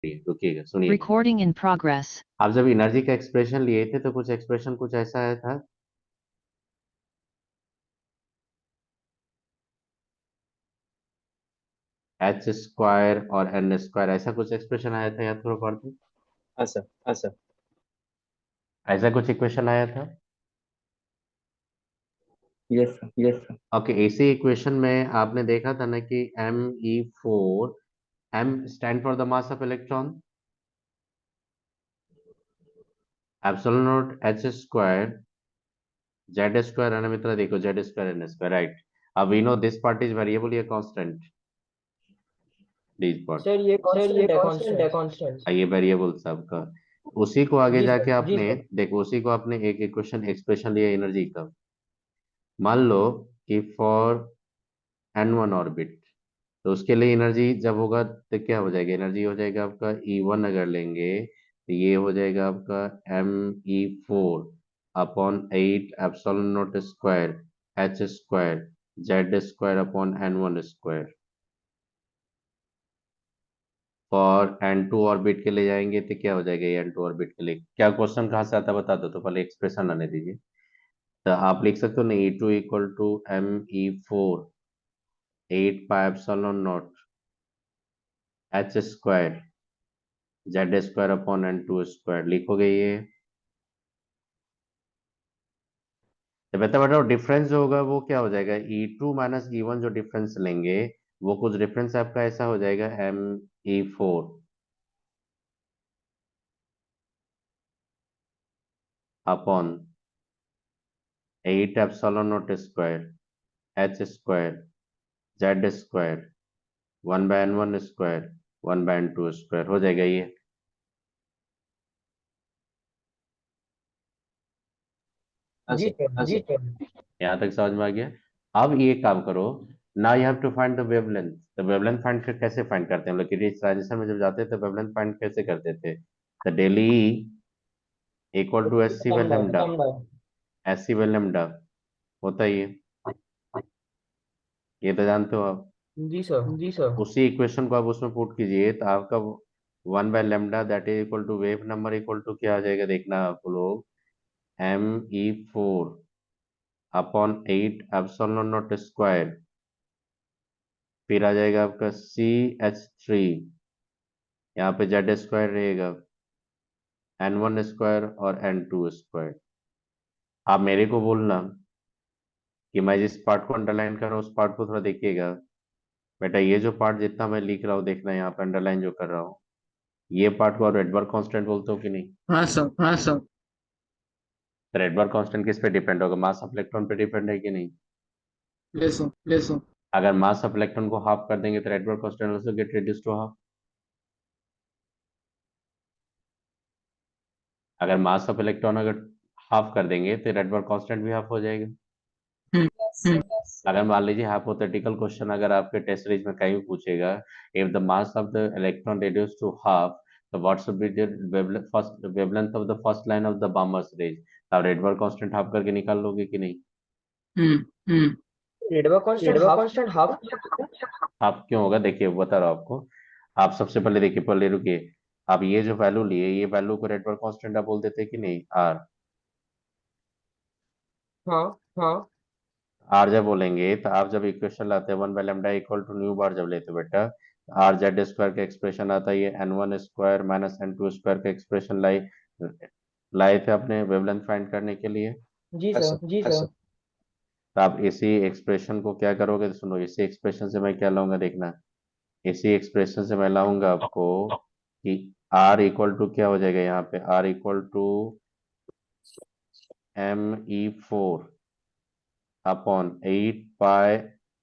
रुकिएगा, सुनिए। Recording in progress. आप जब एनर्जी का एक्सप्रेशन लिए थे तो कुछ एक्सप्रेशन कुछ ऐसा आया था। एच स्क्वायर और एन स्क्वायर ऐसा कुछ एक्सप्रेशन आया था, याद करो पढ़ दो। हाँ सर, हाँ सर। ऐसा कुछ इक्वेशन आया था। Yes sir, yes sir. Okay, इसी इक्वेशन में आपने देखा था ना कि Me4, M stand for the mass of electron, epsilon not H square Z square है ना मित्र, देखो Z square N square, right. अब we know this part is variable या कांस्टेंट, दिस पार्ट। सर ये सर ये कांस्टेंट है, constant है, कांस्टेंट। कांस्टेंट। ये वेरिएबल सबका, उसी को आगे जी जाके सर, जी आपने सर। देखो, उसी को आपने एक इक्वेशन एक्सप्रेशन लिया एनर्जी का। मान लो कि फॉर n1 ऑर्बिट, तो उसके लिए एनर्जी जब होगा तो क्या हो जाएगा, एनर्जी हो जाएगा आपका E1 अगर लेंगे तो ये हो जाएगा आपका Me4 अपॉन 8 epsilon not square H square Z square upon n1 square. और n2 ऑर्बिट के लिए जाएंगे तो क्या हो जाएगा, ये n2 ऑर्बिट के लिए क्या क्वेश्चन कहाँ से आता है बता दो, तो पहले एक्सप्रेशन आने दीजिए। तो आप लिख सकते हो ना, E2 equal to Me4 8 pi epsilon not H square Z square upon n2 square, लिखोगे ये। तो बेटा बताओ डिफरेंस जो होगा वो क्या हो जाएगा, E2 माइनस E1 जो डिफरेंस लेंगे वो कुछ डिफरेंस आपका ऐसा हो जाएगा Me4 अपॉन 8 epsilon not square H square Z square 1/n1 square 1/n2 square हो जाएगा ये। हाँ जी सर, सर, हाँ जी सर। सर। यहाँ तक समझ में आ गया। अब ये काम करो, ना you have to find the wavelength. तो वेवलेंथ फाइंड कैसे फाइंड करते हैं हम लोग, ट्रांजिशन में जब जाते थे तो वेवलेंथ फाइंड कैसे करते थे। तो डेली equal to S C by lambda, lambda, lambda. S C by lambda होता ही है, ये तो जानते हो आप। जी सर, जी सर। उसी इक्वेशन को आप उसमें पुट कीजिए तो आपका 1/लेमडा that is equal to wave number equal to क्या आ जाएगा, देखना आप लोग, Me4 अपॉन 8 एप्सिलॉन नॉट स्क्वायर, फिर आ जाएगा आपका CH3, यहाँ पे जेड स्क्वायर रहेगा n1 स्क्वायर और n2 स्क्वायर। आप मेरे को बोलना कि मैं जिस पार्ट को अंडरलाइन कर रहा हूँ उस पार्ट को थोड़ा देखिएगा। बेटा ये जो पार्ट जितना मैं लिख रहा हूँ देखना, यहाँ पे अंडरलाइन जो कर रहा हूँ, ये पार्ट को आप रेडबर्ग कांस्टेंट बोलते हो कि नहीं। हाँ सर, हाँ सर। तो रेडबर्ग कांस्टेंट किस पे डिपेंड होगा, मास ऑफ इलेक्ट्रॉन पे डिपेंड है कि नहीं। Yes sir, yes sir. अगर मास ऑफ इलेक्ट्रॉन को हाफ कर देंगे तो Rydberg constant also get reduce to half. अगर मास ऑफ इलेक्ट्रॉन अगर हाफ कर देंगे तो रेडबर्ग कांस्टेंट भी हाफ हो जाएगा। हम्म, हम्म। अगर मान लीजिए हाइपोथेटिकल क्वेश्चन अगर आपके टेस्ट सीरीज में कहीं भी पूछेगा, if the mass of the electron reduce to half, तो what should be the first wavelength of the first line of the Balmer's rays, आप रेडबर्ग कांस्टेंट हाफ करके निकाल लोगे कि नहीं। Hmm, hmm. Rydberg constant Rydberg half. Constant half. Half क्यों होगा, देखिए बता रहा हूँ आपको। आप सबसे पहले देखिए, पहले रुकिए, आप ये जो वैल्यू लिए ये वैल्यू को रेडबर्ग कांस्टेंट आप बोल देते कि नहीं, आर। हाँ, हाँ। आर जब बोलेंगे तो आप जब इक्वेशन लाते हैं 1/लेमडा इक्वल टू न्यू बार जब लेते हो बेटा, आर जेड स्क्वायर का एक्सप्रेशन आता है, ये n1 square minus n2 square का एक्सप्रेशन लाए थे अपने वेवलेंथ फाइंड करने के लिए। जी हाँ सर, सर, जी हाँ सर। सर। तो आप इसी एक्सप्रेशन को क्या करोगे, तो सुनो, इसी एक्सप्रेशन से मैं क्या लाऊंगा देखना, इसी एक्सप्रेशन से मैं लाऊंगा आपको कि आर इक्वल टू क्या हो जाएगा, यहाँ पे आर इक्वल टू Me4 अपॉन 8 pi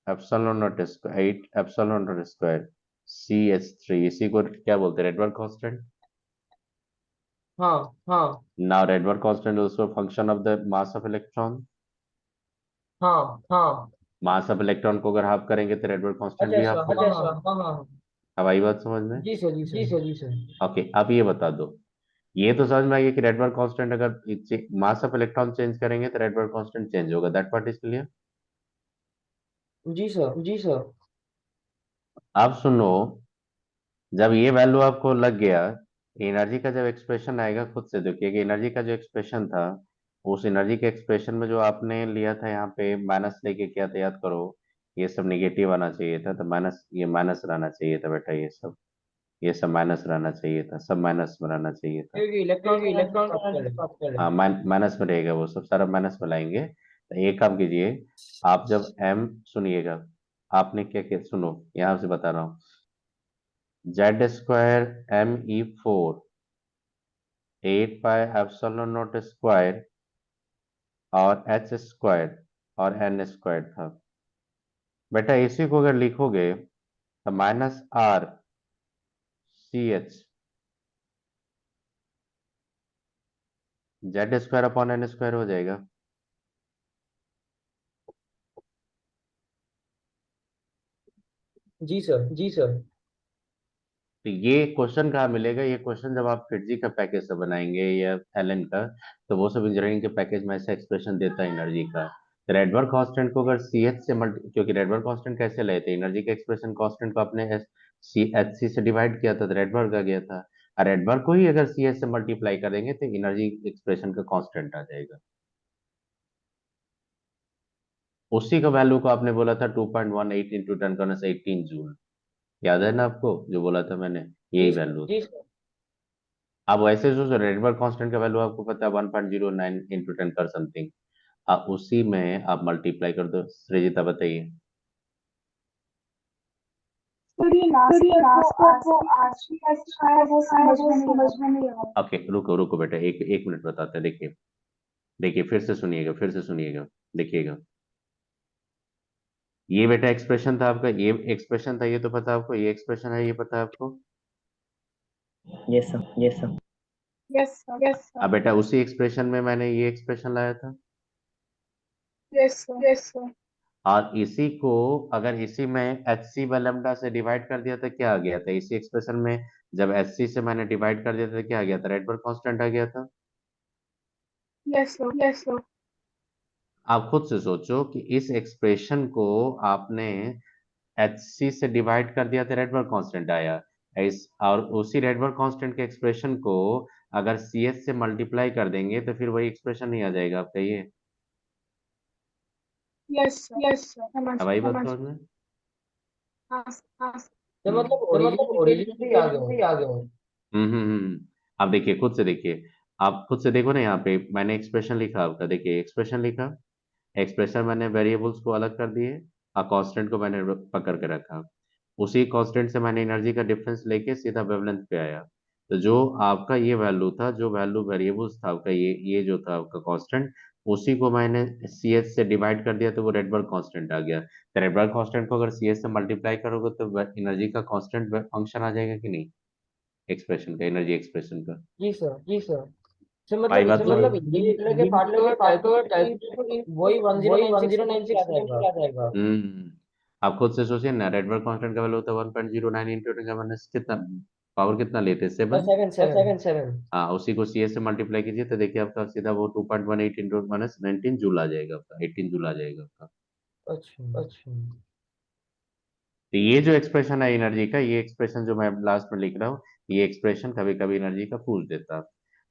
epsilon not square 8 epsilon not square CH3, इसी को क्या बोलते हैं, रेडबर्ग कांस्टेंट। हाँ, हाँ, now Rydberg constant also function of the mass of electron. हाँ, हाँ। मास ऑफ इलेक्ट्रॉन को अगर हाफ करेंगे तो रेडबर्ग कांस्टेंट अच्छा भी अच्छा, हाफ हो हाँ जाएगा। हाँ, हाँ हाँ। अब आई बात समझ में। जी सर, जी जी सर। सर, जी सर। ओके, अब ये बता दो, ये तो समझ में आ गया कि रेडबर्ग कांस्टेंट अगर मास ऑफ इलेक्ट्रॉन चेंज करेंगे तो रेडबर्ग कांस्टेंट चेंज होगा, दैट पार्ट इज क्लियर। जी सर, जी सर। अब सुनो, जब ये वैल्यू आपको लग गया, एनर्जी का जब एक्सप्रेशन आएगा, खुद से देखिए कि एनर्जी का जो एक्सप्रेशन था, उस एनर्जी के एक्सप्रेशन में जो आपने लिया था यहाँ पे माइनस लेके किया था, याद करो, ये सब निगेटिव आना चाहिए था, तो माइनस, ये माइनस रहना चाहिए था बेटा, ये सब माइनस रहना चाहिए था, सब माइनस में रहना चाहिए था। क्योंकि इलेक्ट्रॉन की एनर्जी की बात कर रहे हाँ, हैं। माइनस में रहेगा, वो सब सारा माइनस में लाएंगे। तो एक काम कीजिए, आप जब एम, सुनिएगा, आपने क्या किया, सुनो, यहाँ से बता रहा हूँ, z square ME4 8 pi epsilon not square और एच स्क्वायर और एन स्क्वायर था। बेटा इसी को अगर लिखोगे तो -RCH z square upon n square हो जाएगा। जी सर, जी सर। तो ये क्वेश्चन कहाँ मिलेगा? ये क्वेश्चन जब आप फिटजी का पैकेज से बनाएंगे या एलन का, तो वो सब इंजीनियरिंग के पैकेज में ऐसा एक्सप्रेशन देता है एनर्जी का। तो रेडबर्ग कांस्टेंट को अगर सी एच से मल्टी, क्योंकि रेडबर्ग कांस्टेंट कैसे लेते हैं, एनर्जी के एक्सप्रेशन कांस्टेंट को आपने सी से डिवाइड किया था, तो रेडबर्ग आ गया था। और रेडबर्ग को ही अगर सी एच से मल्टीप्लाई कर देंगे तो एनर्जी एक्सप्रेशन का कांस्टेंट आ जाएगा। उसी का वैल्यू को आपने बोला था 2.18 इंटू 10⁻18 जूल, याद है ना आपको जो बोला था मैंने, जी यही सर, वैल्यू। जी सर। अब वैसे जो रेडबर्ग कांस्टेंट का वैल्यू आपको पता है 1.09 इंटू 10 कर समथिंग, आप उसी में आप मल्टीप्लाई कर दो। सृजिता बताइए। सर ये लास्ट का जो आरसी का है वो समझ में नहीं आ रहा। ओके, रुको रुको बेटा, एक एक मिनट बताते हैं। देखिए, देखिए फिर से सुनिएगा, फिर से सुनिएगा, देखिएगा। ये बेटा एक्सप्रेशन था आपका, ये एक्सप्रेशन था, ये तो पता है आपको, ये एक्सप्रेशन है, ये पता है आपको। Yes sir, yes sir. Yes sir, yes अब सर, बेटा उसी एक्सप्रेशन में मैंने ये एक्सप्रेशन लाया था, यस सर, यस सर, और इसी को अगर इसी में एच सी बाय लैम्डा से डिवाइड कर दिया था, क्या आ गया था इसी एक्सप्रेशन में? जब एच सी से मैंने डिवाइड कर दिया था, क्या आ गया था? रेडबर्ग कांस्टेंट आ गया था। यस सर, यस सर, आप खुद से सोचो कि इस एक्सप्रेशन को आपने एच सी से डिवाइड कर दिया तो रेडबर्ग कांस्टेंट आया, इस और उसी रेडबर्ग कांस्टेंट के एक्सप्रेशन को अगर सी एच से मल्टीप्लाई कर देंगे तो फिर वही एक्सप्रेशन नहीं आ जाएगा आपका ये। यस सर, अब आई बात समझ, समझ में? हाँ हाँ तो मतलब तो मतलब ओरिजिनली आ गए ओरिजिनल हैं। ही आ गए हैं। अब देखिए, खुद से देखिए, आप खुद से देखो ना, यहाँ पे मैंने एक्सप्रेशन लिखा आपका, देखिए एक्सप्रेशन लिखा, एक्सप्रेशन मैंने वेरिएबल्स को अलग कर दिए और कांस्टेंट को मैंने पकड़ के रखा। उसी कांस्टेंट से मैंने एनर्जी का डिफरेंस लेके सीधा वेवलेंथ पे आया। तो जो आपका ये वैल्यू था, जो वैल्यू वेरिएबल्स था आपका, ये जो था आपका कांस्टेंट, उसी को मैंने सी एच से डिवाइड कर दिया, तो वो रेडबर्ग कांस्टेंट आ गया। तो रेडबर्ग कांस्टेंट को अगर सी एच से मल्टीप्लाई करोगे तो एनर्जी का कांस्टेंट फंक्शन आ जाएगा कि नहीं, एक्सप्रेशन का, एनर्जी एक्सप्रेशन का। जी सर, जी सर। तो आई मतलब बात समझ, मतलब ये निकले के पार्ट को अगर कैलकुलेट करें तो वही वन जीरो वही nine one six zero nine आ सिक्स जाएगा। आ जाएगा। आप खुद से सोचिए ना, रेडबर्ग कांस्टेंट का वैल्यू होता है 1.09 इंटू टेन का माइनस कितना, पावर कितना लेते हैं, 7। Seven, seven. 7 हाँ, उसी को सी एस से मल्टीप्लाई कीजिए तो देखिए आपका सीधा वो 2.18 इंटू माइनस 19 जूल आ जाएगा आपका, 18 जूल आ जाएगा आपका। अच्छा। अच्छा, तो ये जो एक्सप्रेशन है एनर्जी का, ये एक्सप्रेशन जो मैं लास्ट में लिख रहा हूँ, ये एक्सप्रेशन कभी कभी एनर्जी का पूछ देता है।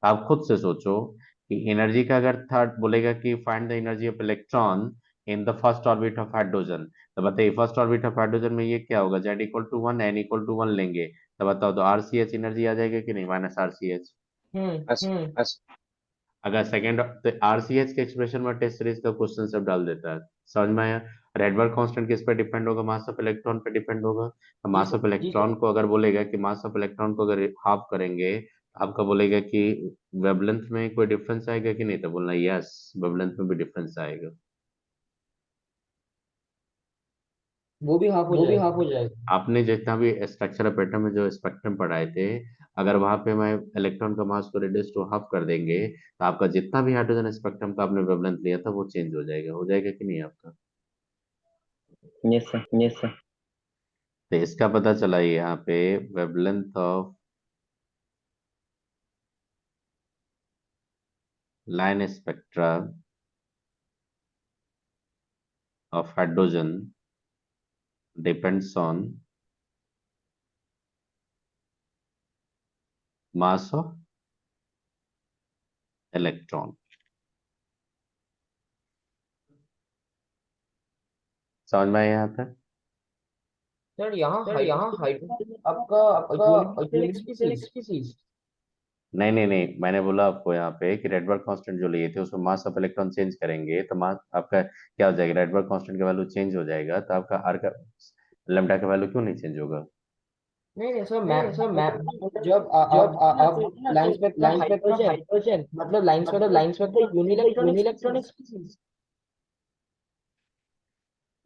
आप खुद से सोचो कि एनर्जी का अगर थर्ड बोलेगा कि find the energy of electron in the first orbit of hydrogen, तो बताइए फर्स्ट ऑर्बिट ऑफ हाइड्रोजन में ये क्या होगा? Z=1, N=1 लेंगे, तो बताओ, तो RCH एनर्जी आ जाएगा कि नहीं, -RCH। हम्म। अगर सेकेंड, तो आरसीएच के एक्सप्रेशन में टेस्ट सीरीज का क्वेश्चन सब डाल देता है, समझ में आया? रेडबर्ग कांस्टेंट किस पे डिपेंड होगा? मास ऑफ इलेक्ट्रॉन पे डिपेंड होगा। तो जी मास सर, ऑफ जी सर। इलेक्ट्रॉन को अगर बोलेगा कि मास ऑफ इलेक्ट्रॉन को अगर हाफ करेंगे, तो आपका बोलेगा कि वेवलेंथ में कोई डिफरेंस आएगा कि नहीं, तो बोलना यस, वेवलेंथ में भी डिफरेंस आएगा। वो भी हाफ हो वो भी जाएगा। हाफ हो जाएगा। आपने जितना भी स्ट्रक्चर ऑफ एटम में जो स्पेक्ट्रम पढ़ाए थे, अगर वहां पे मैं इलेक्ट्रॉन का मास को रिड्यूस टू हाफ कर देंगे, तो आपका जितना भी हाइड्रोजन स्पेक्ट्रम का आपने वेवलेंथ लिया था वो चेंज हो जाएगा कि नहीं आपका? Yes sir, yes sir. तो इसका पता चला यहाँ पे wavelength of line spectra of hydrogen depends on mass of electron. समझ में आया यहाँ तक? सर यहाँ सर यहाँ हाइड्रोजन हाइड्रोजन आपका आपका यूनिक यूनिक स्पीसीज। स्पीसीज। नहीं नहीं नहीं, मैंने बोला आपको यहाँ पे कि रेडबर्ग कांस्टेंट जो लिए थे उसमें मास ऑफ इलेक्ट्रॉन चेंज करेंगे तो मास आपका क्या हो जाएगा, रेडबर्ग कांस्टेंट का वैल्यू चेंज हो जाएगा, तो आपका आर का लैम्डा का वैल्यू क्यों नहीं चेंज होगा? नहीं नहीं सर, नहीं मैं नहीं सर, मैं मैं जब आप जब बोलते ना आप तो बोलते ना तो लाइंस में था लाइंस में था हाइड्रोजन, हाइड्रोजन, मतलब लाइंस में मतलब लाइंस में था तो यूनिलेक्ट्रॉनिक यूनिइलेक्ट्रॉनिक स्पीसीज। स्पीसीज।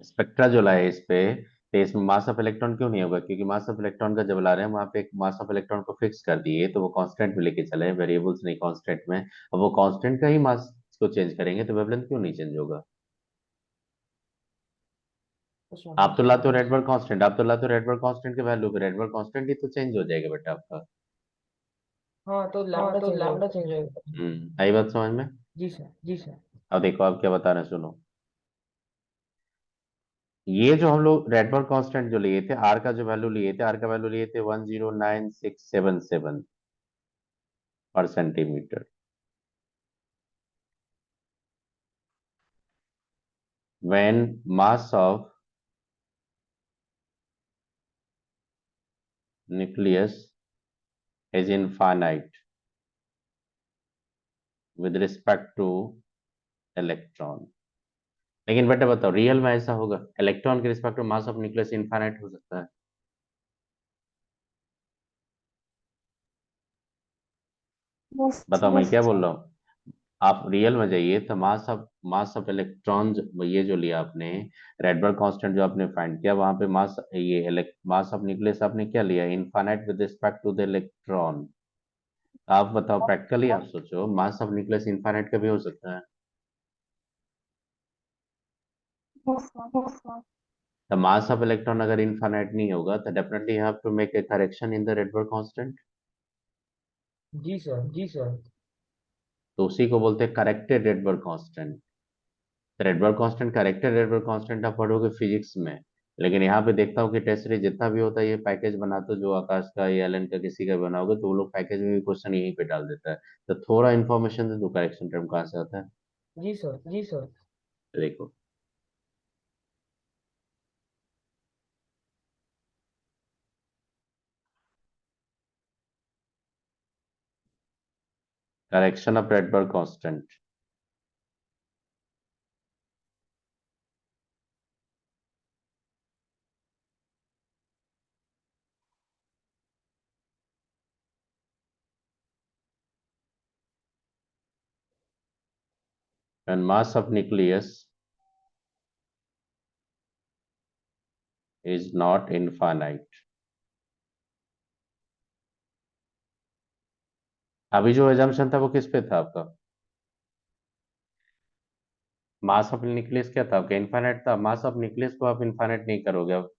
स्पेक्ट्रा जो लाए इस पे, तो इसमें मास ऑफ इलेक्ट्रॉन क्यों नहीं होगा? क्योंकि मास ऑफ इलेक्ट्रॉन का जब ला रहे हैं वहां पे एक मास ऑफ इलेक्ट्रॉन को फिक्स कर दिए, तो वो कांस्टेंट में लेके चले, वेरिएबल्स नहीं कांस्टेंट में। अब वो कांस्टेंट का ही मास को चेंज करेंगे तो वेवलेंथ क्यों नहीं चेंज होगा? आप तो लाते हो रेडबर्ग कांस्टेंट, आप तो लाते हो रेडबर्ग कांस्टेंट के वैल्यू पे, रेडबर्ग कांस्टेंट ही तो चेंज हो जाएगा बेटा आपका। हाँ तो हाँ लैम्डा तो चेंज लैम्डा होगा। चेंज होगा। आई बात समझ में? जी सर, जी सर। अब देखो आप क्या बता रहे हैं, सुनो। ये जो हम लोग रेडबर्ग कांस्टेंट जो लिए थे, आर का जो वैल्यू लिए थे, आर का वैल्यू लिए थे 109677 पर centimetre. when mass of nucleus is infinite with respect to electron। लेकिन बेटा बताओ, रियल में ऐसा होगा? इलेक्ट्रॉन के रिस्पेक्ट में मास ऑफ न्यूक्लियस इनफाइनाइट हो सकता है? यस बताओ मैं क्या सर। बोल रहा हूँ। आप रियल में जाइए तो मास ऑफ इलेक्ट्रॉन ये जो लिया आपने, रेडबर्ग कांस्टेंट जो आपने फाइंड किया, वहां पे मास ऑफ न्यूक्लियस आपने क्या लिया, infinite with respect to the electron. आप बताओ प्रैक्टिकली, आप सोचो मास ऑफ न्यूक्लियस इनफाइनाइट का भी हो सकता है? Yes sir. The mass of electron अगर इनफाइनाइट नहीं होगा तो definitely you have to make a correction in the Rydberg constant। जी सर, जी सर। तो उसी को बोलते हैं करेक्टेड रेडबर्ग कांस्टेंट। तो Rydberg constant, corrected Rydberg constant आप पढ़ोगे फिजिक्स में, लेकिन यहाँ पे देखता हूँ कि टेस्ट सीरीज जितना भी होता है ये पैकेज बनाते हो, जो आकाश का या एलन का किसी का बनाओगे तो वो लोग पैकेज में भी क्वेश्चन यहीं पे डाल देता है। तो थोड़ा इन्फॉर्मेशन दे दो, करेक्शन टर्म कहाँ से आता है? जी सर, जी सर। देखो, correction of Rydberg constant. When mass of nucleus is not infinite। अभी जो एजम्पशन था वो किस पे था आपका? मास ऑफ न्यूक्लियस क्या था आपका, इनफाइनाइट था। मास ऑफ न्यूक्लियस को आप इनफाइनाइट नहीं करोगे, आप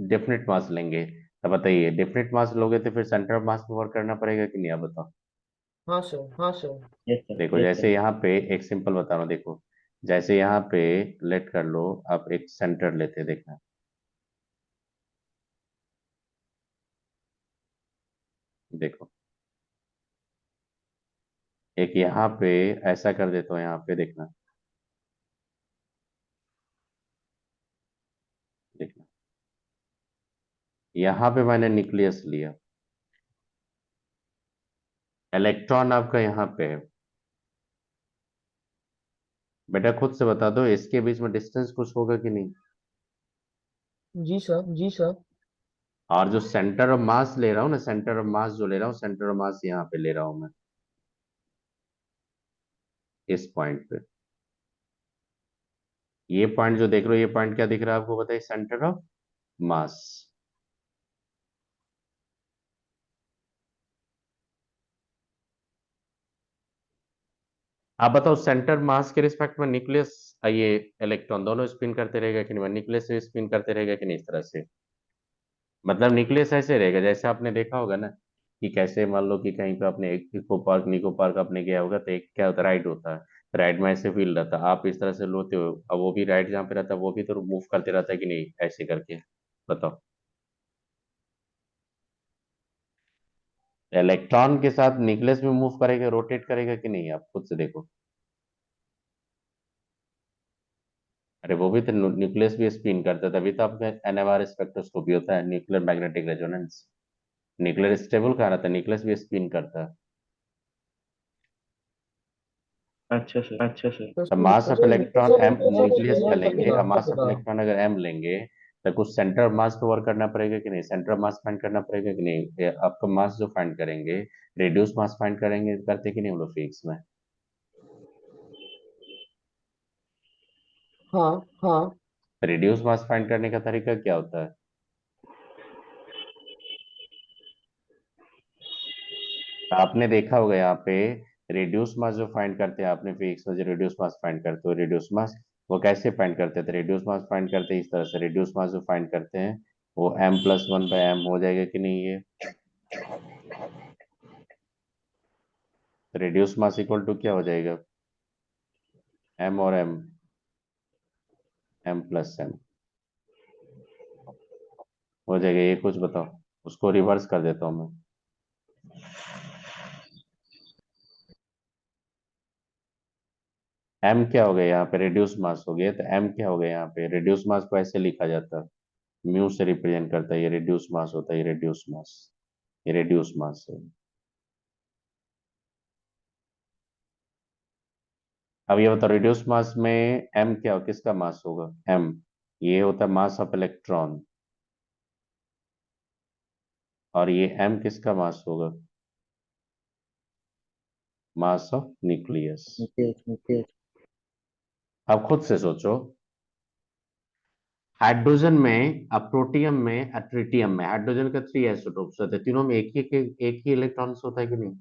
डेफिनेट मास लेंगे। तो बताइए, डेफिनेट मास लोगे तो फिर सेंटर ऑफ मास पे वर्क करना पड़ेगा कि नहीं, आप बताओ। हाँ सर, हाँ सर। Yes, sir. देखो Yes, जैसे sir. यहाँ पे एक सिंपल बता रहा हूँ, देखो जैसे यहाँ पे लेट कर लो, आप एक सेंटर लेते देखना, देखो एक यहाँ पे ऐसा कर देता हूँ, यहाँ पे देखना, देखना यहाँ पे मैंने न्यूक्लियस लिया, इलेक्ट्रॉन आपका यहाँ पे है। बेटा खुद से बता दो, इसके बीच में डिस्टेंस कुछ होगा कि नहीं? जी सर, जी सर। और जो सेंटर ऑफ मास ले रहा हूँ ना, सेंटर ऑफ मास जो ले रहा हूँ, सेंटर ऑफ मास यहाँ पे ले रहा हूँ मैं, इस पॉइंट पे। ये पॉइंट जो देख रहे हो, ये पॉइंट क्या दिख रहा है आपको, बताइए, सेंटर ऑफ मास। आप बताओ सेंटर मास के रिस्पेक्ट में न्यूक्लियस, ये इलेक्ट्रॉन दोनों स्पिन करते रहेगा कि नहीं, न्यूक्लियस से स्पिन करते रहेगा कि नहीं, इस तरह से। मतलब न्यूक्लियस ऐसे रहेगा जैसे आपने देखा होगा ना, कि कैसे मान लो कि कहीं पे आपने एक इको पार्क निको पार्क आपने गया होगा, तो एक क्या होता है, राइड होता है। राइड में ऐसे फील रहता है, आप इस तरह से लोते हो, अब वो भी राइड जहाँ पे रहता है वो भी तो मूव करते रहता है कि नहीं, ऐसे करके। बताओ। इलेक्ट्रॉन के साथ न्यूक्लियस भी मूव करेगा, रोटेट करेगा कि नहीं, आप खुद से देखो। अरे वो भी तो न्यूक्लियस भी स्पिन करता है, तभी तो आपका एनएमआर स्पेक्ट्रोस्कोपी होता है, nuclear magnetic resonance. Nuclear stable कहा रहता है, न्यूक्लियस भी स्पिन करता है। अच्छा सर, अच्छा सर। तो तो mass of electron m, nucleus का बहुत लेंगे, पतला और मास ऑफ पतला। इलेक्ट्रॉन अगर एम लेंगे तो कुछ सेंटर ऑफ मास पे वर्क करना पड़ेगा कि नहीं, सेंटर ऑफ मास फाइंड करना पड़ेगा कि नहीं। आपका मास जो फाइंड करेंगे, रिड्यूस मास फाइंड करेंगे, करते कि नहीं हम लोग फिजिक्स में। हाँ हाँ। रिड्यूस मास फाइंड करने का तरीका क्या होता है। आपने देखा होगा यहाँ पे रिड्यूस मास जो फाइंड करते हैं, आपने फिजिक्स में जो रिड्यूस मास फाइंड करते हो, रिड्यूस मास वो कैसे फाइंड करते थे। रिड्यूस मास फाइंड करते हैं इस तरह से, रिड्यूस मास जो फाइंड करते हैं वो m+1/m हो जाएगा कि नहीं ये। रिड्यूस मास इक्वल टू क्या हो जाएगा, m और m+m हो जाएगा। ये कुछ बताओ, उसको रिवर्स कर देता हूँ मैं। m क्या हो गया यहाँ पे, रिड्यूस मास हो गया, तो m क्या हो गया यहाँ पे, रिड्यूस मास को ऐसे लिखा जाता है, म्यू से रिप्रेजेंट करता है, ये रिड्यूस मास होता है, ये रिड्यूस मास, ये रिड्यूस मास है। अब ये बताओ रिड्यूस मास में m क्या हो, किसका मास होगा, m ये होता है मास ऑफ इलेक्ट्रॉन, और ये m किसका मास होगा, mass of nucleus. Nucleus, nucleus. अब खुद से सोचो, हाइड्रोजन में, अब प्रोटियम में, ट्रिटियम में, हाइड्रोजन का 3 आइसोटोप्स होते हैं, तीनों में एक ही इलेक्ट्रॉन्स होता है कि नहीं।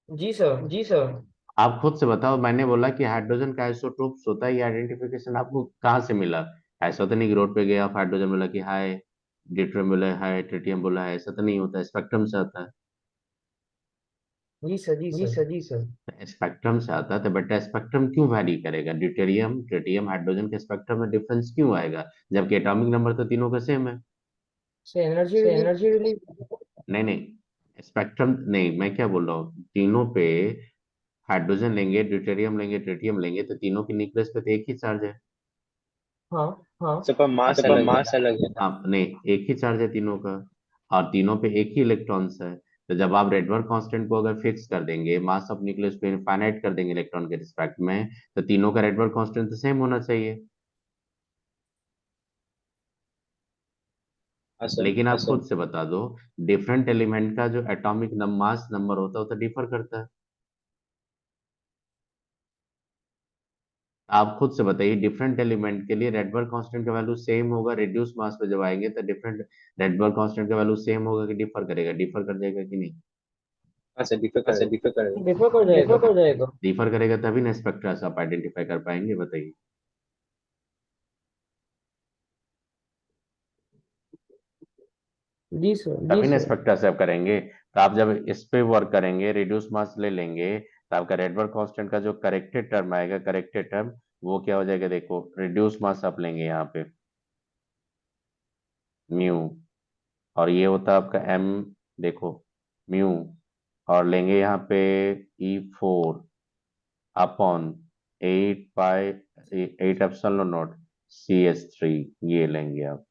जी सर, जी सर। आप खुद से बताओ, मैंने बोला कि हाइड्रोजन का आइसोटोप्स होता है, ये आइडेंटिफिकेशन आपको कहाँ से मिला। ऐसा तो नहीं कि रोड पे गया आप हाइड्रोजन बोला कि हाय, ड्यूटेरियम बोला हाय, ट्रिटियम बोला है, ऐसा तो नहीं होता है, स्पेक्ट्रम से आता है। जी सर, जी जी सर। सर, जी सर। स्पेक्ट्रम से आता है, तो बेटा स्पेक्ट्रम क्यों वैरी करेगा, ड्यूटेरियम ट्रिटियम हाइड्रोजन के स्पेक्ट्रम में डिफरेंस क्यों आएगा, जबकि एटॉमिक नंबर तो तीनों का सेम है। सर एनर्जी से रिलीज। एनर्जी रिलीज, नहीं नहीं, स्पेक्ट्रम नहीं, मैं क्या बोल रहा हूँ, तीनों पे हाइड्रोजन लेंगे, ड्यूटेरियम लेंगे, ट्रिटियम लेंगे, तो तीनों की न्यूक्लियस पे तो एक ही चार्ज है। हाँ हाँ। सबका हाँ मास सबका अलग है मास ना। अलग है ना, हाँ नहीं, एक ही चार्ज है तीनों का, और तीनों पे एक ही इलेक्ट्रॉन्स है। तो जब आप रेडबर्ग कांस्टेंट को अगर फिक्स कर देंगे, मास ऑफ न्यूक्लियस को इनफाइनाइट कर देंगे इलेक्ट्रॉन के रिस्पेक्ट में, तो तीनों का रेडबर्ग कांस्टेंट तो सेम होना चाहिए। हाँ सर, लेकिन हाँ आप सर। खुद से बता दो, डिफरेंट एलिमेंट का जो एटॉमिक मास नंबर होता है वो तो डिफर करता है। आप खुद से बताइए, डिफरेंट एलिमेंट के लिए रेडबर्ग कांस्टेंट का वैल्यू सेम होगा, रिड्यूस मास पे जब आएंगे तो डिफरेंट रेडबर्ग कांस्टेंट का वैल्यू सेम होगा कि डिफर करेगा, डिफर कर जाएगा कि नहीं। हाँ सर, डिफर हाँ सर, करेगा। डिफर करेगा, डिफर कर डिफर जाएगा। कर जाएगा, डिफर करेगा तभी ना स्पेक्ट्रा से आप आइडेंटिफाई कर पाएंगे, बताइए। जी सर, जी तभी ना सर। स्पेक्ट्रा से आप करेंगे, तो आप जब इस पे वर्क करेंगे, रिड्यूस मास ले लेंगे, तो आपका रेडबर्ग कांस्टेंट का जो करेक्टेड टर्म आएगा, करेक्टेड टर्म वो क्या हो जाएगा, देखो रिड्यूस मास आप लेंगे यहाँ पे म्यू, और ये होता है आपका एम, देखो म्यू, और लेंगे यहाँ पे E4 अपॉन 8 CH3, ये लेंगे आप।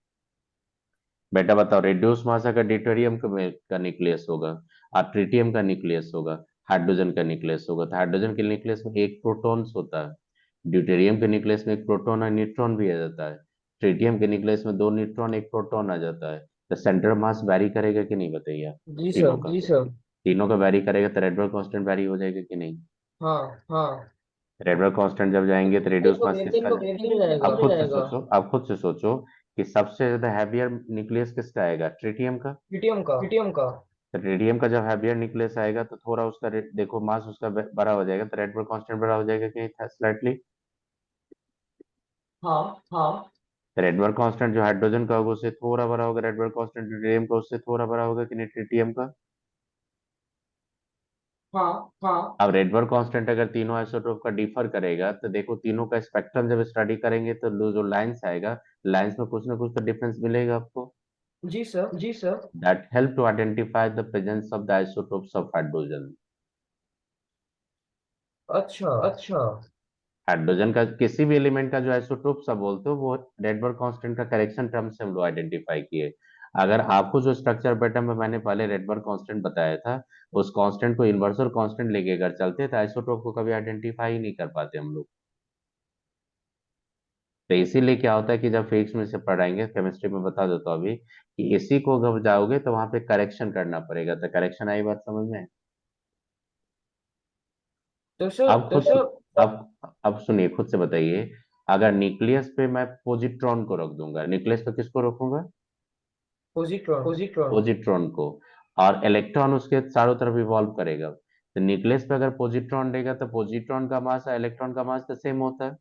बेटा बताओ, रेड्यूस मास अगर ड्यूटेरियम का न्यूक्लियस होगा, और ट्रिटियम का न्यूक्लियस होगा, हाइड्रोजन का न्यूक्लियस होगा, तो हाइड्रोजन के न्यूक्लियस में एक प्रोटॉन्स होता है, ड्यूटेरियम के न्यूक्लियस में एक प्रोटॉन और न्यूट्रॉन भी आ जाता है, ट्रिटियम के न्यूक्लियस में 2 न्यूट्रॉन एक प्रोटॉन आ जाता है। तो सेंटर मास वैरी करेगा कि नहीं, बताइए आप। जी तीनों सर, का, जी सर। तीनों का वैरी करेगा तो रेडबर्ग कांस्टेंट वैरी हो जाएगा कि नहीं। हाँ हाँ। रेडबर्ग कांस्टेंट जब जाएंगे तो रेडियस तो मास किसका, नीचे जाएगा। अब खुद से सोचो, अब खुद से सोचो कि सबसे ज्यादा हैवियर न्यूक्लियस किसका आएगा, ट्रिटियम का। पीटीएम का। पीटीएम का। तो रेडियम का जब हैवियर न्यूक्लियस आएगा तो थोड़ा उसका देखो मास उसका बड़ा हो जाएगा, तो रेडबर्ग कांस्टेंट बड़ा हो जाएगा कि नहीं, स्लाइटली। हाँ हाँ। तो रेडबर्ग कांस्टेंट जो हाइड्रोजन का होगा उससे थोड़ा बड़ा होगा, रेडबर्ग कांस्टेंट ड्यूटेरियम का उससे थोड़ा बड़ा होगा कि नहीं, ट्रिटियम का। हाँ हाँ। अब रेडबर्ग कांस्टेंट अगर तीनों आइसोटोप का डिफर करेगा, तो देखो तीनों का स्पेक्ट्रम जब स्टडी करेंगे तो जो लाइंस आएगा, लाइंस में कुछ ना कुछ तो डिफरेंस मिलेगा आपको। जी sir that help to identify the presence of the isotopes of hydrogen. अच्छा हाइड्रोजन का किसी भी एलिमेंट का जो आइसोटोप सब बोलते हो वो रेडबर्ग कांस्टेंट का करेक्शन टर्म से हम लोग आइडेंटिफाई किए। अगर आपको जो स्ट्रक्चर पैटर्न में मैंने पहले रेडबर्ग कांस्टेंट बताया था उस कांस्टेंट को इन्वर्सर कांस्टेंट लेके अगर चलते तो आइसोटोप को कभी आइडेंटिफाई नहीं कर पाते हम लोग। तो इसीलिए क्या होता है कि जब फिजिक्स में से पढ़ाएंगे केमिस्ट्री में बता देता हूँ अभी कि इसी को जब जाओगे तो वहां पे करेक्शन करना पड़ेगा। तो करेक्शन आई बात समझ में? तो सर अब खुद अब सुनिए खुद से बताइए। अगर न्यूक्लियस पे मैं पॉजिट्रॉन को रख दूंगा, न्यूक्लियस पे किसको रखूंगा? पोजिट्रॉन पॉजिट्रॉन को। और इलेक्ट्रॉन उसके चारों तरफ इवॉल्व करेगा। तो न्यूक्लियस पे अगर पॉजिट्रॉन रहेगा तो पॉजिट्रॉन का मास और इलेक्ट्रॉन का मास तो सेम होता है।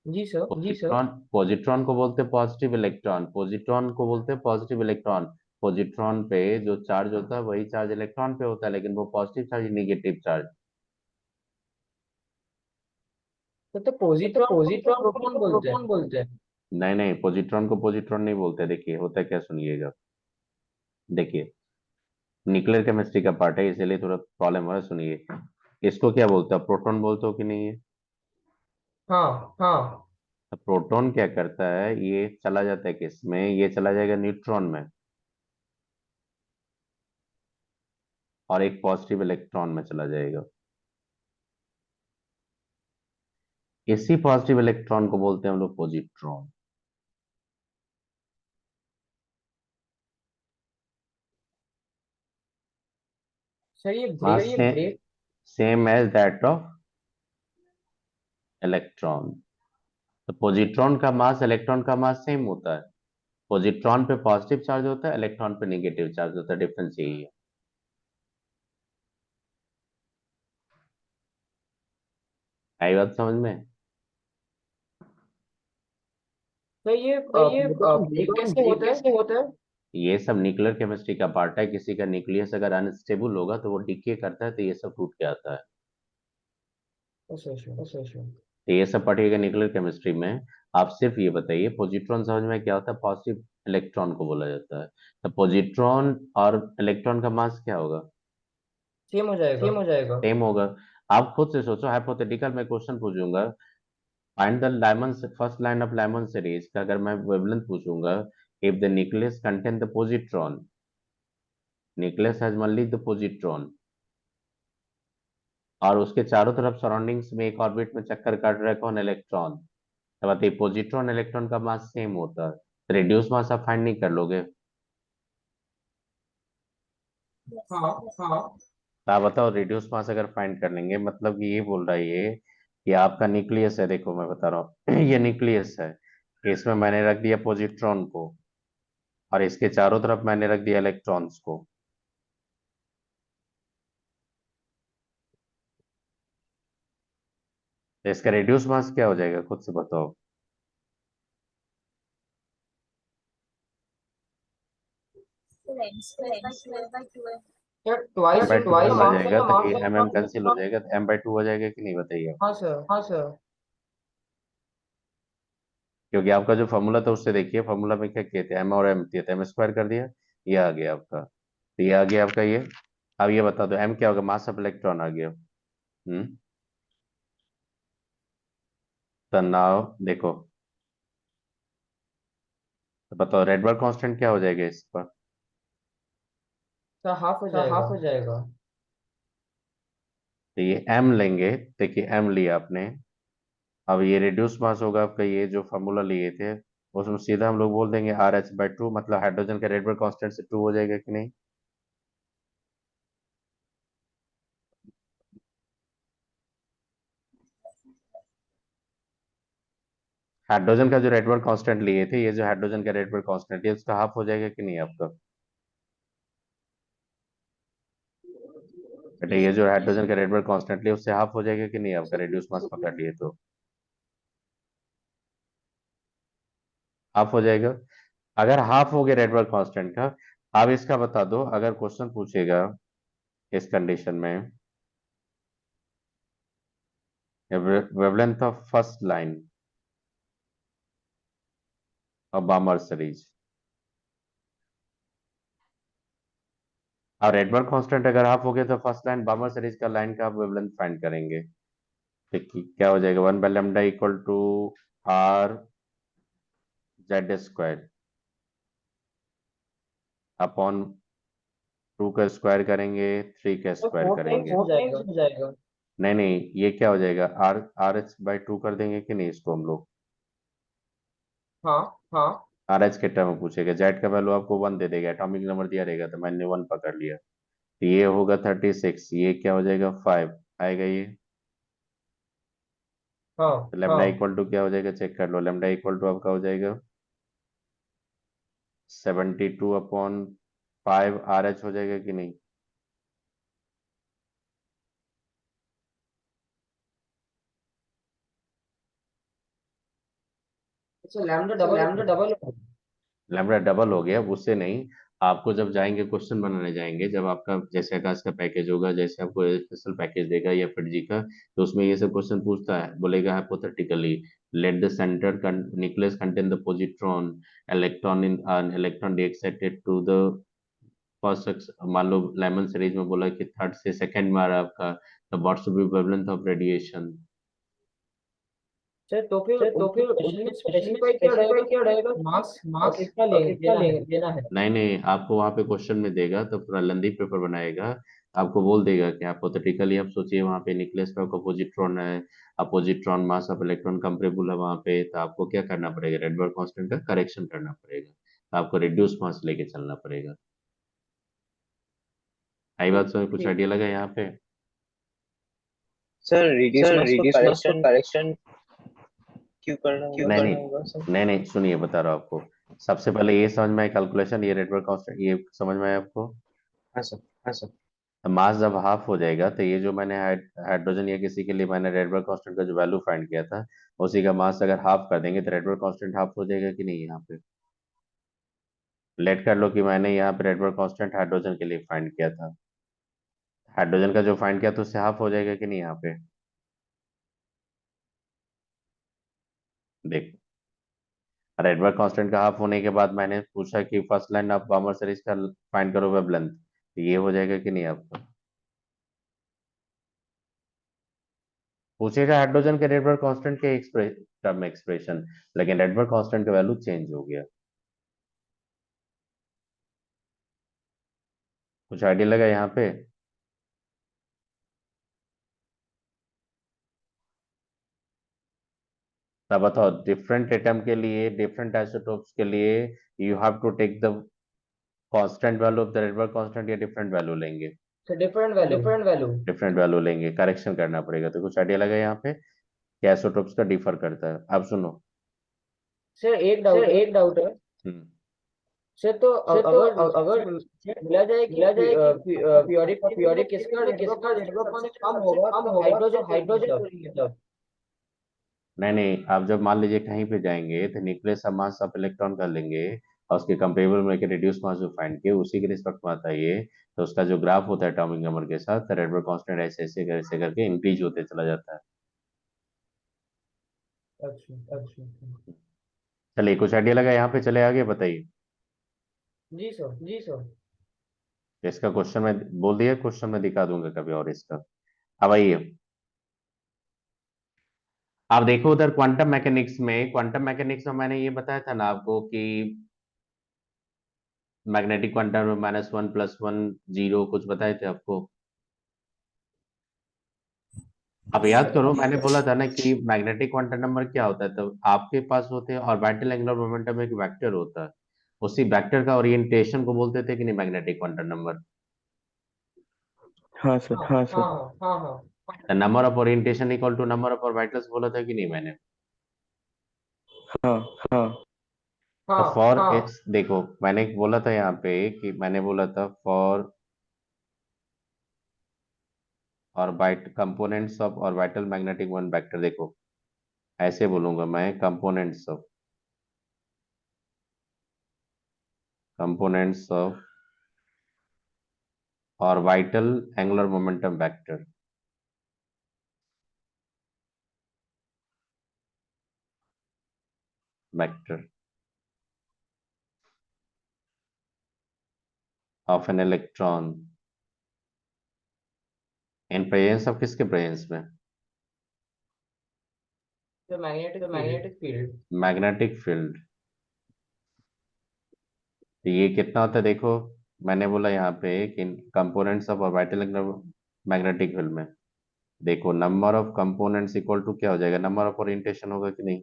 जी सर पॉजिट्रॉन को बोलते हैं पॉजिटिव इलेक्ट्रॉन, पॉजिट्रॉन को बोलते हैं पॉजिटिव इलेक्ट्रॉन। पॉजिट्रॉन पे जो चार्ज होता है वही चार्ज इलेक्ट्रॉन पे होता है, लेकिन वो पॉजिटिव चार्ज नेगेटिव चार्ज। तो पोजिट्रॉन को तो प्रोटॉन बोलते हैं। नहीं नहीं, पॉजिट्रॉन को पॉजिट्रॉन नहीं बोलते। देखिए होता है क्या, सुनिएगा। देखिए न्यूक्लियर केमिस्ट्री का पार्ट है इसीलिए थोड़ा प्रॉब्लम हो रहा है, सुनिए। इसको क्या बोलते हो, प्रोटॉन बोलते हो कि नहीं है? हाँ तो प्रोटॉन क्या करता है, ये चला जाता है किस में, ये चला जाएगा न्यूट्रॉन में और एक पॉजिटिव इलेक्ट्रॉन में चला जाएगा। इसी पॉजिटिव इलेक्ट्रॉन को बोलते हैं हम लोग पॉजिट्रॉन। सर ये मास ब्रेक same as that of electron. तो पॉजिट्रॉन का मास इलेक्ट्रॉन का मास सेम होता है। पॉजिट्रॉन पे पॉजिटिव चार्ज होता है, इलेक्ट्रॉन पे नेगेटिव चार्ज होता है, डिफरेंस यही है। आई बात समझ में? सर ये ब्रेक कैसे होता है? ये सब न्यूक्लियर केमिस्ट्री का पार्ट है। किसी का न्यूक्लियस अगर अनस्टेबल होगा तो वो डिके करता है, तो ये सब टूट के आता है। अच्छा तो ये सब पढ़िएगा न्यूक्लियर केमिस्ट्री में। आप सिर्फ ये बताइए पॉजिट्रॉन समझ में क्या होता है? पॉजिटिव इलेक्ट्रॉन को बोला जाता है। तो पॉजिट्रॉन और इलेक्ट्रॉन का मास क्या होगा? सेम हो जाएगा सेम होगा। आप खुद से सोचो, हाइपोथेटिकल मैं क्वेश्चन पूछूंगा, find the lemon first line of Lyman series का अगर मैं वेवलेंथ पूछूंगा, if the nucleus contain the positron, nucleus has only the positron, और उसके चारों तरफ सराउंडिंग्स में एक ऑर्बिट में चक्कर काट रहा है कौन? इलेक्ट्रॉन। तो बताइए पॉजिट्रॉन इलेक्ट्रॉन का मास सेम होता है, रेडियस मास आप फाइंड नहीं कर लोगे? हाँ तो आप बताओ रेडियस मास अगर फाइंड कर लेंगे, मतलब कि ये बोल रहा है ये कि आपका न्यूक्लियस है, देखो मैं बता रहा हूँ ये न्यूक्लियस है, इसमें मैंने रख दिया पॉजिट्रॉन को और इसके चारों तरफ मैंने रख दिया इलेक्ट्रॉन्स को। तो इसका रेडियस मास क्या हो जाएगा, खुद से बताओ। Sir M twice by two twice आ जाएगा तो ये एम एम कैंसिल हो जाएगा, तो एम बाई टू आ जाएगा कि नहीं बताइए? हाँ सर क्योंकि आपका जो फॉर्मूला था उससे देखिए, फॉर्मूला में क्या किए थे, एम और एम दिए थे, एम स्क्वायर कर दिया, ये आ गया आपका। तो ये आ गया आपका ये। अब ये बता दो एम क्या होगा, मास ऑफ इलेक्ट्रॉन आ गया। तो नाउ देखो, तो बताओ रेडबर्ग कांस्टेंट क्या हो जाएगा इस पर? सर हाफ हो जाएगा। तो ये एम लेंगे, देखिए एम लिया आपने। अब ये रिड्यूस मास होगा आपका, ये जो फॉर्मूला लिए थे उसमें सीधा हम लोग बोल देंगे आर एच बाई टू, मतलब हाइड्रोजन का रेडबर्ग कांस्टेंट से टू हो जाएगा कि नहीं? हाइड्रोजन का जो रेडबर्ग कांस्टेंट लिए थे, ये जो हाइड्रोजन का रेडबर्ग कांस्टेंट है उसका हाफ हो जाएगा कि नहीं आपका? बेटा ये जो हाइड्रोजन का रेडबर्ग कांस्टेंट लिए उससे हाफ हो जाएगा कि नहीं आपका, रेड्यूस मास पकड़ लिए तो हाफ हो जाएगा। अगर हाफ हो गया रेडबर्ग कांस्टेंट का, आप इसका बता दो, अगर क्वेश्चन पूछेगा इस कंडीशन में, wavelength of first line of Balmer series. और रेडबर्ग कांस्टेंट अगर हाफ हो गया तो फर्स्ट लाइन बामर सीरीज का लाइन का आप वेवलेंथ फाइंड करेंगे। ठीक, क्या हो जाएगा 1 by lambda equal to R z square upon 2 का स्क्वायर करेंगे 3 का तो स्क्वायर 4 करेंगे। टाइम्स हो जाएगा। नहीं नहीं, ये क्या हो जाएगा आर एच बाई 2 कर देंगे कि नहीं इसको हम लोग। हाँ हाँ आर एच के टर्म में पूछेगा, जेड का वैल्यू आपको 1 दे देगा, एटॉमिक नंबर दिया रहेगा तो मैंने 1 पकड़ लिया। तो ये होगा 36, ये क्या हो जाएगा 5 आएगा ये। हाँ तो लेमडा हाँ इक्वल टू क्या हो जाएगा चेक कर लो, लेमडा इक्वल टू आपका हो जाएगा 72 अपॉन 5 आर एच हो जाएगा कि नहीं। अच्छा लैम्डा डबल लैम्डा डबल हो गया, उससे नहीं। आपको जब जाएंगे क्वेश्चन बनाने जाएंगे, जब आपका जैसे आकाश का पैकेज होगा, जैसे आपको स्पेशल पैकेज देगा या फिर जी का, तो उसमें ये सब क्वेश्चन पूछता है, बोलेगा hypothetically let the center nucleus contain the positron electron in electron they excited to the first, मान लो लेमन सीरीज में बोला कि थर्ड से सेकंड में आ रहा है आपका, तो what should B wavelength of radiation. Sir तो फिर उसमें स्पेसिफाई क्या रहेगा मास और कितना लेना है। नहीं नहीं, आपको वहां पे क्वेश्चन में देगा तो पूरा लंदी पेपर बनाएगा, आपको बोल देगा कि हाइपोथेटिकली आप सोचिए वहां पे न्यूक्लियस पे आपका पॉजिट्रॉन है, अपोजिट्रॉन मास ऑफ इलेक्ट्रॉन कंपेरेबल है वहां पे, तो आपको क्या करना पड़ेगा रेडबर्ग कांस्टेंट का करेक्शन करना पड़ेगा, तो आपको रिड्यूस मास लेके चलना पड़ेगा। आई बात समझ, कुछ ठीक। आइडिया लगा यहाँ पे। सर रिड्यूस मास को करेक्शन क्यों करना नहीं होगा सर? नहीं नहीं नहीं, सुनिए बता रहा हूँ आपको। सबसे पहले ये समझ में आए कैलकुलेशन, ये रेडबर्ग कांस्टेंट ये समझ में आया आपको। हाँ सर, हाँ सर। मास जब हाफ हो जाएगा तो ये जो मैंने हाइड्रोजन या किसी के लिए मैंने रेडबर्ग कांस्टेंट का जो वैल्यू फाइंड किया था, उसी का मास अगर हाफ कर देंगे तो रेडबर्ग कांस्टेंट हाफ हो जाएगा कि नहीं यहाँ पे। लेट कर लो कि मैंने यहाँ पे रेडबर्ग कांस्टेंट हाइड्रोजन के लिए फाइंड किया था, हाइड्रोजन का जो फाइंड किया तो उससे हाफ हो जाएगा कि नहीं यहाँ पे। देखो, रेडबर्ग कांस्टेंट का हाफ होने के बाद मैंने पूछा कि फर्स्ट लाइन ऑफ बामर सीरीज का फाइंड करो वेवलेंथ, तो ये हो जाएगा कि नहीं आपका। पूछेगा हाइड्रोजन के रेडबर्ग कांस्टेंट के टर्म में एक्सप्रेशन, लेकिन रेडबर्ग कांस्टेंट का वैल्यू चेंज हो गया। कुछ आइडिया लगा यहाँ पे। तब बताओ, डिफरेंट एटम के लिए डिफरेंट आइसोटोप्स के लिए you have to take the constant value of the Rydberg constant या डिफरेंट वैल्यू लेंगे। तो डिफरेंट वैल्यू। डिफरेंट वैल्यू लेंगे, करेक्शन करना पड़ेगा। तो कुछ आइडिया लगा यहाँ पे कि आइसोटोप्स का डिफर करता है। अब सुनो। सर एक डाउट है। हम्म सर तो अगर बोला जाए कि पीरियडिक किसका रेडबर्ग कांस्टेंट सबसे कम होगा तो हाइड्रोजन मतलब। नहीं नहीं, आप जब मान लीजिए कहीं पे जाएंगे तो न्यूक्लियस मास ऑफ इलेक्ट्रॉन कर लेंगे और उसके कंपेरेबल में के रिड्यूस मास जो फाइंड किए उसी के रिस्पेक्ट में आता है ये, तो उसका जो ग्राफ होता है एटॉमिक नंबर के साथ रेडबर्ग कांस्टेंट ऐसे ऐसे करके इंक्रीज होते चला जाता है। अच्छा अच्छा। चलिए, कुछ आइडिया लगा यहाँ पे, चले आगे बताइए। जी सर। इसका क्वेश्चन में बोल दिया, क्वेश्चन में दिखा दूंगा कभी और इसका। अब आइए, आप देखो उधर क्वांटम मैकेनिक्स में मैंने ये बताया था ना आपको कि मैग्नेटिक क्वांटम में -1 +1 0 कुछ बताए थे आपको। अब याद करो, मैंने बोला था ना कि मैग्नेटिक क्वांटम नंबर क्या होता है, तो आपके पास होते हैं ऑर्बिटल एंगुलर मोमेंटम एक वेक्टर होता है, उसी वेक्टर का ओरिएंटेशन को बोलते थे कि नहीं मैग्नेटिक क्वांटम नंबर। हाँ सर, हाँ सर। हाँ the number of orientation equal to number of orbitals बोला था कि नहीं मैंने। हाँ हाँ तो फॉर हाँ। एक्स देखो, मैंने बोला था यहाँ पे कि मैंने बोला था for orbit components of orbital magnetic one vector, देखो ऐसे बोलूंगा मैं, components of orbital angular momentum vector. Vector of an electron in presence of किसके प्रेजेंस में? तो मैग्नेटिक फील्ड। Magnetic field. तो ये कितना होता है देखो, मैंने बोला यहाँ पे कि components of orbital magnetic field में, देखो number of components equal to क्या हो जाएगा, नंबर ऑफ ओरिएंटेशन होगा कि नहीं?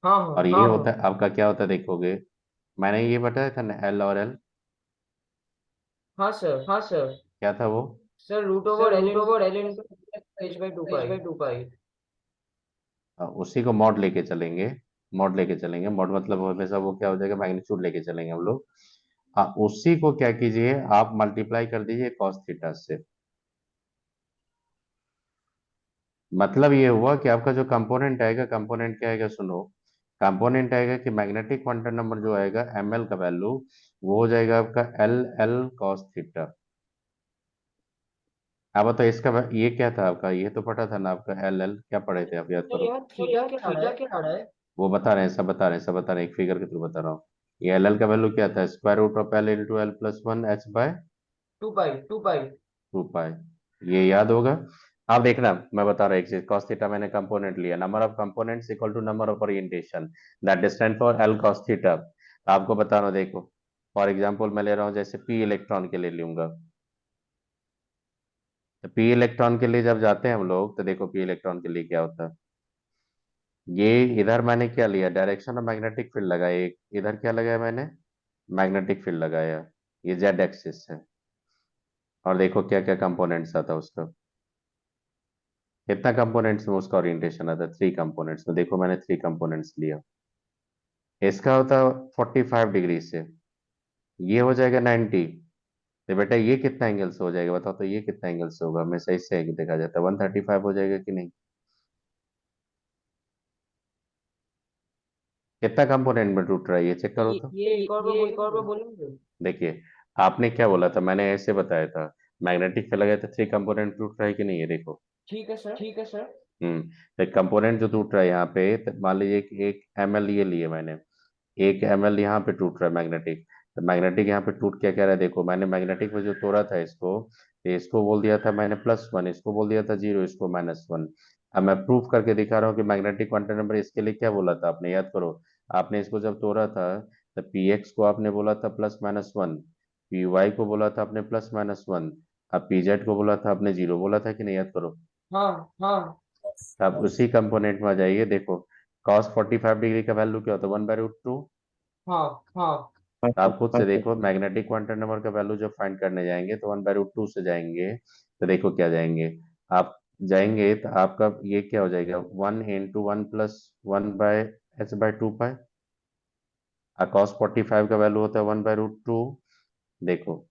हाँ और हाँ ये हाँ होता हाँ है आपका क्या होता है देखोगे, मैंने ये बताया था ना एल और एल, हाँ सर, हाँ सर। क्या था वो? Sir root over L into H/2 pi. उसी को मॉड लेके चलेंगे, मॉड लेके चलेंगे, मॉड मतलब हमेशा वो क्या हो जाएगा, मैग्नीट्यूड लेके चलेंगे हम लोग। उसी को क्या कीजिए आप मल्टीप्लाई कर दीजिए कॉस थीटा से। मतलब ये हुआ कि आपका जो कंपोनेंट आएगा, कंपोनेंट क्या आएगा सुनो, कंपोनेंट आएगा कि मैग्नेटिक क्वांटम नंबर जो आएगा एम एल का वैल्यू, वो हो जाएगा आपका एल एल कॉस थीटा। अब तो इसका ये क्या था आपका, ये तो पता था ना आपका एल एल, क्या पढ़े थे आप, याद तो करो। यहाँ थीटा क्या आ रहा है? वो बता रहे हैं, सब बता रहे हैं, सब बता रहे हैं, एक फिगर के थ्रू बता रहा हूँ। ये एल एल का वैल्यू क्या था, square root of l into l plus one h by 2 pi. 2 pi. ये याद होगा। आप देखना मैं बता रहा हूँ एक चीज, cos थीटा मैंने कंपोनेंट लिया, number of components equal to number of orientation, that stand for l cos theta. आपको बता रहा हूँ देखो, फॉर एग्जांपल मैं ले रहा हूँ जैसे पी इलेक्ट्रॉन के लिए लूंगा, तो पी इलेक्ट्रॉन के लिए जब जाते हैं हम लोग, तो देखो पी इलेक्ट्रॉन के लिए क्या होता है, ये इधर मैंने क्या लिया, डायरेक्शन ऑफ मैग्नेटिक फील्ड लगाया, एक इधर क्या लगाया मैंने, मैग्नेटिक फील्ड लगाया, ये जेड एक्सिस है। और देखो क्या क्या कंपोनेंट्स आता है उसका, कितना कंपोनेंट्स में उसका ओरिएंटेशन आता है, 3 कंपोनेंट्स में। देखो मैंने 3 कंपोनेंट्स लिया, इसका होता है 45 डिग्री से, ये हो जाएगा 90। तो बेटा ये कितना एंगल से हो जाएगा बताओ, तो ये कितना एंगल से होगा, हमेशा इससे देखा जाता है, 135 हो जाएगा कि नहीं? कितना कंपोनेंट में टूट रहा है ये चेक करो तो। ये एक और बार बोलेंगे? देखिए आपने क्या बोला था, मैंने ऐसे बताया था, मैग्नेटिक फील्ड लगाया था, 3 कंपोनेंट टूट रहा है कि नहीं, ये देखो। ठीक है सर, ठीक है सर। हम्म। तो कंपोनेंट जो टूट रहा है यहाँ पे, तो मान लीजिए कि एक एम एल ये लिए मैंने, 1 ml यहाँ पे टूट रहा है मैग्नेटिक, तो मैग्नेटिक यहाँ पे टूट क्या कह रहा है देखो, मैंने मैग्नेटिक में जो तोड़ा था इसको, तो इसको बोल दिया था मैंने +1, इसको बोल दिया था 0, इसको -1। अब मैं प्रूफ करके दिखा रहा हूँ कि मैग्नेटिक क्वांटम नंबर, इसके लिए क्या बोला था आपने, याद करो। आपने इसको जब तोड़ा था, तो पी एक्स को आपने बोला था +-1, पी वाई को बोला था आपने +-1, अब पी जेड को बोला था आपने 0 बोला था कि नहीं, याद करो। हाँ हाँ तो आप उसी कंपोनेंट में आ जाइए, देखो cos 45 डिग्री का वैल्यू क्या होता है, 1/√2। हाँ हाँ हाँ तो सर, आप खुद हाँ से सर। देखो, मैग्नेटिक क्वांटम नंबर का वैल्यू जब फाइंड करने जाएंगे तो 1/√2 से जाएंगे, तो देखो क्या जाएंगे आप, जाएंगे तो आपका ये क्या हो जाएगा, 1 × 1 + 1/h/2 पाई, और cos 45 का वैल्यू होता है 1/√2। देखो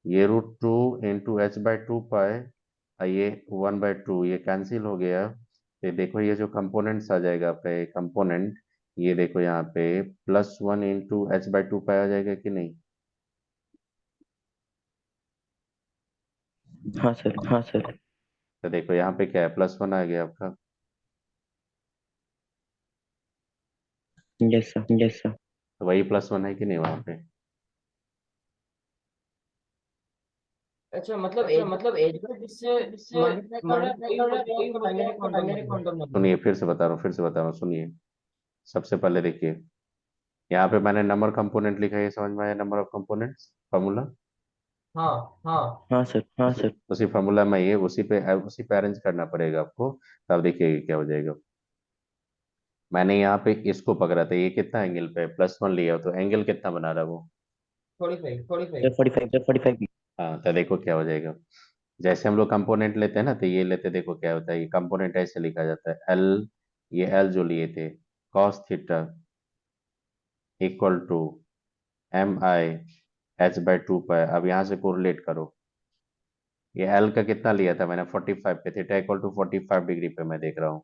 ये √2 × h/2 पाई, और ये 1/2, ये कैंसिल हो गया। तो देखो ये जो कंपोनेंट्स आ जाएगा आपका, ये कंपोनेंट, ये देखो यहाँ पे +1 × h/2 पाई आ जाएगा कि नहीं। हाँ सर, हाँ सर। तो देखो यहाँ पे क्या है, +1 आ गया आपका। Yes sir, yes sir. तो वही +1 है कि नहीं वहाँ पे। अच्छा, मतलब एज का जिससे मल्टीप्लाई कर रहा है वही हो गया आपका मैग्नेटिक क्वांटम नंबर। सुनिए फिर से बता रहा हूँ, फिर से बता रहा हूँ, सुनिए। सबसे पहले देखिए, यहाँ पे मैंने नंबर कंपोनेंट लिखा है, ये समझ में आया, नंबर ऑफ कंपोनेंट्स फार्मूला। हाँ हाँ हाँ सर, हाँ सर। उसी फार्मूला में ये उसी पे अरेंज करना पड़ेगा आपको। तब देखिए क्या हो जाएगा, मैंने यहाँ पे इसको पकड़ा था, ये कितना एंगल पे, +1 लिया, तो एंगल कितना बना रहा है वो। 45। Sir 45, sir 45। हाँ तो देखो क्या हो जाएगा, जैसे हम लोग कंपोनेंट लेते हैं ना, तो ये लेते, देखो क्या होता है, ये कंपोनेंट ऐसे लिखा जाता है एल, ये एल जो लिए थे, cos थीटा = mi/h/2 पाई। अब यहाँ से कोरिलेट करो, ये एल का कितना लिया था मैंने, 45 पे, थीटा = 45 डिग्री पे मैं देख रहा हूँ।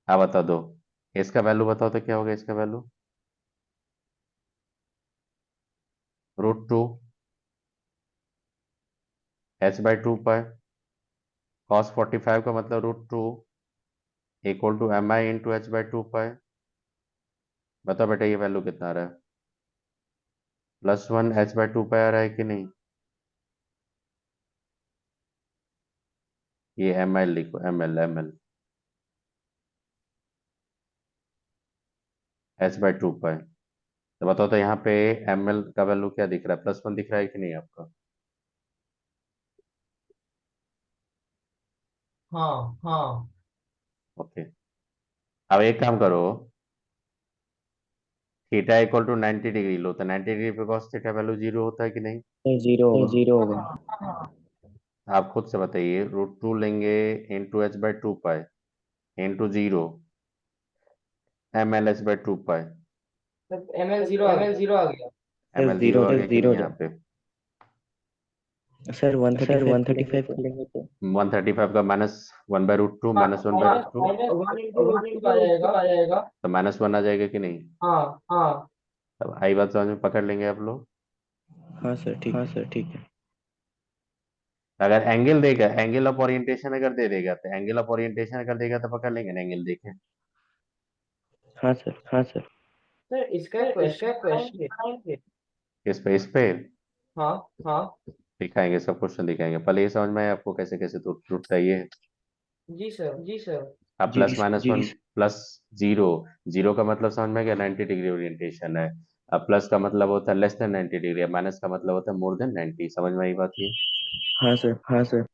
अब बता दो, इसका वैल्यू बताओ तो क्या होगा, इसका वैल्यू √2। h/2 पाई cos 45 का मतलब √2 equal to mi into h/2 pi. बताओ बेटा ये वैल्यू कितना आ रहा है? +1 h/2 पाई आ रहा है कि नहीं? ये ml लिखो, ml h/2 पाई। तो बताओ तो यहाँ पे ml का वैल्यू क्या दिख रहा है? +1 दिख रहा है कि नहीं आपका? हाँ हाँ ओके, अब एक काम करो, थीटा इक्वल टू 90 डिग्री लो, तो 90 डिग्री पे cos थीटा वैल्यू 0 होता है कि नहीं? जीरो होगा। आप खुद से बताइए, √2 लेंगे into h/2 pi into 0 ml h/2 पाई। ml जीरो आ गया। ml 0 आ गया कि नहीं यहाँ पे? सर 135 कर लेंगे तो 135 का -1/√2 -1/√2 वन इंटू रूट आ जाएगा। तो -1 आ जाएगा कि नहीं? हाँ अब आई बात समझ में पकड़ लेंगे आप लोग। हाँ सर ठीक है। अगर एंगल देगा, एंगल ऑफ ओरिएंटेशन अगर दे देगा, तो एंगल ऑफ ओरिएंटेशन अगर देगा तो पकड़ लेंगे ना, एंगल देखें। हाँ सर सर इसका क्वेश्चन है। इस पे हाँ दिखाएंगे, सब क्वेश्चन दिखाएंगे। पहले ये समझ में आया आपको कैसे कैसे टूटता है ये? जी सर अब +-1 +0, जीरो का मतलब समझ में गया, 90 डिग्री ओरिएंटेशन है। अब प्लस का मतलब होता है लेस देन 90 डिग्री, अब माइनस का मतलब होता है मोर देन 90। समझ में आई बात ये? हाँ सर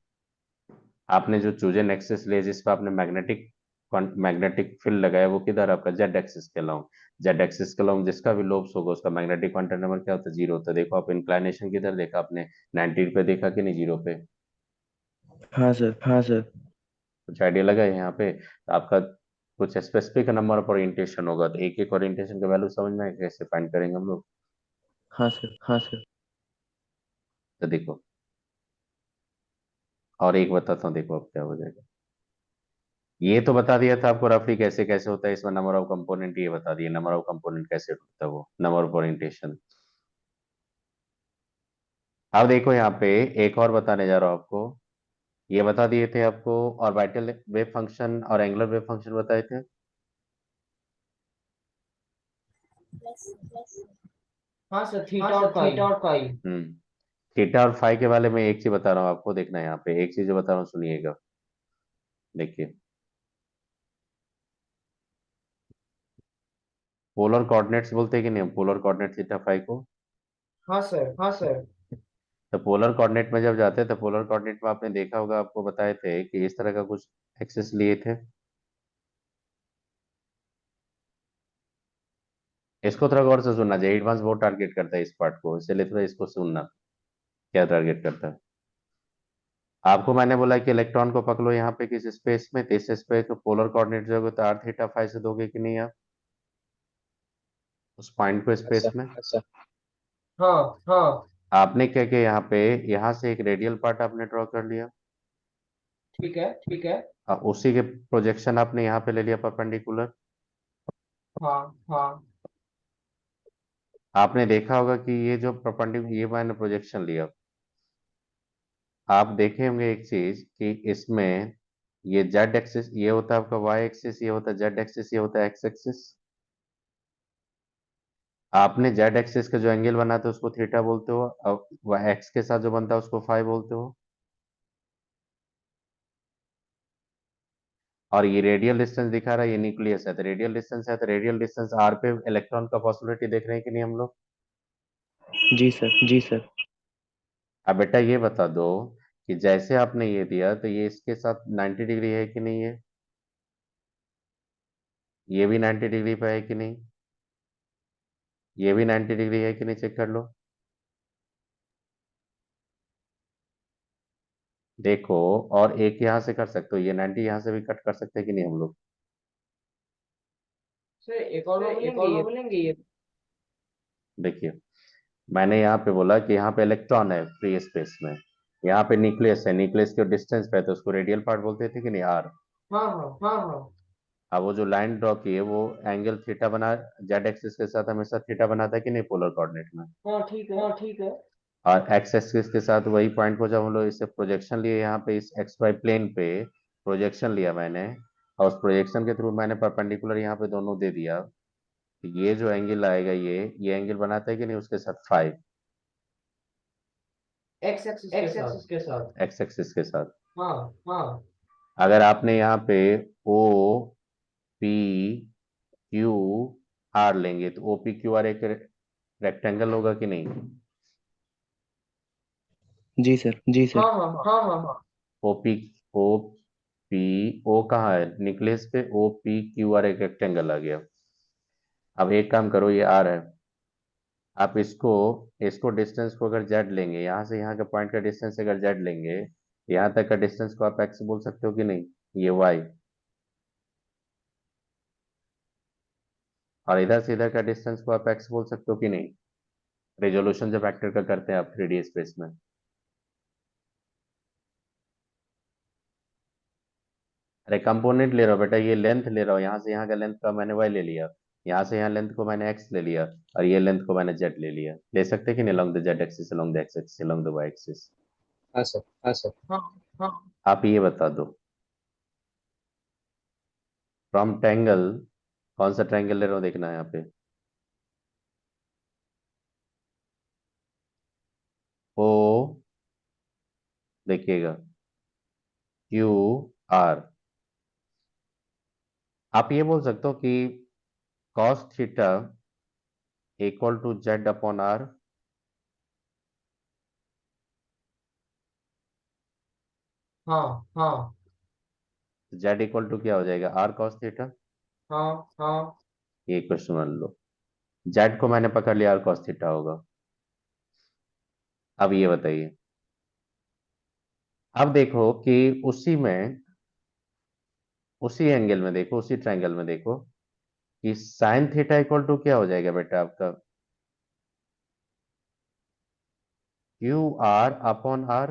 आपने जो चूजन एक्सिस लिया, जिस पर आपने मैग्नेटिक फील्ड लगाया, वो किधर आपका जेड एक्सिस के लॉन्ग। जेड एक्सिस के लॉन्ग जिसका भी लोब्स होगा उसका मैग्नेटिक क्वांटम नंबर क्या होता है? 0 होता है। देखो आप इंक्लाइनेशन किधर देखा आपने? 90 पे देखा कि नहीं, 0 पे? हाँ सर कुछ आइडिया लगा है यहाँ पे? तो आपका कुछ स्पेसिफिक नंबर ऑफ ओरिएंटेशन होगा, तो एक एक ओरिएंटेशन का वैल्यू समझ में आएगा, कैसे फाइंड करेंगे हम लोग? हाँ सर तो देखो, और एक बताता हूँ, देखो अब क्या हो जाएगा। ये तो बता दिया था आपको रफली कैसे कैसे होता है, इसमें नंबर ऑफ कंपोनेंट ये बता दिए, नंबर ऑफ कंपोनेंट कैसे होता है, वो नंबर ऑफ ओरिएंटेशन। अब देखो यहाँ पे एक और बताने जा रहा हूँ आपको। ये बता दिए थे आपको ऑर्बिटल वेव फंक्शन और एंगुलर वेव फंक्शन बताए थे। हाँ सर थीटा और फाई। थीटा और फाई के बारे में एक चीज बता रहा हूँ आपको, देखना है यहाँ पे एक चीज जो बता रहा हूँ, सुनिएगा। देखिए, पोलर कोऑर्डिनेट्स बोलते हैं कि नहीं, पोलर कोऑर्डिनेट थीटा फाई को। हाँ सर तो पोलर कोऑर्डिनेट में जब जाते हैं, तो पोलर कोऑर्डिनेट में आपने देखा होगा, आपको बताए थे कि इस तरह का कुछ एक्सिस लिए थे। इसको थोड़ा गौर से सुनना चाहिए, एडवांस बहुत टारगेट करता है इस पार्ट को, इसलिए थोड़ा इसको सुनना, क्या टारगेट करता है। आपको मैंने बोला कि इलेक्ट्रॉन को पकड़ो यहाँ पे किस स्पेस में, तो इस स्पेस को पोलर कोऑर्डिनेट जो है तो r थीटा फाई से दोगे कि नहीं आप उस पॉइंट को स्पेस में? हाँ आपने क्या किया यहाँ पे, यहाँ से एक रेडियल पार्ट आपने ड्रॉ कर लिया, ठीक है और उसी के प्रोजेक्शन आपने यहाँ पे ले लिया परपेंडिकुलर। हाँ आपने देखा होगा कि ये जो परपेंडिकुलर ये मैंने प्रोजेक्शन लिया, आप देखे होंगे एक चीज कि इसमें ये जेड एक्सिस ये होता है आपका वाई एक्सिस, ये होता है जेड एक्सिस, ये होता है एक्स एक्सिस। आपने जेड एक्सिस का जो एंगल बनाता है उसको थीटा बोलते हो, और एक्स के साथ जो बनता है उसको फाई बोलते हो। और ये रेडियल डिस्टेंस दिखा रहा है, ये न्यूक्लियस है, तो रेडियल डिस्टेंस है, तो रेडियल डिस्टेंस आर पे इलेक्ट्रॉन का पॉसिबिलिटी देख रहे हैं कि नहीं हम लोग? जी सर अब बेटा ये बता दो कि जैसे आपने ये दिया, तो ये इसके साथ 90 डिग्री है कि नहीं है? ये भी 90 डिग्री पे है कि नहीं? ये भी 90 डिग्री है कि नहीं, चेक कर लो। देखो, और एक यहाँ से कर सकते हो, ये 90 यहाँ से भी कट कर सकते हैं कि नहीं हम लोग? सर एक और बार बोलेंगे ये। देखिए, मैंने यहाँ पे बोला कि यहाँ पे इलेक्ट्रॉन है फ्री स्पेस में, यहाँ पे न्यूक्लियस है, न्यूक्लियस के डिस्टेंस पे है, तो उसको रेडियल पार्ट बोलते थे कि नहीं, आर। हाँ अब वो जो लाइन ड्रॉ की है वो एंगल थीटा बना, जेड एक्सिस के साथ हमेशा थीटा बनाता है कि नहीं पोलर कोऑर्डिनेट में? ठीक है और एक्स एक्सिस के साथ वही पॉइंट को जब हम लोग इसे प्रोजेक्शन लिए यहाँ पे इस एक्स वाई प्लेन पे प्रोजेक्शन लिया मैंने, और उस प्रोजेक्शन के थ्रू मैंने परपेंडिकुलर यहाँ पे दोनों दे दिया, तो ये जो एंगल आएगा ये एंगल बनाता है कि नहीं उसके साथ फाइव, एक्स एक्सिस के साथ। एक्स एक्सिस के साथ। हाँ हाँ अगर आपने यहाँ पे ओ पी क्यू आर लेंगे तो ओ पी क्यू आर एक रेक्टेंगल होगा कि नहीं? जी सर, जी सर। हाँ हाँ हाँ हाँ हाँ। O P O P O कहाँ है निकलेस पे, ओ पी क्यू आर एक रेक्टेंगल आ गया। अब एक काम करो, ये आर है, आप इसको इसको डिस्टेंस को अगर जेड लेंगे, यहाँ से यहाँ के पॉइंट का डिस्टेंस अगर जेड लेंगे, यहाँ तक का डिस्टेंस को आप एक्स बोल सकते हो कि नहीं, ये वाई, और इधर से इधर का डिस्टेंस को आप एक्स बोल सकते हो कि नहीं, रेजोल्यूशन जब फैक्टर का करते हैं आप 3D स्पेस में। अरे कंपोनेंट ले रहा हूँ बेटा, ये लेंथ ले रहा हूँ, यहाँ से यहाँ का लेंथ का मैंने वाई ले लिया, यहाँ से यहाँ लेंथ को मैंने एक्स ले लिया, और ये लेंथ को मैंने जेड ले लिया। ले सकते हैं कि नहीं, along the z axis, along the x axis, along the y axis. हाँ सर, हाँ सर। हाँ हाँ आप ये बता दो, फ्रॉम ट्रायंगल, कौन सा ट्रायंगल ले रहा हूँ देखना है यहाँ पे, ओ, देखिएगा, क्यू आर, आप ये बोल सकते हो कि cos theta equal to z upon r. हाँ हाँ जेड इक्वल टू क्या हो जाएगा, आर cos थीटा। हाँ हाँ। ये क्वेश्चन मान लो, जेड को मैंने पकड़ लिया, आर cos थीटा होगा। अब ये बताइए, अब देखो कि उसी में, उसी एंगल में देखो, उसी ट्रायंगल में देखो कि साइन थीटा इक्वल टू क्या हो जाएगा बेटा आपका, क्यू आर अपॉन आर।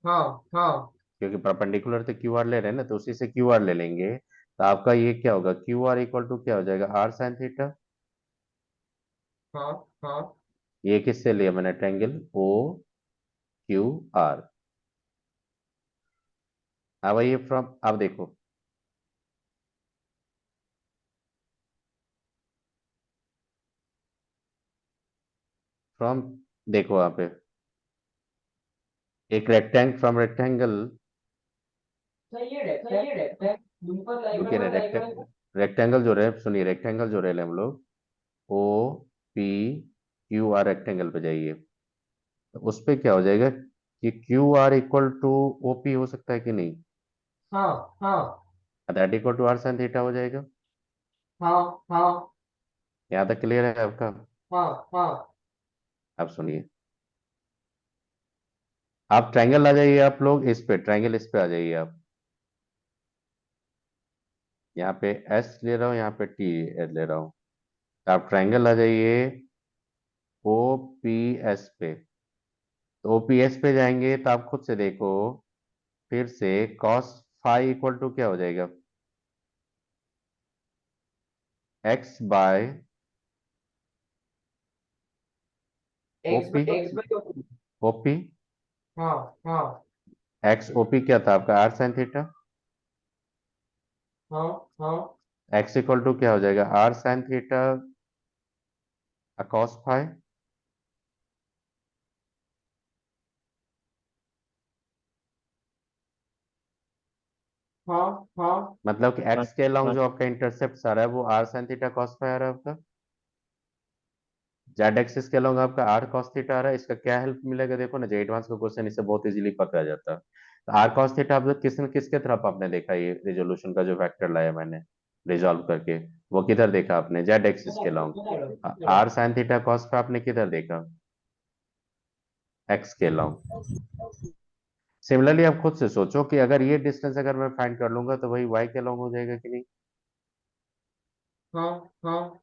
हाँ हाँ क्योंकि परपेंडिकुलर तो क्यू आर ले रहे हैं ना, तो उसी से क्यू आर ले लेंगे, तो आपका ये क्या होगा, क्यू आर इक्वल टू क्या हो जाएगा, आर साइन थीटा। हाँ हाँ। ये किससे लिया मैंने, ट्रायंगल ओ क्यू आर। अब ये फ्रॉम, अब देखो, फ्रॉम, देखो यहाँ पे एक रेक्टेंगल, फ्रॉम रेक्टेंगल, सही है रेक्टेंगल सिंपल रुकिए ना, रेक्टेंगल जो रहे, सुनिए, रेक्टेंगल जो रहे हम लोग, O P Q R rectangle पे जाइए, तो उस पे क्या हो जाएगा कि Q R equal to O P हो सकता है कि नहीं, हाँ हाँ that equal to r sign theta हो जाएगा। हाँ हाँ यहाँ तक क्लियर है आपका? हाँ हाँ। अब सुनिए, आप ट्रायंगल आ जाइए, आप लोग इस पे, ट्रायंगल इस पे आ जाइए आप, यहाँ पे एस ले रहा हूँ, यहाँ पे टी ले रहा हूँ, तो आप ट्रायंगल आ जाइए ओ पी एस पे, तो ओ पी एस पे जाएंगे तो आप खुद से देखो, फिर से cos फाई इक्वल टू क्या हो जाएगा, x by O P, x by two. O P, हाँ हाँ एक्स ओपी क्या था आपका, आर साइन थीटा, हाँ हाँ एक्स इक्वल टू क्या हो जाएगा, r sign theta cos phi. हाँ हाँ। मतलब कि हाँ एक्स के अलोंग हाँ जो आपका इंटरसेप्ट आ रहा है वो R sign theta cos phi आ रहा है आपका, जेड एक्सिस के अलोंग आपका आर cos थीटा आ रहा है। इसका क्या हेल्प मिलेगा, देखो ना, जो एडवांस का क्वेश्चन इसे बहुत इजीली पकड़ा जाता है। तो आर cos थीटा आप किसने किसके तरफ आपने देखा, ये रिजोल्यूशन का जो फैक्टर लाया मैंने रिजॉल्व करके, वो किधर देखा आपने, जेड एक्सिस के along. R sign theta cos phi आपने किधर देखा, एक्स के अलोंग। सिमिलरली आप खुद से सोचो कि अगर ये डिस्टेंस अगर मैं फाइंड कर लूंगा तो वही वाई के अलोंग हो जाएगा कि नहीं। हाँ हाँ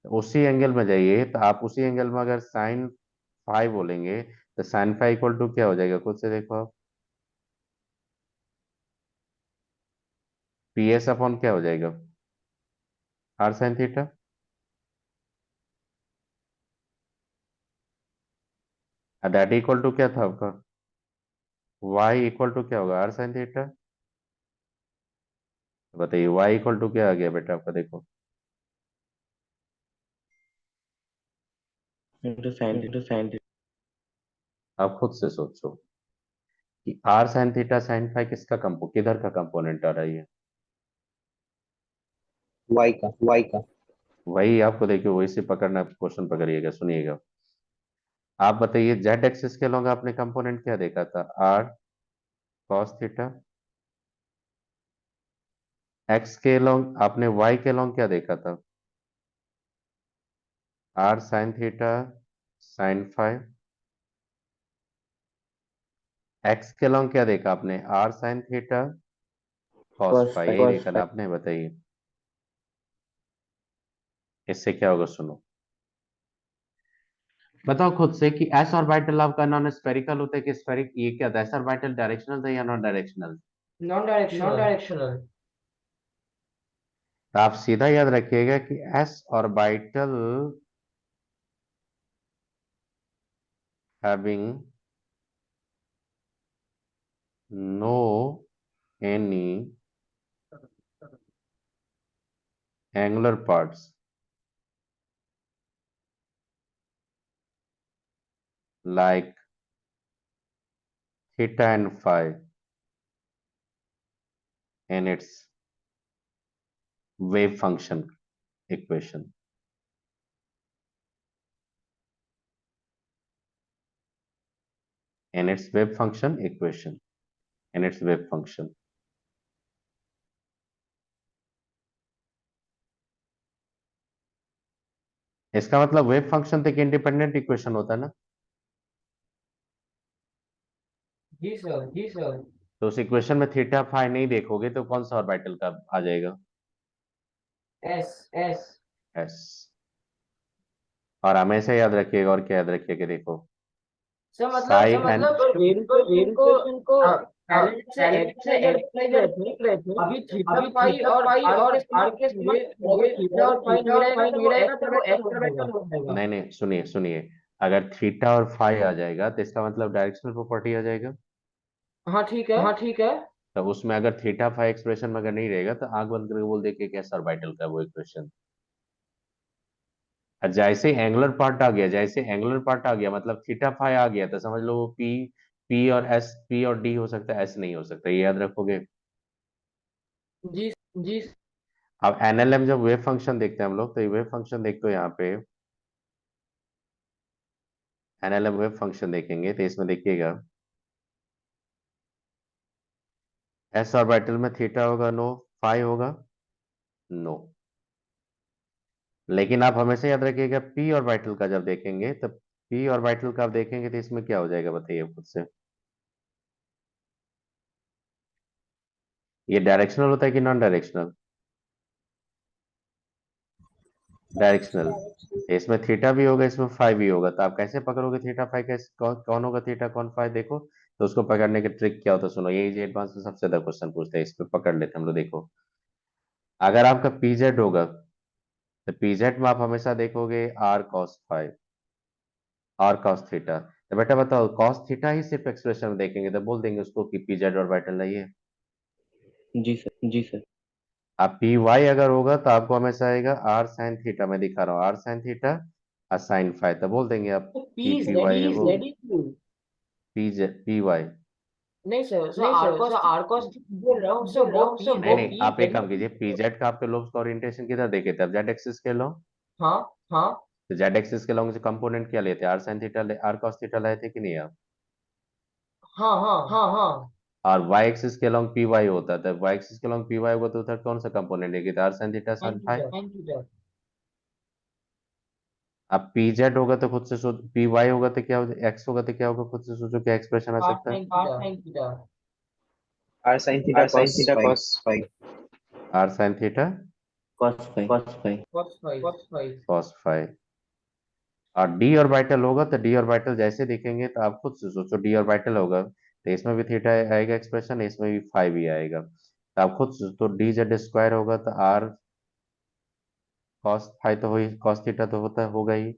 उसी एंगल में जाइए, तो आप उसी एंगल में अगर साइन फाई बोलेंगे तो साइन फाई इक्वल टू क्या हो जाएगा, खुद से देखो आप, पी एस अपॉन क्या हो जाएगा, r sign theta. That equal to क्या था आपका, y इक्वल टू क्या होगा, आर साइन थीटा। बताइए y इक्वल टू क्या आ गया बेटा आपका, देखो into sin theta. आप खुद से सोचो कि r sign theta sine phi किसका किधर का कंपोनेंट आ रहा है, Y का वही आपको देखिए वही से पकड़ना, क्वेश्चन पकड़िएगा सुनिएगा। आप बताइए जेड एक्सिस के लॉन्ग आपने कंपोनेंट क्या देखा था, आर कॉस थीटा। एक्स के लॉन्ग आपने वाई के लॉन्ग क्या देखा था, r sign theta sign phi. X के लॉन्ग क्या देखा आपने, r sign theta cos cos phi, phi यही देखा ना आपने। बताइए इससे क्या होगा, सुनो बताओ खुद से कि एस ऑर्बिटल आपका नॉन स्फेरिकल होता है कि स्फेरिक, ये क्या था, एस ऑर्बिटल डायरेक्शनल था या नॉन डायरेक्शनल। Non directional. तो आप सीधा याद रखिएगा कि s orbital having no any angular parts like theta and phi in its wave function equation, in its wave function equation, in its wave function। इसका मतलब वेव फंक्शन तक independent equation होता है ना। जी सर। तो उस इक्वेशन में theta phi नहीं देखोगे तो कौन सा ऑर्बिटल का आ जाएगा, एस। एस। और हमेशा याद रखिएगा, और क्या याद रखिएगा, देखो सर साई एंड मतलब वेव इक्वेशन को पहले से एक्स लिख रहे थे। अभी थीटा पाई और आर के समझ अगर थीटा और पाई नहीं रहेगा तो वो एक्स वेक्टर हो जाएगा। नहीं नहीं, सुनिए सुनिए, अगर थीटा और फाई आ जाएगा तो इसका मतलब डायरेक्शनल प्रॉपर्टी आ जाएगा। ठीक है। तब उसमें अगर थीटा फाई एक्सप्रेशन में अगर नहीं रहेगा तो आंख बंद करके बोल दे कि कैसा ऑर्बिटल का वो इक्वेशन। जैसे एंगुलर पार्ट आ गया, जैसे एंगुलर पार्ट आ गया मतलब थीटा फाई आ गया तो समझ लो पी, पी और एस, पी और डी हो सकता है, एस नहीं हो सकता, ये याद रखोगे। जी जी अब एनएलएम जब वेव फंक्शन देखते हैं हम लोग, तो ये वेव फंक्शन देखते हो यहाँ पे, एनएलएम वेव फंक्शन देखेंगे तो इसमें देखिएगा एस ऑर्बिटल में थीटा होगा नो, फाई होगा नो। लेकिन आप हमेशा याद रखिएगा पी ऑर्बिटल का जब देखेंगे तो पी ऑर्बिटल का आप देखेंगे तो इसमें क्या हो जाएगा, बताइए खुद से। ये डायरेक्शनल होता है कि नॉन डायरेक्शनल, डायरेक्शनल। इसमें थीटा भी होगा, इसमें फाइव भी होगा, तो आप कैसे पकड़ोगे थीटा फाइव, कैसे कौन होगा थीटा कौन फाइव, देखो तो उसको पकड़ने की ट्रिक क्या होता है, सुनो यही एडवांस में सबसे ज्यादा क्वेश्चन पूछते हैं, इस पे पकड़ लेते हैं हम लोग। देखो अगर आपका पीजेड होगा तो पीजेड में आप हमेशा देखोगे r cos phi, r cos theta. तो बेटा बताओ कॉस थीटा ही सिर्फ एक्सप्रेशन में देखेंगे तो बोल देंगे उसको कि पीजेड ऑर्बिटल नहीं है। जी सर अब पी वाई अगर होगा तो आपको हमेशा आएगा आर साइन थीटा, मैं दिखा रहा हूँ आर साइन थीटा और साइन फाइव, तो बोल देंगे आप पी कि पी वाई है वो, जेड पी वाई। नहीं सर आर कॉस बोल रहा हूँ सर वो नहीं नहीं, आप एक काम कीजिए, पीजेड का आपके लोब्स का ओरिएंटेशन किधर देखे थे, अब जेड एक्सिस के लो, हाँ हाँ तो जेड एक्सिस के लॉन्ग से कंपोनेंट क्या लेते हैं, r sign theta, r cos theta लाए थे कि नहीं आप। हाँ और वाई एक्सिस के लॉन्ग पी वाई होता था, वाई एक्सिस के लॉन्ग पी वाई होगा तो उधर कौन सा कंपोनेंट लेके r sign theta sign phi. Sin theta अब पी जेड होगा तो खुद से सोच, पी वाई होगा तो क्या होगा, एक्स होगा तो क्या होगा, खुद से सोचो क्या एक्सप्रेशन आ आर सकता है, sin theta r sin theta cos phi r sign theta cos phi cos phi. और डी ऑर्बिटल होगा तो डी ऑर्बिटल जैसे दिखेंगे तो आप खुद से सोचो डी ऑर्बिटल होगा तो इसमें भी थीटा आएगा एक्सप्रेशन, इसमें भी फाइव ही आएगा, तो आप खुद से तो डी जेड स्क्वायर होगा तो आर कॉस फाइव तो हो ही, कॉस थीटा तो होता होगा ही।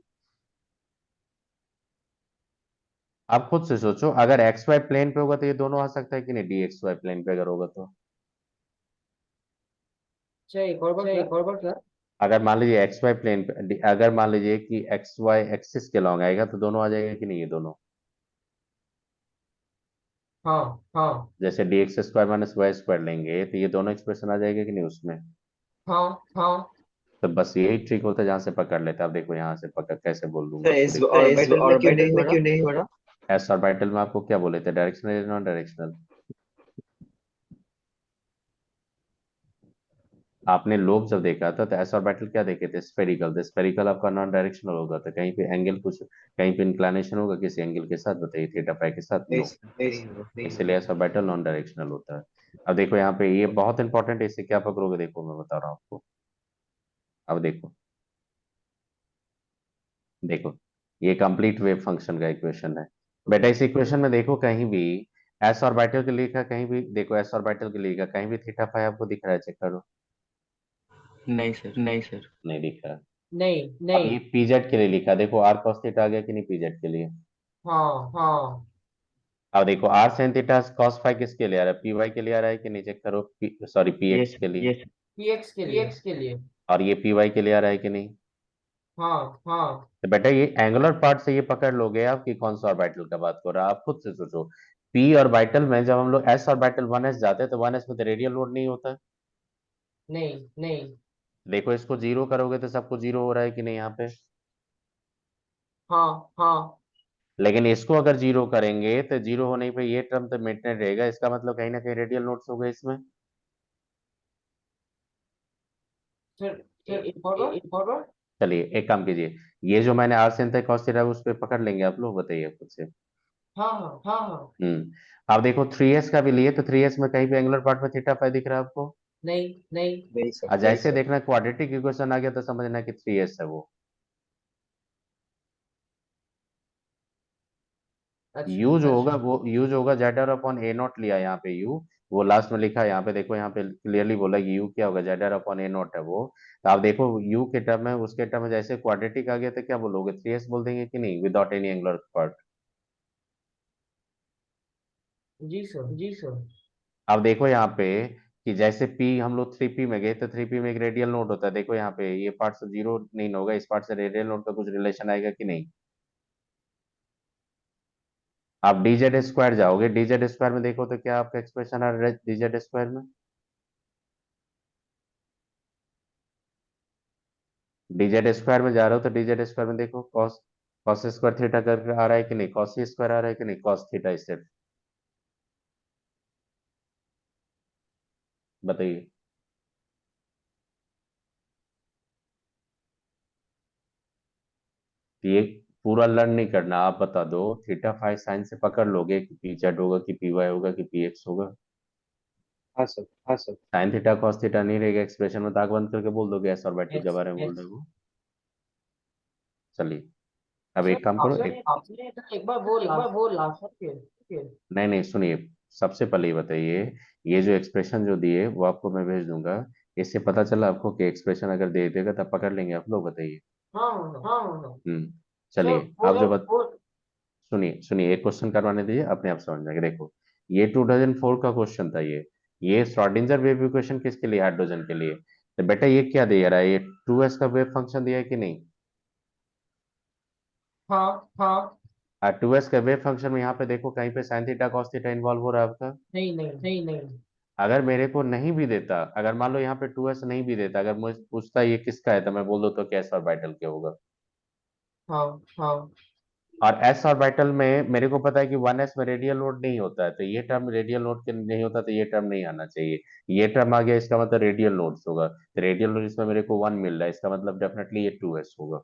आप खुद से सोचो, अगर एक्स वाई प्लेन पे होगा तो ये दोनों आ सकता है कि नहीं, डी एक्स वाई प्लेन पे अगर होगा तो। अच्छा एक और बार सर। अगर मान लीजिए एक्स वाई प्लेन पे, अगर मान लीजिए कि एक्स वाई एक्सिस के लॉन्ग आएगा तो दोनों आ जाएगा कि नहीं, ये दोनों। हाँ हाँ जैसे d x square minus y square लेंगे तो ये दोनों एक्सप्रेशन आ जाएगा कि नहीं उसमें। हाँ हाँ। तो बस यही ट्रिक होता है जहां से पकड़ लेते हैं। अब देखो यहाँ से पकड़ कैसे बोल तो दूंगा आपको, इस देखो। ऑर्बिटल में क्यों नहीं हो रहा? एस ऑर्बिटल में आपको क्या बोले थे, डायरेक्शनल या नॉन डायरेक्शनल। आपने लोब जब देखा था तो एस ऑर्बिटल क्या देखे थे, स्फेरिकल। तो स्फेरिकल आपका नॉन डायरेक्शनल होगा, तो कहीं पे एंगल कुछ, कहीं पे इंक्लिनेशन होगा किसी एंगल के साथ, बताइए थीटा फाई के साथ, नो। इसलिए एस ऑर्बिटल नॉन डायरेक्शनल होता है। अब देखो यहाँ पे ये बहुत इंपॉर्टेंट है, इससे क्या पकड़ोगे, देखो मैं बता रहा हूँ आपको। अब देखो, देखो ये कंप्लीट वेव फंक्शन का इक्वेशन है। बेटा इस इक्वेशन में देखो कहीं भी एस ऑर्बिटल के लिए का, कहीं भी देखो एस ऑर्बिटल के लिए का कहीं भी थीटा फाई आपको दिख रहा है, चेक करो। नहीं सर। नहीं दिख रहा। नहीं अब नहीं। ये पीजेड के लिए लिखा, देखो आर कॉस थीटा आ गया कि नहीं पीजेड के लिए। हाँ हाँ। अब देखो r sign theta cos phi किसके लिए आ रहा है, पी वाई के लिए आ रहा है कि नहीं, चेक करो। सॉरी पी एक्स के लिए। पीएक्स के लिए। और ये पी वाई के लिए आ रहा है कि नहीं। हाँ हाँ। तो बेटा ये एंगुलर पार्ट से ये पकड़ लोगे आप कि कौन सा ऑर्बिटल का बात कर रहा है, आप खुद से सोचो। पी ऑर्बिटल में जब हम लोग एस ऑर्बिटल 1s जाते हैं तो 1s में तो रेडियल लोड नहीं होता है। नहीं नहीं। देखो इसको जीरो करोगे तो सबको जीरो हो रहा है कि नहीं यहाँ पे। हाँ हाँ। लेकिन इसको अगर जीरो करेंगे तो जीरो होने पे ये टर्म तो मेंटेन रहेगा, इसका मतलब कहीं ना कहीं रेडियल नोट्स होगा इसमें। सर एक और बार। चलिए एक काम कीजिए, ये जो मैंने आर सेन तक कॉस थीटा उस पर पकड़ लेंगे आप लोग, बताइए खुद से। हाँ हाँ हाँ हाँ। अब देखो 3s का भी लिए तो 3s में कहीं पे एंगुलर पार्ट में थीटा फाई दिख रहा है आपको। नहीं नहीं। और जैसे देखना क्वाड्रेटिक इक्वेशन आ गया तो समझना कि 3s है वो। अच्छा यू जो होगा अच्छा। वो यू जो होगा z are upon A naught लिया यहाँ पे यू, वो लास्ट में लिखा है यहाँ पे, देखो यहाँ पे क्लियरली बोला कि यू क्या होगा, z are upon A naught है वो। तो आप देखो यू के टर्म में, उसके टर्म में जैसे क्वाड्रेटिक आ गया तो क्या बोलोगे, 3s बोल देंगे कि नहीं, विदाउट एनी एंगुलर पार्ट। जी सर। अब देखो यहाँ पे कि जैसे P हम लोग 3P में गए तो 3P में एक रेडियल नोट होता है, देखो यहाँ पे ये पार्ट से जीरो नहीं होगा, इस पार्ट से रेडियल नोट का कुछ रिलेशन आएगा कि नहीं। आप डीजेड स्क्वायर जाओगे, डीजेड स्क्वायर में देखो तो क्या आपका एक्सप्रेशन आ रहा है डीजेड स्क्वायर में। डीजेड स्क्वायर में जा रहे हो तो डीजेड स्क्वायर में देखो कॉस, कॉस स्क्वायर थीटा करके आ रहा है कि नहीं, कॉस स्क्वायर आ रहा है कि नहीं, कॉस थीटा इससे, बताइए। ये पूरा लर्न नहीं करना, आप बता दो थीटा फाई साइन से पकड़ लोगे कि पी जेड होगा कि पी वाई होगा कि पी एक्स होगा। हाँ sir. Sign theta cos theta नहीं रहेगा एक्सप्रेशन में, दाग बंद करके बोल दोगे एस ऑर्बिटल के एक्स बारे में बोल एक्स। रहे हो। चलिए अब सर एक काम करो, आपने आपने तो एक बार बोला सर के। नहीं नहीं सुनिए, सबसे पहले ये बताइए, ये जो एक्सप्रेशन जो दिए वो आपको मैं भेज दूंगा, इससे पता चला आपको कि एक्सप्रेशन अगर दे देगा तब पकड़ लेंगे आप लोग, बताइए। हाँ हाँ हाँ हाँ। सर चलिए वो आप जो वो सुनिए सुनिए, एक क्वेश्चन करवाने दीजिए, अपने आप समझ जाएंगे। देखो ये 2004 का क्वेश्चन था, ये श्रोडिंगर वेव इक्वेशन किसके लिए, हाइड्रोजन के लिए। तो बेटा ये क्या दे रहा है, ये 2s का वेव फंक्शन दिया है कि नहीं। हाँ हाँ। 2s का वेव फंक्शन में यहाँ पे देखो कहीं पे sign theta cos theta involve हो रहा है आपका। नहीं नहीं नहीं नहीं। अगर मेरे को नहीं भी देता, अगर मान लो यहाँ पे 2s नहीं भी देता, अगर मुझे पूछता ये किसका है तो मैं बोल दो तो क्या एस ऑर्बिटल के होगा। हाँ हाँ। और एस ऑर्बिटल में मेरे को पता है कि 1s में रेडियल लोड नहीं होता है, तो ये टर्म रेडियल लोड के नहीं होता तो ये टर्म नहीं आना चाहिए। ये टर्म आ गया, इसका मतलब रेडियल लोड्स होगा, तो रेडियल लोड इसमें मेरे को 1 मिल रहा है, इसका मतलब डेफिनेटली ये 2s होगा।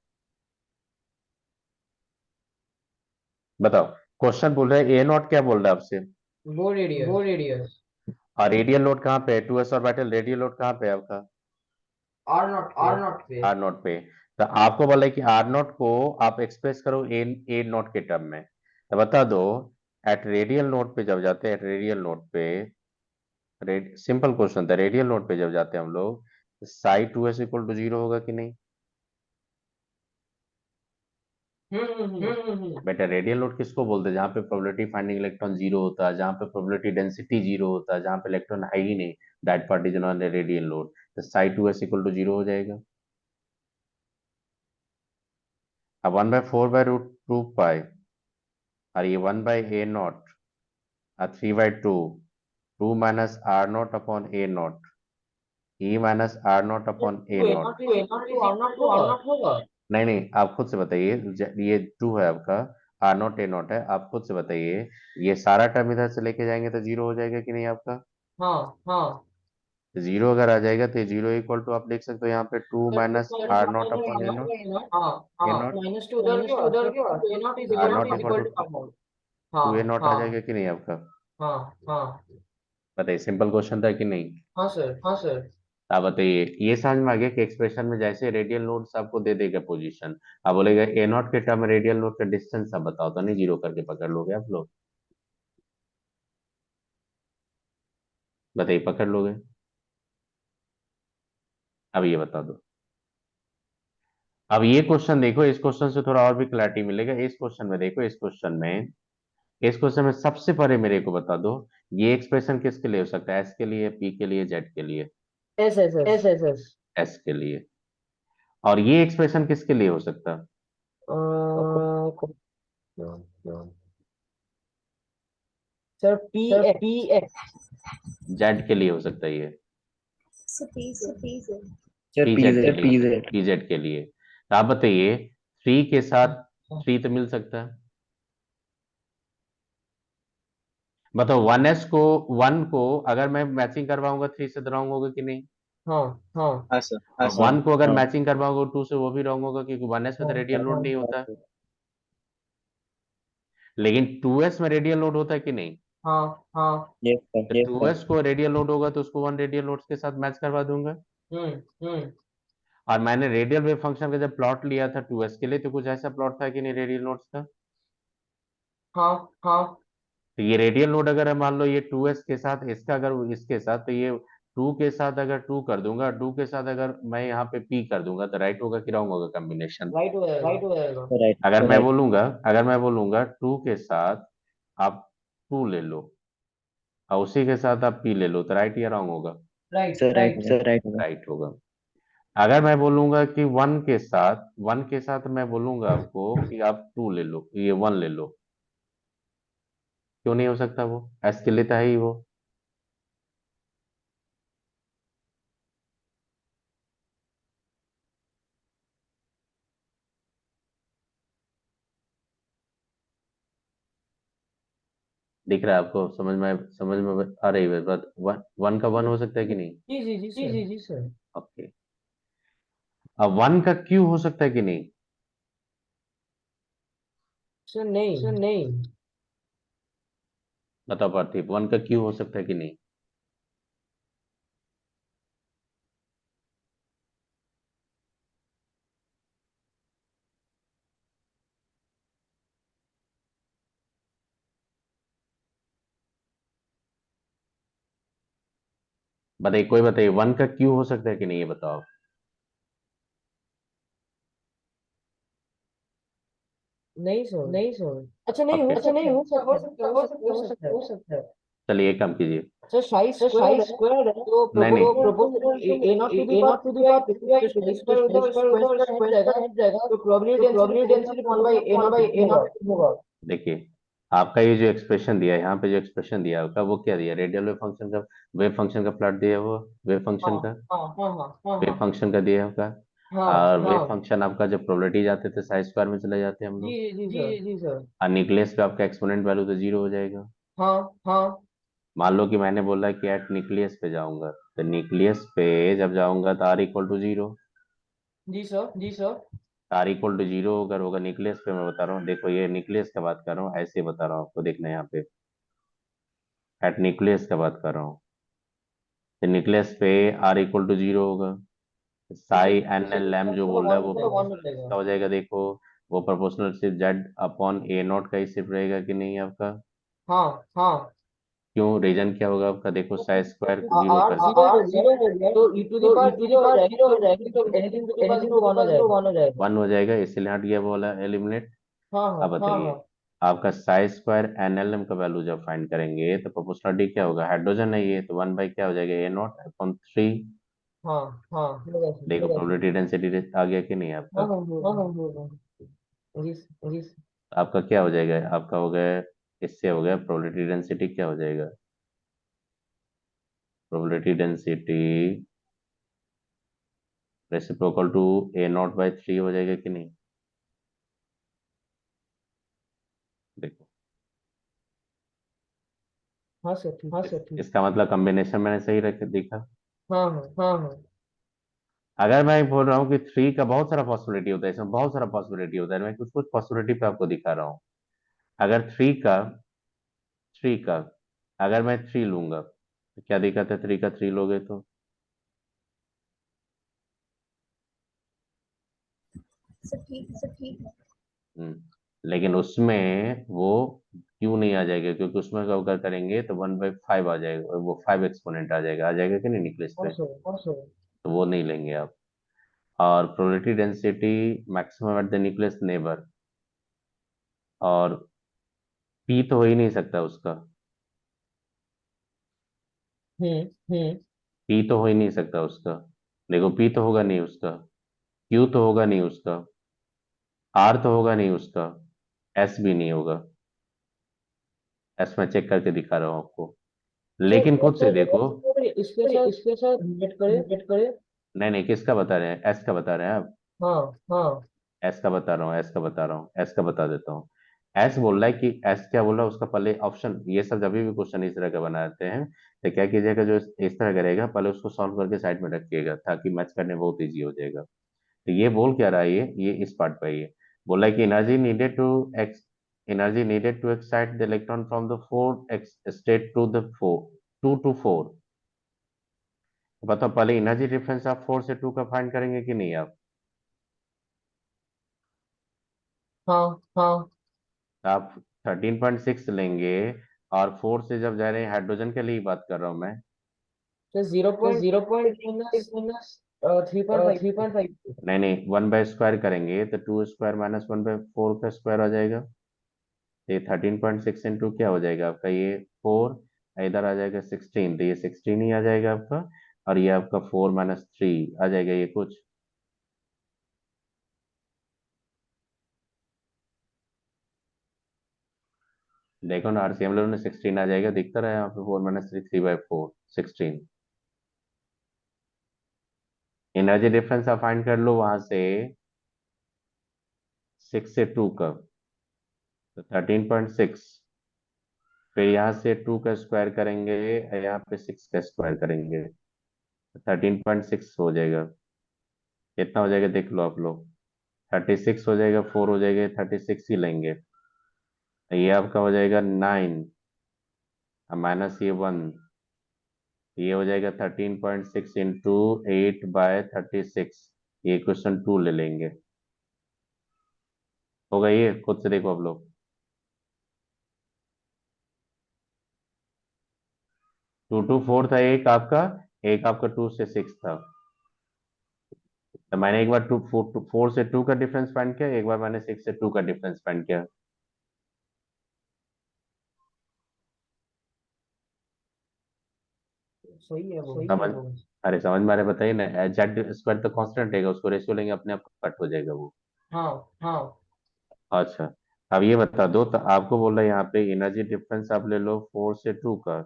बताओ, क्वेश्चन बोल रहा है ए नॉट, क्या बोल रहा है आपसे। वो रेडियस। और रेडियल लोड कहाँ पे है, 2s ऑर्बिटल रेडियल लोड कहाँ पे है आपका, आर नॉट पे। आर नॉट पे। तो आपको बोला है कि आर नॉट को आप एक्सप्रेस करो ए नॉट के टर्म में, तो बता दो एट रेडियल नोट पे जब जाते हैं, एट रेडियल नोट पे, सिंपल क्वेश्चन था, रेडियल नोट पे जब जाते हैं हम लोग Sai 2s equal to zero होगा कि नहीं। बेटा रेडियल लोड किसको बोलते हैं? जहाँ पे प्रोबेबिलिटी फाइंडिंग इलेक्ट्रॉन जीरो होता है, जहाँ पे प्रोबेबिलिटी डेंसिटी जीरो होता है, जहाँ पे इलेक्ट्रॉन है ही नहीं, that part is non radial load. तो Sai 2s equal to zero हो जाएगा। अब 1/4/√2 पाई और ये 1/a0 और 3/2 2 minus r0 upon a0 e minus r0 upon a0। नहीं नहीं, आप खुद से बताइए, ये 2 है आपका, r0 a0 है, आप खुद से बताइए ये सारा टर्म इधर से लेके जाएंगे तो जीरो हो जाएगा कि नहीं आपका? हाँ जीरो अगर आ जाएगा तो जीरो इक्वल टू आप देख सकते हो यहाँ पे 2 minus r0 upon a0 a0 minus two उधर क्यों a0 is r0 equal equal to two r0। 2a0 आ जाएगा कि नहीं आपका? हाँ बताइए, सिंपल क्वेश्चन था कि नहीं? हाँ सर। आप बताइए, ये समझ में आ गया कि एक्सप्रेशन में जैसे रेडियल नोड्स आपको दे देगा पोजीशन, आप बोलेगा a0 के टर्म में रेडियल नोड का डिस्टेंस आप बताओ, तो नहीं जीरो करके पकड़ लोगे आप लोग? बताइए, पकड़ लोगे? अब ये बता दो। अब ये क्वेश्चन देखो, इस क्वेश्चन से थोड़ा और भी क्लैरिटी मिलेगा। इस क्वेश्चन में देखो, इस क्वेश्चन में सबसे पहले मेरे को बता दो, ये एक्सप्रेशन किसके लिए हो सकता है? एस के लिए, पी के लिए, जेड के लिए? एस एस के लिए। और ये एक्सप्रेशन किसके लिए हो सकता है? सर पी एक्स जेड के लिए हो सकता है ये, सर पीजेड के लिए, PZ पीजेड के लिए। तो आप बताइए, 3 के साथ 3 तो मिल सकता है। बताओ 1 को अगर मैं मैचिंग करवाऊंगा 3 से तो रॉन्ग होगा कि नहीं? हाँ हाँ सर और 1 को अगर मैचिंग करवाऊंगा 2 से, वो भी रॉन्ग होगा, क्योंकि 1s में तो रेडियल लोड नहीं होता। लेकिन 2s में रेडियल लोड होता है कि नहीं? हाँ यस तो सर 2s को रेडियल लोड होगा तो उसको 1 रेडियल लोड के साथ मैच करवा दूंगा। हम्म और मैंने रेडियल वेव फंक्शन का जब प्लॉट लिया था 2s के लिए, तो कुछ ऐसा प्लॉट था कि नहीं रेडियल नोड्स का? हाँ तो ये रेडियल नोड अगर है, मान लो ये 2s के साथ, इसका अगर इसके साथ, तो ये 2 के साथ अगर 2 कर दूंगा, 2 के साथ अगर मैं यहाँ पे p कर दूंगा, तो राइट होगा कि रॉन्ग होगा कॉम्बिनेशन? राइट हो जाएगा राइट अगर मैं बोलूंगा 2 के साथ आप 2 ले लो और उसी के साथ आप p ले लो, तो राइट या रॉन्ग होगा? राइट होगा। राइट होगा। अगर मैं बोलूंगा कि 1 के साथ मैं बोलूंगा आपको कि आप 2 ले लो, ये 1 ले लो, क्यों नहीं हो सकता? वो एस के लिए तो है ही वो। दिख रहा है आपको? समझ में आ रही है बात? 1 का 1 हो सकता है कि नहीं? जी सर ओके। अब 1 का क्यू हो सकता है कि नहीं? सर नहीं बताओ पार्थिव, 1 का क्यू हो सकता है कि नहीं? बताइए, कोई बताइए, 1 का क्यू हो सकता है कि नहीं, ये बताओ। नहीं सर अच्छा नहीं Okay. हो सकता है चलिए एक काम कीजिए। सर साई स्क्वायर है तो नहीं नहीं, proportional a naught to the power psi square उधर स्क्वायर हट जाएगा तो probability density 1 by A naught होगा देखिए, आपका ये जो एक्सप्रेशन दिया है, यहाँ पे जो एक्सप्रेशन दिया है आपका, वो क्या दिया? रेडियल वेव फंक्शन का प्लॉट दिया है, वो वेव फंक्शन का वेव फंक्शन का दिया है आपका। और वेव फंक्शन आपका जब प्रोबेबिलिटी जाते थे साई स्क्वायर में चले जाते हैं हम लोग। जी सर और न्यूक्लियस पे आपका एक्सपोनेंट वैल्यू तो जीरो हो जाएगा। हाँ मान लो कि मैंने बोला कि एट न्यूक्लियस पे जाऊंगा, तो न्यूक्लियस पे जब जाऊंगा तो आर इक्वल टू जीरो। जी sir r equal to zero अगर होगा न्यूक्लियस पे, मैं बता रहा हूँ, देखो ये न्यूक्लियस का बात कर रहा हूँ, ऐसे बता रहा हूँ आपको, देखना यहाँ पे एट न्यूक्लियस का बात कर रहा हूँ। तो न्यूक्लियस पे आर इक्वल टू जीरो होगा, साई एन एल लैम जो बोल रहा है वो प्रोपोर्शनल किसका हो जाएगा? देखो, वो प्रोपोर्शनल सिर्फ जेड अपॉन ए नॉट का ही सिर्फ रहेगा कि नहीं आपका? हाँ क्यों? रीजन क्या होगा आपका? देखो साई स्क्वायर जीरो आर कर, जीरो हो गया तो e to the power zero हो जाएगी तो anything to the power zero 1 हो जाएगा 1 हो जाएगा, इसलिए हट गया, बोला एलिमिनेट। हाँ अब हाँ बताइए, आपका साई स्क्वायर एनएलएम का वैल्यू जब फाइंड करेंगे तो प्रोपोर्शनलिटी क्या होगा, हाइड्रोजन है ये, तो 1 बाई क्या हो जाएगा, A0/3। हाँ हाँ हाँ देखो प्रोबेबिलिटी डेंसिटी आ गया कि नहीं आपका। हाँ हाँ हाँ हाँ जी जी आपका क्या हो जाएगा, आपका हो गया, इससे हो गया प्रोबेबिलिटी डेंसिटी क्या हो जाएगा, probability density reciprocal to A0/3 हो जाएगा कि नहीं। देखो हाँ सर ठीक हाँ सर ठीक इसका मतलब कॉम्बिनेशन मैंने सही रख दिखा। हाँ हाँ हाँ हाँ अगर मैं बोल रहा हूँ कि थ्री का बहुत सारा पॉसिबिलिटी होता है, इसमें बहुत सारा पॉसिबिलिटी होता है, मैं कुछ कुछ पॉसिबिलिटी पे आपको दिखा रहा हूँ। अगर थ्री का अगर मैं थ्री लूंगा तो क्या दिक्कत है, थ्री का थ्री लोगे तो सब ठीक है। लेकिन उसमें वो क्यों नहीं आ जाएगा, क्योंकि उसमें अगर करेंगे तो 1/5 आ जाएगा, वो 5 एक्सपोनेंट आ जाएगा कि नहीं निकलिस हाँ पे, सर तो वो नहीं लेंगे आप। और probability density maximum at the nucleus neighbour, और पी तो हो ही नहीं सकता उसका, हम्म पी तो हो ही नहीं सकता उसका। देखो पी तो होगा नहीं उसका, क्यू तो होगा नहीं उसका, आर तो होगा नहीं उसका, एस भी नहीं होगा। एस मैं चेक करके दिखा रहा हूँ आपको, लेकिन खुद से देखो। इसके साथ रिलेट करें नहीं नहीं, किसका बता रहे हैं, एस का बता रहे हैं आप। हाँ हाँ एस का बता रहा हूँ, एस का बता रहा हूँ, एस का बता देता हूँ। एस बोल रहा है कि एस क्या बोल रहा है, उसका पहले ऑप्शन, ये सब जब भी क्वेश्चन इस तरह का बनाते हैं तो क्या कीजिएगा, जो इस तरह करेगा पहले उसको सॉल्व करके साइड में रखिएगा, ताकि मैच करने बहुत ईजी हो जाएगा। तो ये बोल क्या रहा है, ये इस पार्ट पर ये बोल रहा है कि energy needed to excite the electron from the four state to the four, 2 to 4। बताओ पहले एनर्जी डिफरेंस आप 4 से 2 का फाइंड करेंगे कि नहीं आप। हाँ हाँ आप 13.6 लेंगे, और 4 से जब जा रहे हैं, हाइड्रोजन के लिए ही बात कर रहा हूँ मैं। तो 0.6 माइनस 3.5 नहीं नहीं, 1/स्क्वायर करेंगे तो 2 स्क्वायर माइनस 1/4 का स्क्वायर आ जाएगा। तो ये 13.6 इंटू क्या हो जाएगा आपका, ये 4, इधर आ जाएगा 16, तो ये 16 ही आ जाएगा आपका। और ये आपका 4 - 3 आ जाएगा ये कुछ। देखो ना आरसीएम लोगों ने 16 आ जाएगा, दिखता रहा यहाँ पे, 4 - 3 3/4 16। एनर्जी डिफरेंस आप फाइंड कर लो वहां से, 6 से 2 का, तो 13.6, फिर यहाँ से 2 का स्क्वायर करेंगे, यहाँ पे 6 का स्क्वायर करेंगे, तो 13.6 हो जाएगा। कितना हो जाएगा देख लो आप लोग, 36 हो जाएगा, 4 हो जाएगा, 36 ही लेंगे। तो ये आपका हो जाएगा 9, माइनस ये 1, ये हो जाएगा 13.6 इंटू 8/36। ये क्वेश्चन 2 ले लेंगे, होगा ये, खुद से देखो आप लोग। 2 to 4 था एक आपका 2 से 6 था। तो मैंने एक बार 4 से 2 का डिफरेंस फाइंड किया, एक बार मैंने 6 से 2 का डिफरेंस फाइंड किया। सही है वो समझ, अरे समझ में आ रहा है, बताइए ना, जेड स्क्वायर तो कांस्टेंट रहेगा, उसको रेशियो लेंगे अपने आप कट हो जाएगा वो। हाँ हाँ अच्छा, अब ये बता दो, तो आपको बोल रहा है यहाँ पे एनर्जी डिफरेंस आप ले लो 4 से 2 का,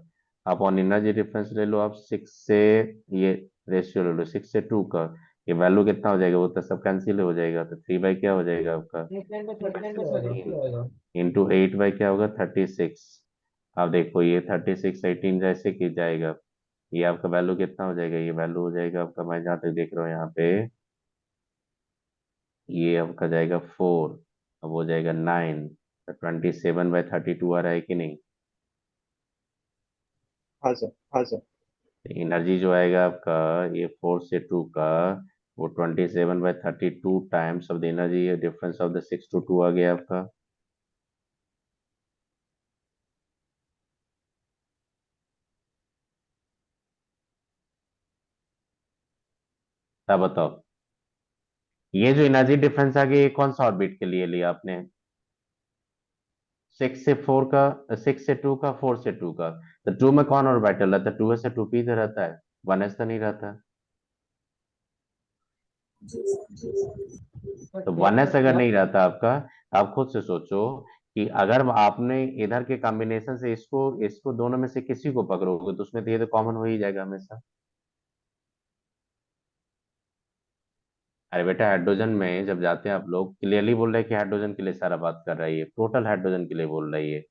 आप ऑन एनर्जी डिफरेंस ले लो आप 6 से, ये रेशियो ले लो 6 से 2 का, ये वैल्यू कितना हो जाएगा, वो तो सब कैंसिल हो जाएगा, तो 3 बाई क्या हो जाएगा आपका, इंटू 8 बाई क्या होगा 36। अब देखो ये 36 18 जैसे कि जाएगा, ये आपका वैल्यू कितना हो जाएगा, ये वैल्यू हो जाएगा आपका, मैं जहाँ तक देख रहा हूँ यहाँ पे, ये आपका जाएगा 4, अब हो जाएगा 9, तो 27/32 आ रहा है कि नहीं। हाँ सर हाँ सर। एनर्जी जो आएगा आपका, ये 4 से 2 का, वो 27/32 times of the energy, difference of the 6 to 2 आ गया आपका। तब बताओ, ये जो एनर्जी डिफरेंस आ गया, ये कौन सा ऑर्बिट के लिए लिया आपने। 6 से 4 का, 6 से 2 का, 4 से 2 का, तो 2 में कौन ऑर्बिटल रहता है? 2s से 2p तो रहता है, 1s तो नहीं रहता। तो 1s अगर नहीं रहता आपका, आप खुद से सोचो कि अगर आपने इधर के कॉम्बिनेशन से इसको इसको दोनों में से किसी को पकड़ोगे तो उसमें तो ये तो कॉमन हो ही जाएगा हमेशा। अरे बेटा हाइड्रोजन में जब जाते हैं आप लोग, क्लियरली बोल रहे हैं कि हाइड्रोजन के लिए सारा बात कर रहा है, ये टोटल हाइड्रोजन के लिए बोल रही है।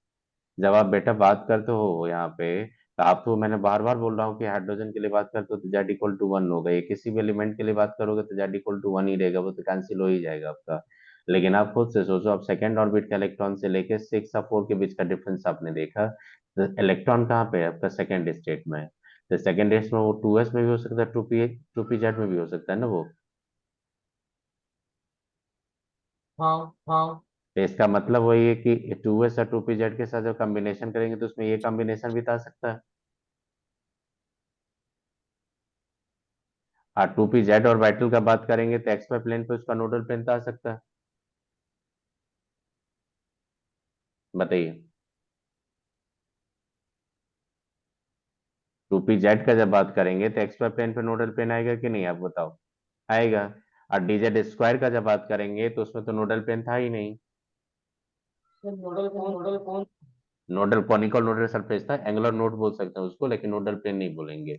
जब आप बेटा बात करते हो यहाँ पे, तो आप तो, मैंने बार बार बोल रहा हूँ कि हाइड्रोजन के लिए बात करते हो तो जेड इक्वल टू 1 होगा, ये किसी भी एलिमेंट के लिए बात करोगे तो जेड इक्वल टू 1 ही रहेगा, वो तो कैंसिल हो ही जाएगा आपका। लेकिन आप खुद से सोचो, आप सेकेंड ऑर्बिट का इलेक्ट्रॉन से लेके 6 और 4 के बीच का डिफरेंस आपने देखा, तो इलेक्ट्रॉन कहाँ पे है आपका? सेकेंड स्टेट में है। तो सेकेंड स्टेट में वो 2s में भी हो सकता है, 2p जेड में भी हो सकता है ना वो। हाँ हाँ। तो इसका मतलब वही है कि 2s और 2p जेड के साथ जब कॉम्बिनेशन करेंगे तो उसमें ये कॉम्बिनेशन भी तो आ सकता है। और 2p जेड और वाइटल का बात करेंगे तो एक्स वाई प्लेन पे उसका नोडल प्लेन तो आ सकता है। बताइए। 2p जेड का जब बात करेंगे तो एक्स वाई प्लेन पे नोडल प्लेन आएगा कि नहीं, आप बताओ। आएगा। और dz स्क्वायर का जब बात करेंगे तो उसमें तो नोडल प्लेन था ही नहीं। सर नोडल कौन? नोडल कॉनिकल नोडल सरफेस था, एंगुलर नोड बोल सकते हैं उसको, लेकिन नोडल प्लेन नहीं बोलेंगे।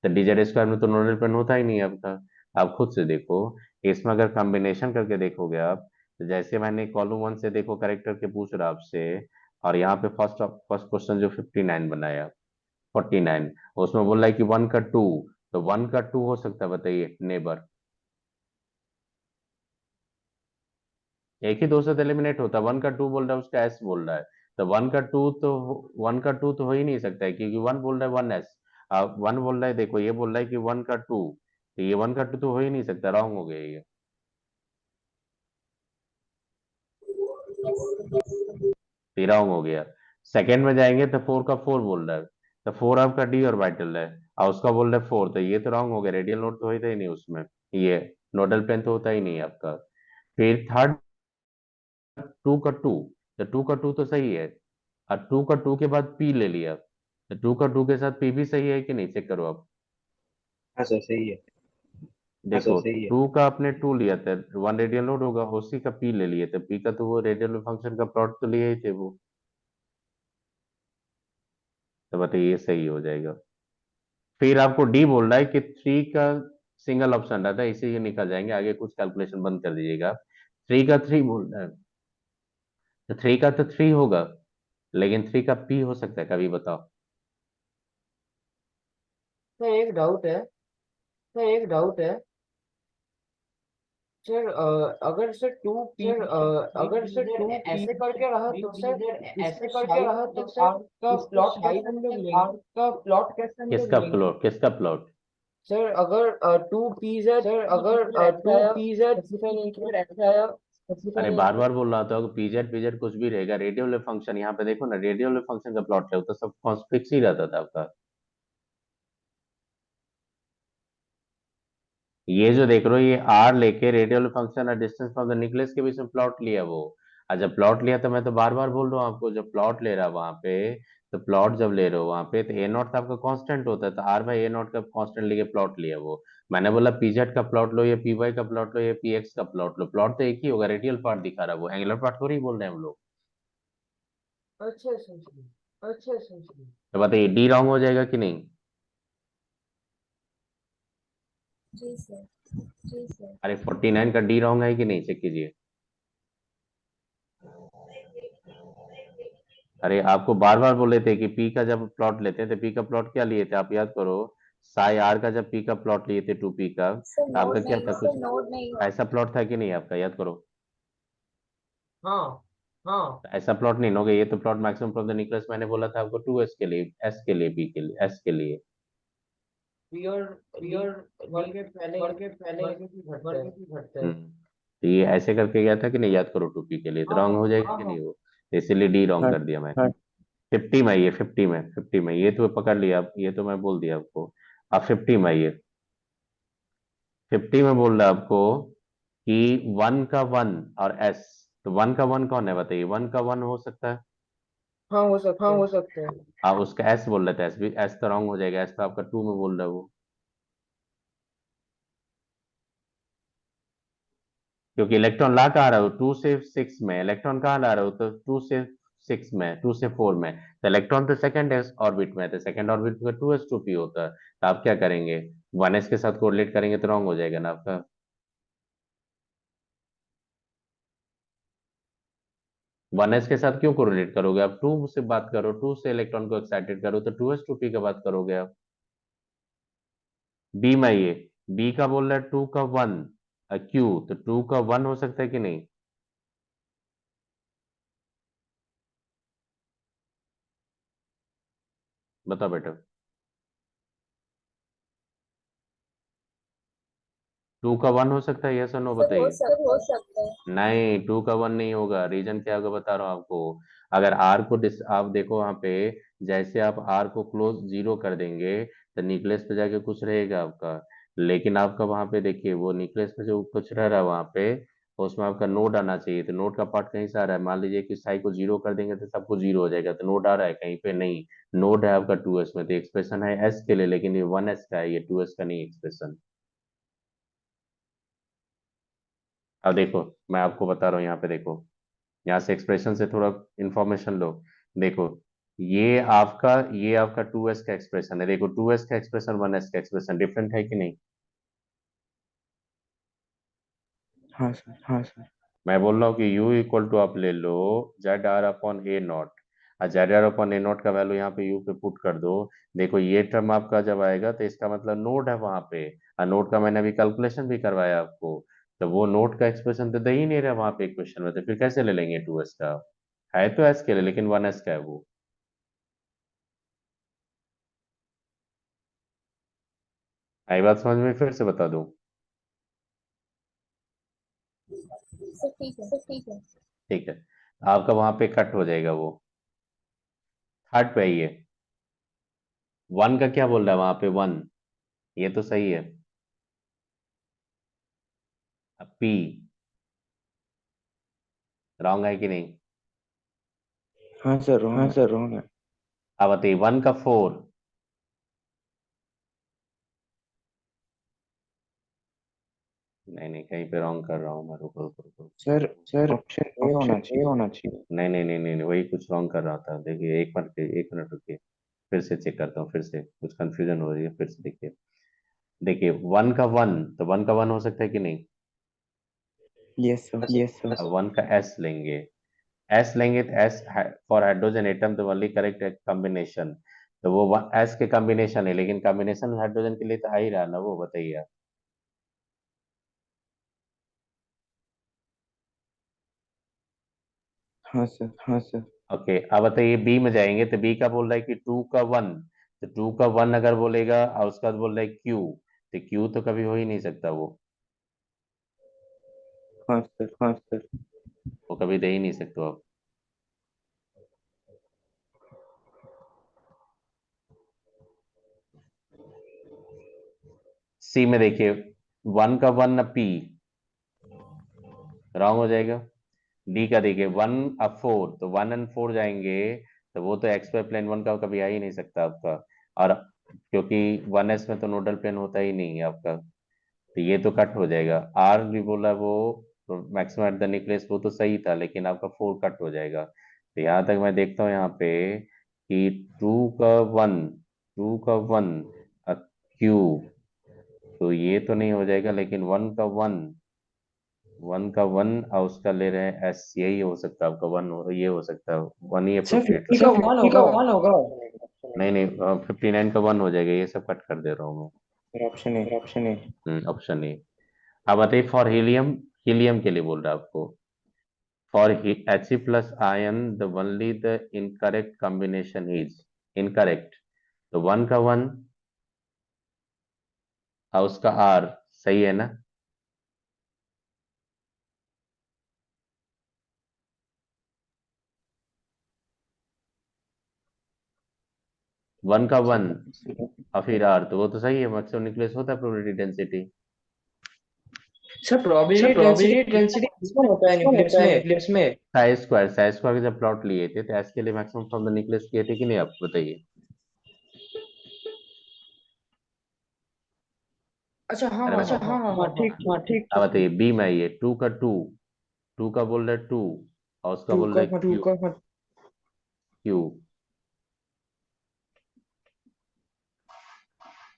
तो dz स्क्वायर में तो नोडल प्लेन होता ही नहीं है आपका। आप खुद से देखो, इसमें अगर कॉम्बिनेशन करके देखोगे आप, तो जैसे मैंने कॉलम 1 से देखो करेक्ट करके पूछ रहा आपसे, और यहाँ पे फर्स्ट फर्स्ट क्वेश्चन जो 59 बनाया, 49, उसमें बोल रहा है कि 1 का 2, तो 1 का 2 हो सकता है, बताइए नेबर। एक ही दो से एलिमिनेट होता है, 1 का 2 बोल रहा है, उसका एस बोल रहा है। तो 1 का 2 तो, 1 का 2 तो हो ही नहीं सकता है, क्योंकि 1 बोल रहा है 1s, 1 बोल रहा है, देखो ये बोल रहा है कि 1 का 2, तो ये 1 का 2 तो हो ही नहीं सकता, रॉन्ग हो गया ये। तो रॉन्ग हो गया। सेकंड में जाएंगे तो 4 का 4 बोल रहा है, तो 4 आपका डी ऑर्बिटल है, और उसका बोल रहा है 4, तो ये तो रॉन्ग हो गया, रेडियल नोड तो होता ही नहीं उसमें, ये नोडल प्लेन तो होता ही नहीं आपका। फिर थर्ड, 2 का 2, तो 2 का 2 तो सही है, और 2 का 2 के बाद पी ले लिया, तो 2 का 2 के साथ पी भी सही है कि नहीं, चेक करो आप। हाँ सर सही है। हाँ सर देखो सही है। 2 का आपने 2 लिया था, 1 रेडियल नोड होगा, उसी का पी ले लिए, तो पी का तो वो रेडियल फंक्शन का प्लॉट तो लिए ही थे वो। तो बताइए ये सही हो जाएगा। फिर आपको डी बोल रहा है कि 3 का सिंगल ऑप्शन रहता है, इसे ये निकल जाएंगे, आगे कुछ कैलकुलेशन बंद कर दीजिएगा। 3 का 3 बोल रहा है, तो 3 का तो 3 होगा, लेकिन 3 का पी हो सकता है, कभी बताओ। सर एक डाउट है। सर एक डाउट है। सर अगर सर टू पी अगर सर टू ऐसे करके रहा तो सर ऐसे करके रहा तो सर का प्लॉट कैसे हम लोग लेंगे? का प्लॉट कैसे हम लोग किसका लेंगे? प्लॉट, किसका प्लॉट? सर अगर टू पीज है, सर अगर टू पीज है, सर ऐसा आया अरे specify बार बार बोल रहा था कि पीजेड पीजेड कुछ भी रहेगा, रेडियो फंक्शन यहाँ पे देखो ना, रेडियो फंक्शन का प्लॉट है, वो तो सब फिक्स ही रहता था आपका। ये जो देख रहे हो, ये आर लेके रेडियल फंक्शन और डिस्टेंस फ्रॉम द न्यूक्लियस के बीच में प्लॉट लिया वो। और जब प्लॉट लिया, तो मैं तो बार बार बोल रहा हूँ आपको, जब प्लॉट ले रहा वहां पे, तो प्लॉट जब ले रहे हो वहां पे, तो ए नॉट आपका कांस्टेंट होता है, तो आर बाई ए नॉट का कांस्टेंट लेके प्लॉट लिया वो। मैंने बोला पीजेड का प्लॉट लो, या पी वाई का प्लॉट लो, या पी एक्स का प्लॉट लो, प्लॉट तो एक ही होगा, रेडियल पार्ट दिखा रहा है वो, एंगुलर पार्ट थोड़ी बोल रहे हैं हम लोग। अच्छा अच्छा अच्छा अच्छा अच्छा अच्छा। तो बताइए डी रॉन्ग हो जाएगा कि नहीं? जी सर, जी सर। अरे 49 का डी रॉन्ग है कि नहीं, चेक कीजिए। अरे आपको बार बार बोले थे कि पी का जब प्लॉट लेते हैं तो पी का प्लॉट क्या लिए थे, आप याद करो। साई आर का जब पी का प्लॉट लिए थे 2p का, सर तो आपका नोड क्या नहीं, था, सर कुछ नोड नहीं। ऐसा प्लॉट था कि नहीं आपका, याद करो। हाँ हाँ। तो ऐसा प्लॉट नहीं होगा, ये तो plot maximum from the nucleus मैंने बोला था आपको 2s के लिए, s के लिए, p के लिए, s के लिए। पियर पियर वर्ग के पहले ही घटता है। तो ये ऐसे करके गया था कि नहीं, याद करो 2p के लिए, तो हाँ रॉन्ग हो जाएगा हाँ कि हाँ। नहीं वो, तो इसीलिए डी रॉन्ग हाँ कर दिया मैंने। हाँ। 50 में आइए, 50 में ये तो पकड़ लिया आप, ये तो मैं बोल दिया आपको। आप 50 में आइए। 50 में बोल रहा है आपको कि 1 का 1 और s, तो 1 का 1 कौन है, बताइए, 1 का 1 हो सकता है, हाँ हो सकते हैं। आप उसका एस बोल रहे थे, एस भी, एस तो रॉन्ग हो जाएगा, एस तो आपका टू में बोल रहा है वो, क्योंकि इलेक्ट्रॉन ला कहाँ रहा हो, टू से सिक्स में, इलेक्ट्रॉन कहाँ ला रहा हो, तो टू से सिक्स में, टू से फोर में, तो इलेक्ट्रॉन तो सेकंड एस ऑर्बिट में है, तो सेकंड ऑर्बिट में टू एस टू पी होता है, तो आप क्या करेंगे, वन एस के साथ कोरिलेट करेंगे तो रॉन्ग हो जाएगा ना आपका। वन एस के साथ क्यों कोरिलेट करोगे आप, टू से बात करो, टू से इलेक्ट्रॉन को एक्साइटेड करो, तो टू एस टू पी का बात करोगे आप। बी में ये, बी का बोल रहा है टू का वन, क्यू, तो टू का वन हो सकता है कि नहीं, बताओ बेटा। टू का वन हो सकता है, यस और नो बताइए। हो सकता है। नहीं, टू का वन नहीं होगा, रीजन क्या होगा बता रहा हूँ आपको। अगर आर को आप देखो वहां पे, जैसे आप आर को क्लोज जीरो कर देंगे तो न्यूक्लियस पे जाके कुछ रहेगा आपका, लेकिन आपका वहां पे देखिए वो न्यूक्लियस पे जो कुछ रह रहा है वहां पे, उसमें आपका नोड आना चाहिए, तो नोड का पार्ट कहीं से आ रहा है, मान लीजिए कि साई को जीरो कर देंगे तो सब कुछ जीरो हो जाएगा, तो नोड आ रहा है कहीं पे नहीं, नोड है आपका टू एस में, तो एक्सप्रेशन है एस के लिए, लेकिन ये वन एस का है, ये टू एस का नहीं एक्सप्रेशन। अब देखो, मैं आपको बता रहा हूँ, यहाँ पे देखो, यहाँ से एक्सप्रेशन से थोड़ा इंफॉर्मेशन लो। देखो, ये आपका टू एस का एक्सप्रेशन है, देखो टू एस का एक्सप्रेशन वन एस का एक्सप्रेशन डिफरेंट है कि नहीं। हाँ सर, हाँ सर। मैं बोल रहा हूँ कि u इक्वल टू आप ले लो Z are upon A naught, और Z are upon A naught का वैल्यू यहाँ पे u पे पुट कर दो। देखो ये टर्म आपका जब आएगा तो इसका मतलब नोड है वहां पे, और नोड का मैंने अभी कैलकुलेशन भी करवाया आपको, तो वो नोड का एक्सप्रेशन तो दे ही नहीं रहा वहां पे इक्वेशन में, तो फिर कैसे ले लेंगे टू एस का, है तो एस के लिए लेकिन वन एस का है वो। आई बात समझ में, फिर से बता दूं। ठीक है। ठीक है, आपका वहां पे कट हो जाएगा वो, थर्ड पे आइए, वन का क्या बोल रहा है वहां पे, वन, ये तो सही है, अब पी रॉन्ग है कि नहीं, हाँ सर, हाँ सर, रॉन्ग है। अब बताइए वन का फोर, नहीं नहीं कहीं पे रॉन्ग कर रहा हूँ मैं, रुको रुको रुको, sir, sir option A option होना ए चाहिए। होना चाहिए, नहीं नहीं नहीं नहीं नहीं, वही कुछ रॉन्ग कर रहा था, देखिए एक मिनट रुकिए, फिर से चेक करता हूँ, फिर से कुछ कंफ्यूजन हो रही है, फिर से देखिए, देखिए वन का वन, तो वन का वन हो सकता है कि नहीं, यस सर, यस सर। अब वन का एस लेंगे, एस लेंगे तो एस फॉर हाइड्रोजन एटम तो ओनली करेक्ट कॉम्बिनेशन, तो वो एस के कॉम्बिनेशन है, लेकिन कॉम्बिनेशन हाइड्रोजन के लिए तो आ ही रहा ना वो, बताइए आप। हाँ सर, हाँ सर। ओके, अब बताइए बी में जाएंगे, तो बी का बोल रहा है कि टू का वन, तो टू का वन अगर बोलेगा और उसका बाद बोल रहा है क्यू, तो क्यू तो कभी हो ही नहीं सकता हाँ सर, हाँ सर। वो कभी दे ही नहीं सकते आप। सी में देखिए, वन का वन पी रॉन्ग हो जाएगा, डी का देखिए वन अब फोर, तो वन एंड फोर जाएंगे, तो वो तो एक्स वाई प्लेन वन का कभी आ ही नहीं सकता आपका, और क्योंकि वन एस में तो नोडल प्लेन होता ही नहीं है आपका, तो ये तो कट हो जाएगा, आर भी बोला वो मैक्सिमम एट द न्यूक्लियस, वो तो सही था, लेकिन आपका फोर कट हो जाएगा, तो यहाँ तक मैं देखता हूँ यहाँ पे कि टू का वन क्यू, तो ये तो नहीं हो जाएगा, लेकिन वन का वन और उसका ले रहे हैं एस, यही हो सकता है आपका वन, ये हो सकता है वन ही सर अप्रोप्रिएट। 50 का वन होगा। नहीं नहीं, 59 का वन हो जाएगा, ये सब कट कर दे रहा हूँ sir option A, option A. मैं, ऑप्शन ए। अब बताइए फॉर हीलियम, हीलियम के लिए बोल रहा है आपको, for He plus ion the only the incorrect combination is incorrect, तो वन का वन और उसका आर सही है ना, वन का वन और फिर आर, तो वो तो सही है, मैक्सिमम न्यूक्लियस होता है probability density. Sir probability density किसमें होता है न्यूक्लियस में? साई स्क्वायर के जब प्लॉट लिए थे तो एस के लिए मैक्सिमम फ्रॉम द न्यूक्लियस किए थे कि नहीं, आप बताइए। अच्छा हाँ अरे हाँ बताओ, हाँ हाँ हाँ ठीक हाँ ठीक अब बताइए, बी में आइए, टू का बोल रहे टू और उसका टू बोल का रहे टू का क्यू।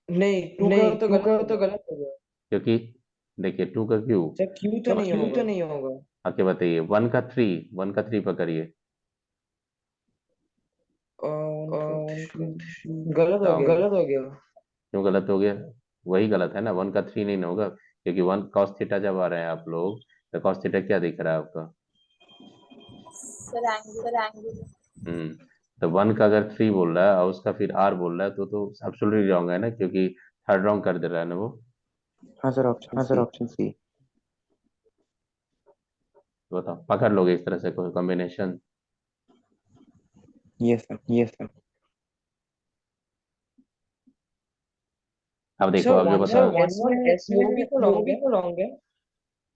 नहीं टू नहीं, का तो गलत हो गया। क्योंकि देखिए टू का क्यू, सर क्यू तो नहीं होगा। आके बताइए, वन का थ्री पकड़िए। गलत हो गया। क्यों गलत हो गया? वही गलत है ना, वन का थ्री नहीं ना होगा, क्योंकि वन कॉस थीटा जब आ रहे हैं आप लोग, तो कॉस थीटा क्या दिख रहा है आपका? Sir angular. हम्म। तो वन का अगर थ्री बोल रहा है और उसका फिर आर बोल रहा है तो एब्सोल्युटली रॉन्ग है ना, क्योंकि थर्ड रॉन्ग कर दे रहा है ना वो। हाँ सर, ऑप्शन सी। तो बताओ, पकड़ लोगे इस तरह से कोई कॉम्बिनेशन? Yes sir. अब देखो, सर अब जो वन बताओ, वन एस में भी तो लॉन्ग है।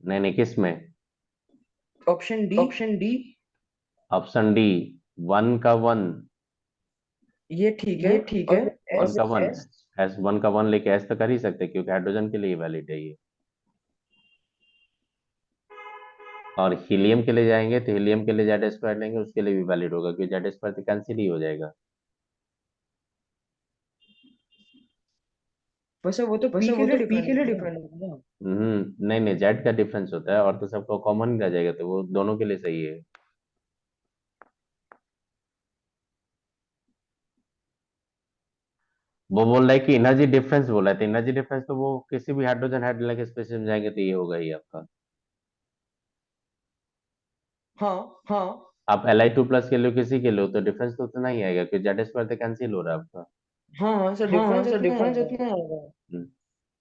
नहीं नहीं, किस में? Option D. Option D, one का वन, ये ठीक है वन और का वन, एस। एस वन का वन लेके एस तो कर ही सकते हैं, क्योंकि हाइड्रोजन के लिए वैलिड है ये। और हीलियम के लिए जाएंगे तो हीलियम के लिए जेड स्क्वायर लेंगे, उसके लिए भी वैलिड होगा, क्योंकि जेड स्क्वायर तो कैंसिल ही हो जाएगा। वैसे वो तो पी के लिए डिफरेंट होगा ना। नहीं नहीं, जेड का डिफरेंस होता है और तो सबको कॉमन ही रह जाएगा, तो वो दोनों के लिए सही है। वो बोल रहा है कि एनर्जी डिफरेंस बोला है, तो एनर्जी डिफरेंस तो वो किसी भी हाइड्रोजन हाइड्रोजन के स्पेसिस में जाएंगे तो ये होगा ही आपका। हाँ आप Li2+ के लिए किसी के लिए हो तो डिफरेंस तो उतना ही आएगा, क्योंकि जेड स्क्वायर तो कैंसिल हो रहा है आपका। हाँ सर डिफरेंस इतना ही होगा। हम्म,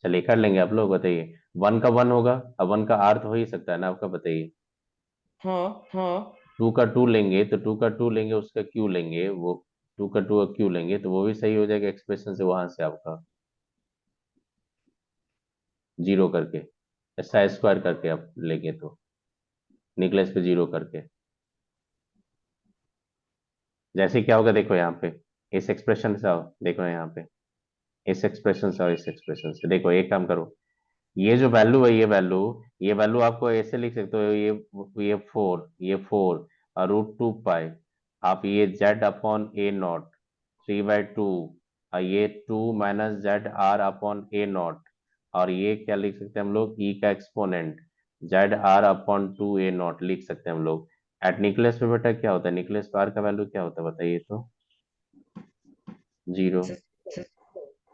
चलिए कर लेंगे, आप लोग बताइए। वन का वन होगा, अब वन का आर तो हो ही सकता है ना आपका, बताइए। हाँ टू का टू लेंगे तो टू का टू लेंगे, उसका क्यू लेंगे, वो टू का टू का क्यू लेंगे तो वो भी सही हो जाएगा एक्सप्रेशन से, वहां से आपका जीरो करके, ऐसा स्क्वायर करके आप लेंगे तो निकलेस पे जीरो करके, जैसे क्या होगा देखो यहाँ पे, इस एक्सप्रेशन से आओ, देखो यहाँ पे, इस एक्सप्रेशन से और इस एक्सप्रेशन से देखो, एक काम करो, ये जो वैल्यू है, ये वैल्यू आपको ऐसे लिख सकते हो, ये फोर और √2 पाई, आप ये जेड अपॉन ए नॉट 3/2, और ये 2 - ZR/A0, और ये क्या लिख सकते हैं हम लोग, ई का एक्सपोनेंट ZR/2A0 लिख सकते हैं हम लोग। एट न्यूक्लियस पे बेटा क्या होता है, न्यूक्लियस पे आर का वैल्यू क्या होता है बताइए तो? जीरो,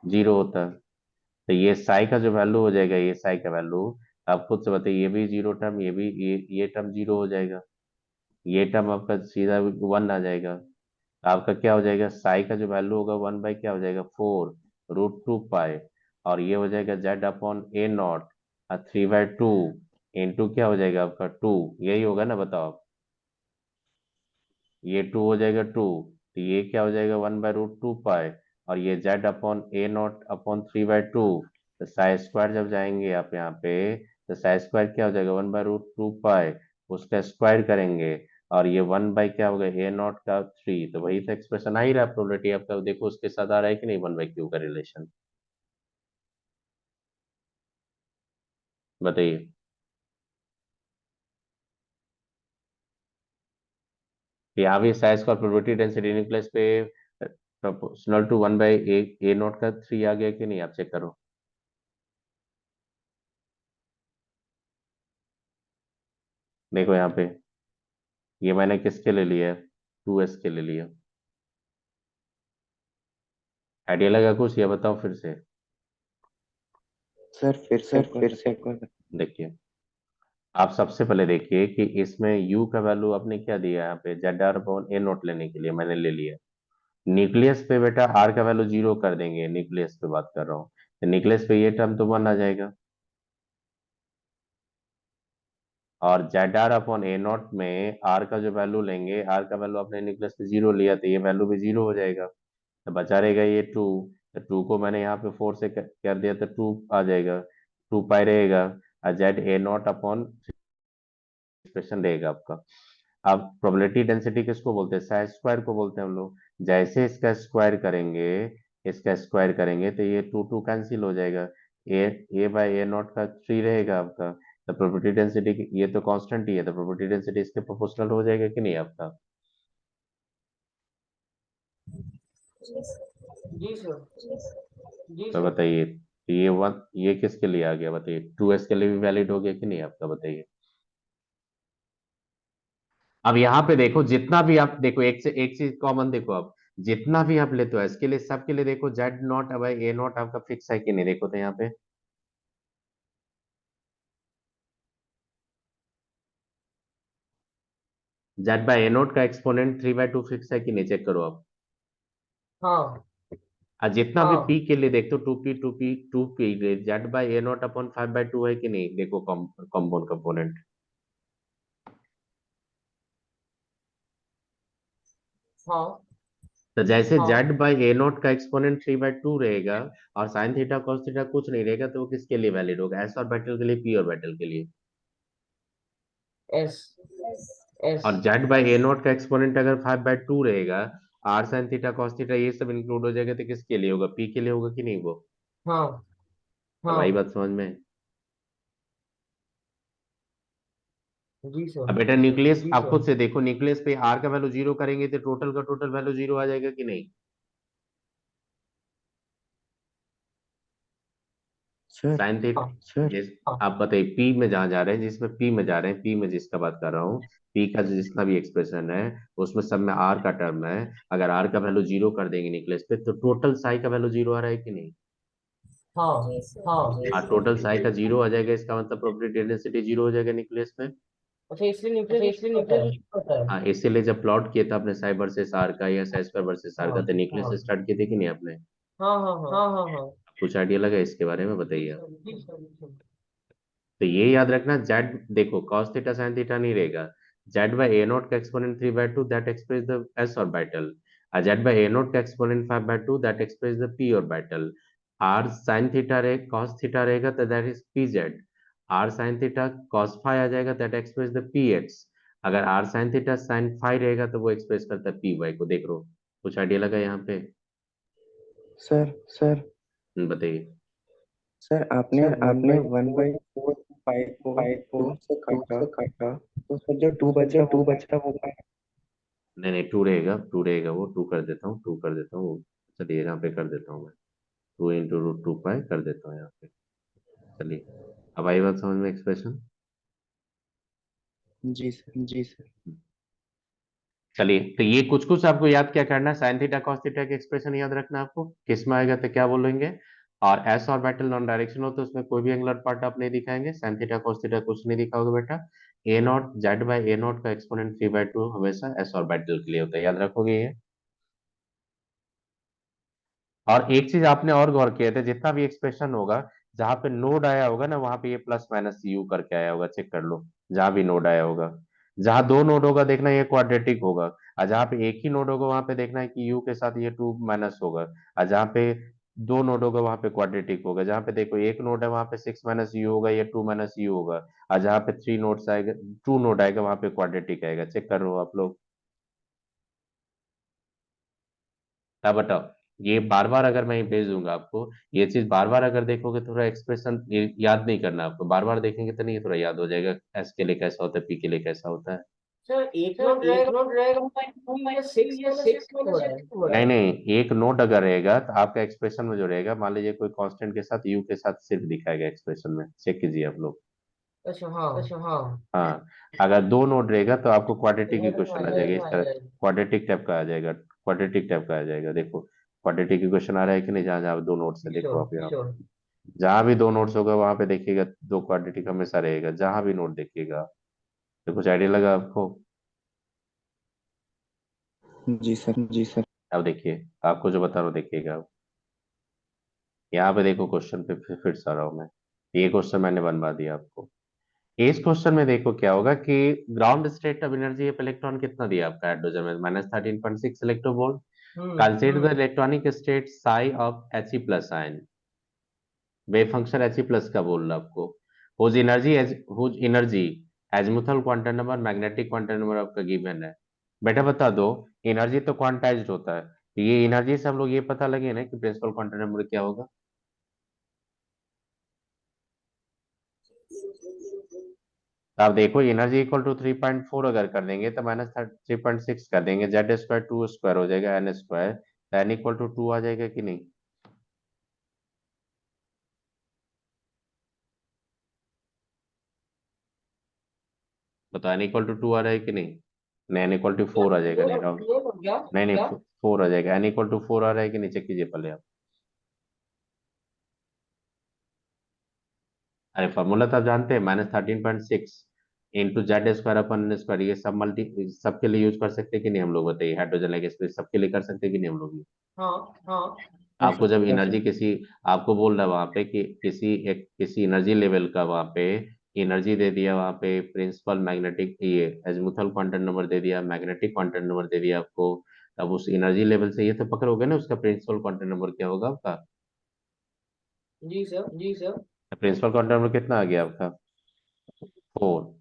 जीरो होता है। तो ये साई का जो वैल्यू हो जाएगा, ये साई का वैल्यू, आप खुद से बताइए, ये भी जीरो टर्म, ये भी ये टर्म जीरो हो जाएगा, ये टर्म आपका सीधा वन आ जाएगा। आपका क्या हो जाएगा, साई का जो वैल्यू होगा वन बाई क्या हो जाएगा, 4 √2 पाई, और ये हो जाएगा Z/A0 और 3/2 इंटू क्या हो जाएगा आपका टू, यही होगा ना, बताओ आप। ये टू हो जाएगा टू, तो ये क्या हो जाएगा 1/√2 पाई, और ये Z/A0/3/2, तो साई स्क्वायर जब जाएंगे आप यहाँ पे, तो साई स्क्वायर क्या हो जाएगा 1/√2 पाई, उसका स्क्वायर करेंगे, और ये वन बाई क्या होगा A0 का थ्री, तो वही तो एक्सप्रेशन आ ही रहा है प्रोबेबिलिटी आपका, देखो उसके साथ आ रहा है कि नहीं, 1/Q का रिलेशन, बताइए। तो यहाँ भी Sai square probability density nucleus पे प्रोपोर्शनल टू 1/A0 का थ्री आ गया कि नहीं, आप चेक करो। देखो यहाँ पे, ये मैंने किसके लिए लिया है, 2s के लिए लिया। आइडिया लगा कुछ, ये बताओ फिर से। सर फिर से एक बार। देखिए, आप सबसे पहले देखिए कि इसमें u का वैल्यू आपने क्या दिया, यहाँ पे ZR/A0 लेने के लिए मैंने ले लिया। न्यूक्लियस पे बेटा r का वैल्यू जीरो कर देंगे, न्यूक्लियस पे बात कर रहा हूँ, तो न्यूक्लियस पे ये टर्म तो वन आ जाएगा, और ZR/A0 में r का जो वैल्यू लेंगे, r का वैल्यू आपने न्यूक्लियस पे जीरो लिया, तो ये वैल्यू भी जीरो हो जाएगा, तो बचा रहेगा ये टू, तो टू को मैंने यहाँ पे फोर से कर दिया तो टू आ जाएगा, 2 पाई रहेगा, Z A naught upon expression रहेगा आपका। अब प्रोबेबिलिटी डेंसिटी किसको बोलते हैं? साइ स्क्वायर को बोलते हैं हम लोग। जैसे इसका स्क्वायर करेंगे तो ये टू टू कैंसिल हो जाएगा। ए बाय ए नॉट का 3 रहेगा आपका। तो प्रोबेबिलिटी डेंसिटी ये तो कांस्टेंट ही है, तो प्रोबेबिलिटी डेंसिटी इसके प्रोपोर्शनल हो जाएगा कि नहीं आपका? जी सर। जी तो सर। बताइए, ये किसके लिए आ गया बताइए? 2s के लिए भी वैलिड हो गया कि नहीं आपका? बताइए। अब यहाँ पे देखो, जितना भी आप देखो, एक चीज कॉमन देखो, अब जितना भी आप लेते हो इसके लिए, सबके लिए देखो z naught by A naught आपका फिक्स है कि नहीं? देखो तो यहाँ पे जेड बाय ए नॉट का एक्सपोनेंट 3/2 फिक्स है कि नहीं? चेक करो आप। हाँ और जितना भी हाँ। पी के लिए देखते हो, two p z by A naught upon 5/2 है कि नहीं? देखो कॉम्पाउंड कंपोनेंट। हाँ तो जैसे हाँ। जेड बाई ए नॉट का एक्सपोनेंट 3/2 रहेगा और साइन थीटा कॉस थीटा कुछ नहीं रहेगा, तो वो किसके लिए वैलिड होगा? एस ऑर्बिटल के लिए, पी ऑर्बिटल के लिए। S s. और जेड बाई ए नॉट का एक्सपोनेंट अगर 5/2 रहेगा, r sign theta cos theta ये सब इंक्लूड हो जाएगा, तो किसके लिए होगा? पी के लिए होगा कि नहीं वो? हाँ अब आई हाँ। बात समझ में? जी सर। अब बेटा न्यूक्लियस जी आप सर। खुद से देखो, न्यूक्लियस पे आर का वैल्यू 0 करेंगे तो टोटल का टोटल वैल्यू 0 आ जाएगा कि नहीं? सर साइन थीटा हाँ सर जिस हाँ। आप बताइए, पी में जहां जा रहे हैं, जिसमें पी में जा रहे हैं, पी में जिसका बात कर रहा हूँ, पी का जितना भी एक्सप्रेशन है उसमें सब में आर का टर्म है। अगर आर का वैल्यू 0 कर देंगे न्यूक्लियस पे, तो टोटल साई का वैल्यू 0 आ रहा है कि नहीं? हाँ हाँ। हाँ, टोटल साई का 0 आ जाएगा, इसका मतलब प्रोबेबिलिटी डेंसिटी 0 हो जाएगा न्यूक्लियस में। अच्छा, इसलिए न्यूक्लियस होता है। होता है। हाँ, इसीलिए जब प्लॉट किया था आपने साई वर्सेस आर का या साई स्क्वायर वर्सेस आर हाँ का, तो न्यूक्लियस से हाँ स्टार्ट किए थे कि नहीं आपने? हाँ हाँ हाँ हाँ हाँ। कुछ आइडिया लगा इसके बारे में? बताइए आप। जी सर। जी सर। तो ये याद रखना, जेड देखो cos थीटा sin थीटा नहीं रहेगा। जेड बाय ए नॉट का exponent 3/2 that express the S orbital. और जेड बाय ए नॉट का exponent 5/2 that express the P orbital. R sin theta रहे cos थीटा रहेगा तो that is P Z. R sin theta cos phi आ जाएगा, that express the P X. अगर R sin theta sin phi रहेगा तो वो एक्सप्रेस करता है पी वाई को। देख लो, कुछ आइडिया लगा यहाँ पे? सर बताइए। सर आपने सर वन आपने बाई 1/4 फाइव को 5 को 2 से 2 काटा, से काटा, तो सर जो तो 2 सर बचा जो वो 2 पाए। बचा वो नहीं नहीं, टू रहेगा वो, टू कर देता हूँ, टू कर देता हूँ। चलिए यहाँ पे कर देता हूँ मैं, 2 × √2π कर देता हूँ यहाँ पे। चलिए, अब आई बात समझ में एक्सप्रेशन? जी सर। चलिए, तो ये कुछ कुछ आपको याद क्या करना है? साइन थीटा कॉस थीटा के एक्सप्रेशन याद रखना आपको, किस में आएगा तो क्या बोलेंगे। और एस ऑर्बिटल नॉन डायरेक्शन हो तो उसमें कोई भी एंगुलर पार्ट आप नहीं दिखाएंगे। साइन थीटा कॉस थीटा कुछ नहीं दिखाओगे बेटा। A naught Z by A naught का एक्सपोनेंट 3/2 हमेशा एस ऑर्बिटल के लिए होता है, याद रखोगे ये। और एक चीज आपने और गौर किया था, जितना भी एक्सप्रेशन होगा, जहां पे नोड आया होगा ना, वहां पे ये प्लस माइनस यू करके आया होगा, चेक कर लो। जहां भी नोड आया होगा, जहां दो नोड होगा देखना ये क्वाड्रेटिक होगा। और जहां पे एक ही नोड होगा वहां पे देखना है कि यू के साथ ये 2 माइनस होगा। और जहां पे दो नोड होगा वहां पे क्वाड्रेटिक होगा। जहां पे देखो एक नोड है वहां पे 6 माइनस यू होगा, ये 2 माइनस यू होगा। और जहां पे 3 नोड्स आएगा, 2 नोड आएगा वहां पे क्वाड्रेटिक आएगा। चेक कर रहे हो आप लोग? अब बताओ, ये बार बार अगर मैं भेज दूंगा आपको, ये चीज बार बार अगर देखोगे, थोड़ा एक्सप्रेशन याद नहीं करना आपको, बार बार देखेंगे तो नहीं, थोड़ा याद हो जाएगा एस के लिए कैसा होता है, पी के लिए कैसा होता है। सर एक नोट रहेगा, ये सिक्स हो रहा है। नहीं नहीं, एक नोट अगर रहेगा तो आपका एक्सप्रेशन में जो रहेगा, मान लीजिए कोई कांस्टेंट के साथ यू के साथ सिर्फ दिखाएगा एक्सप्रेशन में, चेक कीजिए आप लोग। अच्छा हाँ। अच्छा हाँ। हाँ, अगर दो नोट रहेगा तो आपको क्वाड्रेटिक मेरे को आ इक्वेशन आ जाएगा, जाएगा। इसका क्वाड्रेटिक टाइप का आ जाएगा, क्वाड्रेटिक टाइप का आ जाएगा। देखो क्वाड्रेटिक इक्वेशन आ रहा है कि नहीं? जहां जहां दो नोट्स है, देखो आप यहाँ, श्योर। जहां भी दो नोट्स होगा वहां पे देखिएगा, दो क्वाड्रेटिक हमेशा रहेगा, जहां भी नोट देखिएगा। तो कुछ आइडिया लगा आपको? जी सर। अब देखिए, आपको जो बता रहा हूँ देखिएगा आप। यहाँ पे देखो क्वेश्चन पे फिर से आ रहा हूँ मैं। ये क्वेश्चन मैंने बनवा दिया आपको। इस क्वेश्चन में देखो क्या होगा कि ground state of energy of electron कितना दिया आपका हाइड्रोजन में? -13.6 electronvolt. Consider the electronic state psi of He plus ion. Wave function He plus का बोल रहा आपको। Whose energy azimuthal quantum number magnetic quantum number आपका गिवन है। बेटा बता दो, एनर्जी तो क्वांटाइज्ड होता है, तो ये एनर्जी से हम लोग ये पता लगे ना कि प्रिंसिपल क्वांटम नंबर क्या होगा। तो आप देखो एनर्जी इक्वल टू 3.4 अगर कर देंगे तो माइनस 3.6 कर देंगे, जेड स्क्वायर 2 स्क्वायर हो जाएगा एन स्क्वायर, तो एन इक्वल टू 2 आ जाएगा कि नहीं। बताओ एन इक्वल टू 2 आ रहा है कि नहीं, एन इक्वल टू 4 आ जाएगा, नहीं रॉन्ग, ये हो गया नहीं नहीं क्या? 4 आ जाएगा, एन इक्वल टू 4 आ रहा है कि नहीं, चेक कीजिए पहले आप। अरे फॉर्मूला तो आप जानते हैं, -13.6 into Z square upon square, ये सब मल्टी सबके लिए यूज कर सकते हैं कि नहीं हम लोग, बताइए हाइड्रोजन लाइक स्पेस सबके लिए कर सकते हैं कि नहीं हम लोग। हाँ हाँ हाँ आपको सर, जब हाँ एनर्जी सर। किसी, आपको बोल रहा है वहां पे कि किसी एनर्जी लेवल का वहां पे एनर्जी दे दिया, वहां पे प्रिंसिपल मैग्नेटिक ये एजीमुथल क्वांटम नंबर दे दिया, मैग्नेटिक क्वांटम नंबर दे दिया आपको, अब उस एनर्जी लेवल से ये तो पकड़ोगे ना उसका प्रिंसिपल क्वांटम नंबर क्या होगा आपका। जी सर, जी सर। प्रिंसिपल क्वांटम नंबर कितना आ गया आपका 4,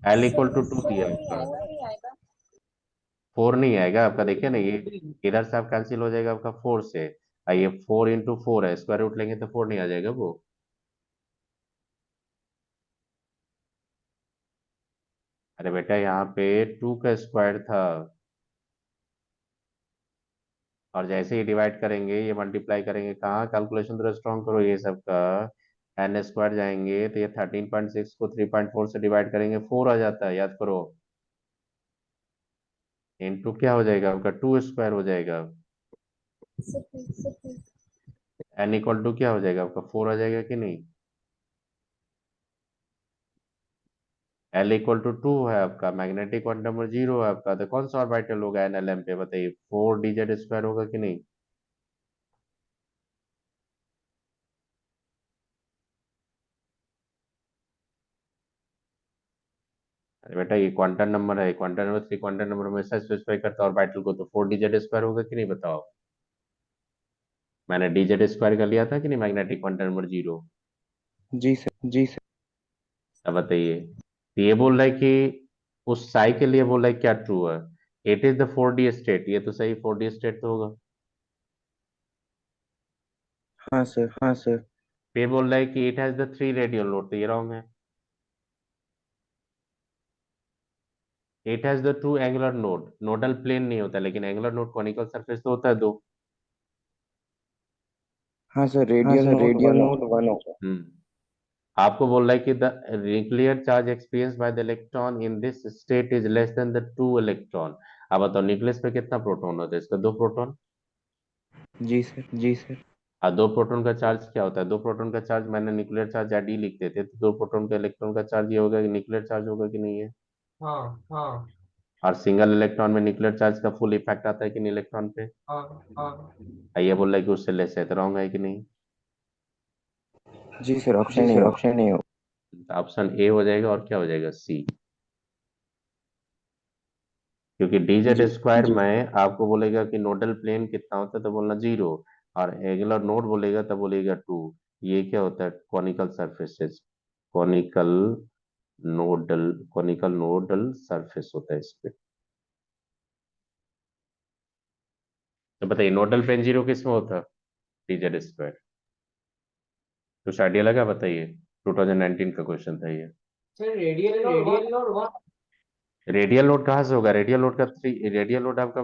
एल इक्वल टू 2 दिया आपका, 4 नहीं आएगा आपका, देखिए ना ये इधर से आप कैंसिल हो जाएगा आपका 4 से, ये 4 इंटू 4 है, स्क्वायर रूट लेंगे तो 4 नहीं आ जाएगा वो। अरे बेटा यहाँ पे 2 का स्क्वायर था, और जैसे ही डिवाइड करेंगे ये मल्टीप्लाई करेंगे, कहाँ कैलकुलेशन थोड़ा स्ट्रॉन्ग करो ये सब का, एन स्क्वायर जाएंगे तो ये 13.6 को 3.4 से डिवाइड करेंगे 4 आ जाता है, याद करो, इंटू क्या हो जाएगा आपका 2 स्क्वायर हो जाएगा, एन इक्वल टू क्या हो जाएगा आपका 4 आ जाएगा कि नहीं। एल इक्वल टू 2 है आपका, मैग्नेटिक क्वांटम नंबर 0 है आपका, तो कौन सा ऑर्बिटल होगा एन एल एम पे, बताइए 4 डीजेड स्क्वायर होगा कि नहीं। अरे बेटा ये क्वांटम नंबर है, क्वांटम नंबर 3 क्वांटम नंबर हमेशा स्पेसिफाई करता है ऑर्बिटल को, तो 4 डीजेड स्क्वायर होगा कि नहीं बताओ। मैंने डीजेड स्क्वायर कर लिया था कि नहीं मैग्नेटिक क्वांटम नंबर 0। जी सर, जी सर। अब बताइए, तो ये बोल रहा है कि उस साई के लिए बोल रहा है क्या ट्रू है, it is the 4D state, ये तो सही 4D स्टेट तो होगा। हाँ सर, हाँ सर। फिर बोल रहा है कि it has the 3 radial node, तो ये रॉन्ग है। It has the 2 angular node, nodal plane नहीं होता लेकिन एंगुलर नोड कॉनिकल सरफेस तो होता है 2। हाँ सर, हाँ radial sir note radial 1 node होगा। 1 होगा। आपको बोल रहा है कि the nuclear charge experience by the electron in this state is less than the 2 electron. अब बताओ न्यूक्लियस पे कितना प्रोटॉन होता है, इसका 2 प्रोटॉन, जी सर, जी सर। और 2 प्रोटॉन का चार्ज क्या होता है, 2 प्रोटॉन का चार्ज मैंने न्यूक्लियर चार्ज या डी लिख देते, तो 2 प्रोटॉन का इलेक्ट्रॉन का चार्ज ये होगा कि न्यूक्लियर चार्ज होगा कि नहीं है। हाँ हाँ और सिंगल इलेक्ट्रॉन में न्यूक्लियर चार्ज का फुल इफेक्ट आता है कि नहीं इलेक्ट्रॉन पे। हाँ हाँ। ये बोल रहा है कि उससे लेस है, तो रॉन्ग है कि नहीं। जी सर, जी ऑप्शन ए सर हो। ऑप्शन ए हो, ऑप्शन ए हो जाएगा, और क्या हो जाएगा सी, क्योंकि डीजेड जी। स्क्वायर में आपको बोलेगा कि नोडल प्लेन कितना होता है तो बोलना 0, और एंगुलर नोड बोलेगा तब बोलेगा 2। ये क्या होता है conical surfaces, conical conical nodal surface होता है इस पे। तो बताइए नोडल प्लेन 0 किस में होता है, डीजेड स्क्वायर, कुछ आइडिया लगा बताइए, 2019 का क्वेश्चन था ये। Sir radial node 1। Radial load कहाँ से होगा, रेडियल लोड का 3, रेडियल लोड आपका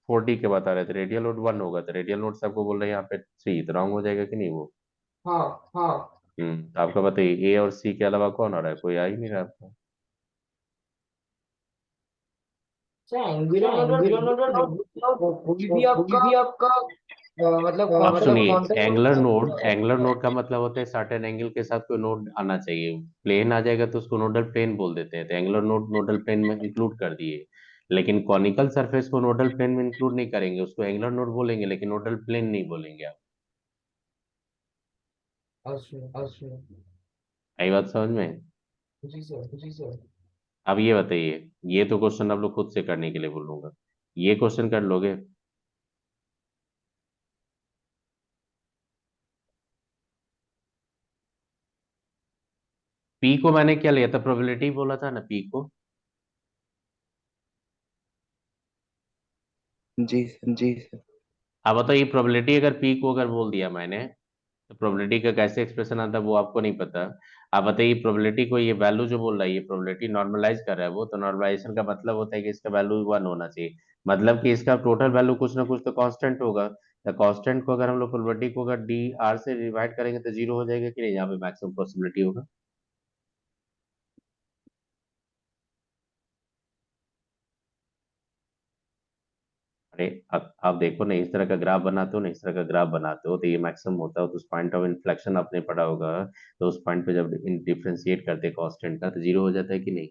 4D के बता रहे थे, रेडियल लोड 1 होगा, तो रेडियल लोड से आपको बोल रहे हैं यहाँ पे 3, तो रॉन्ग हो जाएगा कि नहीं वो। हाँ हाँ। तो आपका बताइए ए और सी के अलावा कौन आ रहा है, कोई आ ही नहीं रहा आपका। सर अच्छा एंगुलर नोड और कोई भी कोई आपका भी आपका मतलब अब सुनिए, कॉन्टेक्ट। एंगुलर नोड का मतलब होता है सर्टेन एंगल के साथ कोई नोड आना चाहिए, प्लेन आ जाएगा तो उसको नोडल प्लेन बोल देते हैं, तो एंगुलर नोड नोडल प्लेन में इंक्लूड कर दिए, लेकिन कॉनिकल सरफेस को नोडल प्लेन में इंक्लूड नहीं करेंगे, उसको एंगुलर नोड बोलेंगे लेकिन नोडल प्लेन नहीं बोलेंगे आप। अच्छा। आई बात समझ में। जी सर, जी सर। अब ये बताइए, ये तो क्वेश्चन आप लोग खुद से करने के लिए बोलूंगा, ये क्वेश्चन कर लोगे। पी को मैंने क्या लिया था, प्रोबेबिलिटी बोला था ना पी को। जी सर, जी सर। अब बताइए प्रोबेबिलिटी अगर पी को अगर बोल दिया मैंने, तो प्रोबेबिलिटी का कैसे एक्सप्रेशन आता है वो आपको नहीं पता। आप बताइए प्रोबेबिलिटी को ये वैल्यू जो बोल रहा है, ये प्रोबेबिलिटी नॉर्मलाइज कर रहा है वो, तो नॉर्मलाइजेशन का मतलब होता है कि इसका वैल्यू 1 होना चाहिए। मतलब कि इसका टोटल वैल्यू कुछ ना कुछ तो कांस्टेंट होगा। तो कांस्टेंट को अगर हम लोग प्रोबेबिलिटी को अगर डी आर से डिवाइड करेंगे तो जीरो हो जाएगा कि नहीं, यहाँ पे मैक्सिमम पॉसिबिलिटी होगा। अरे अब आप देखो ना, इस तरह का ग्राफ बनाते हो ना, इस तरह का ग्राफ बनाते हो तो ये मैक्सिमम होता है, तो उस पॉइंट ऑफ इन्फ्लेक्शन आपने पढ़ा होगा। तो उस पॉइंट पे जब डिफरेंशिएट करते हैं कांस्टेंट का तो जीरो हो जाता है कि नहीं।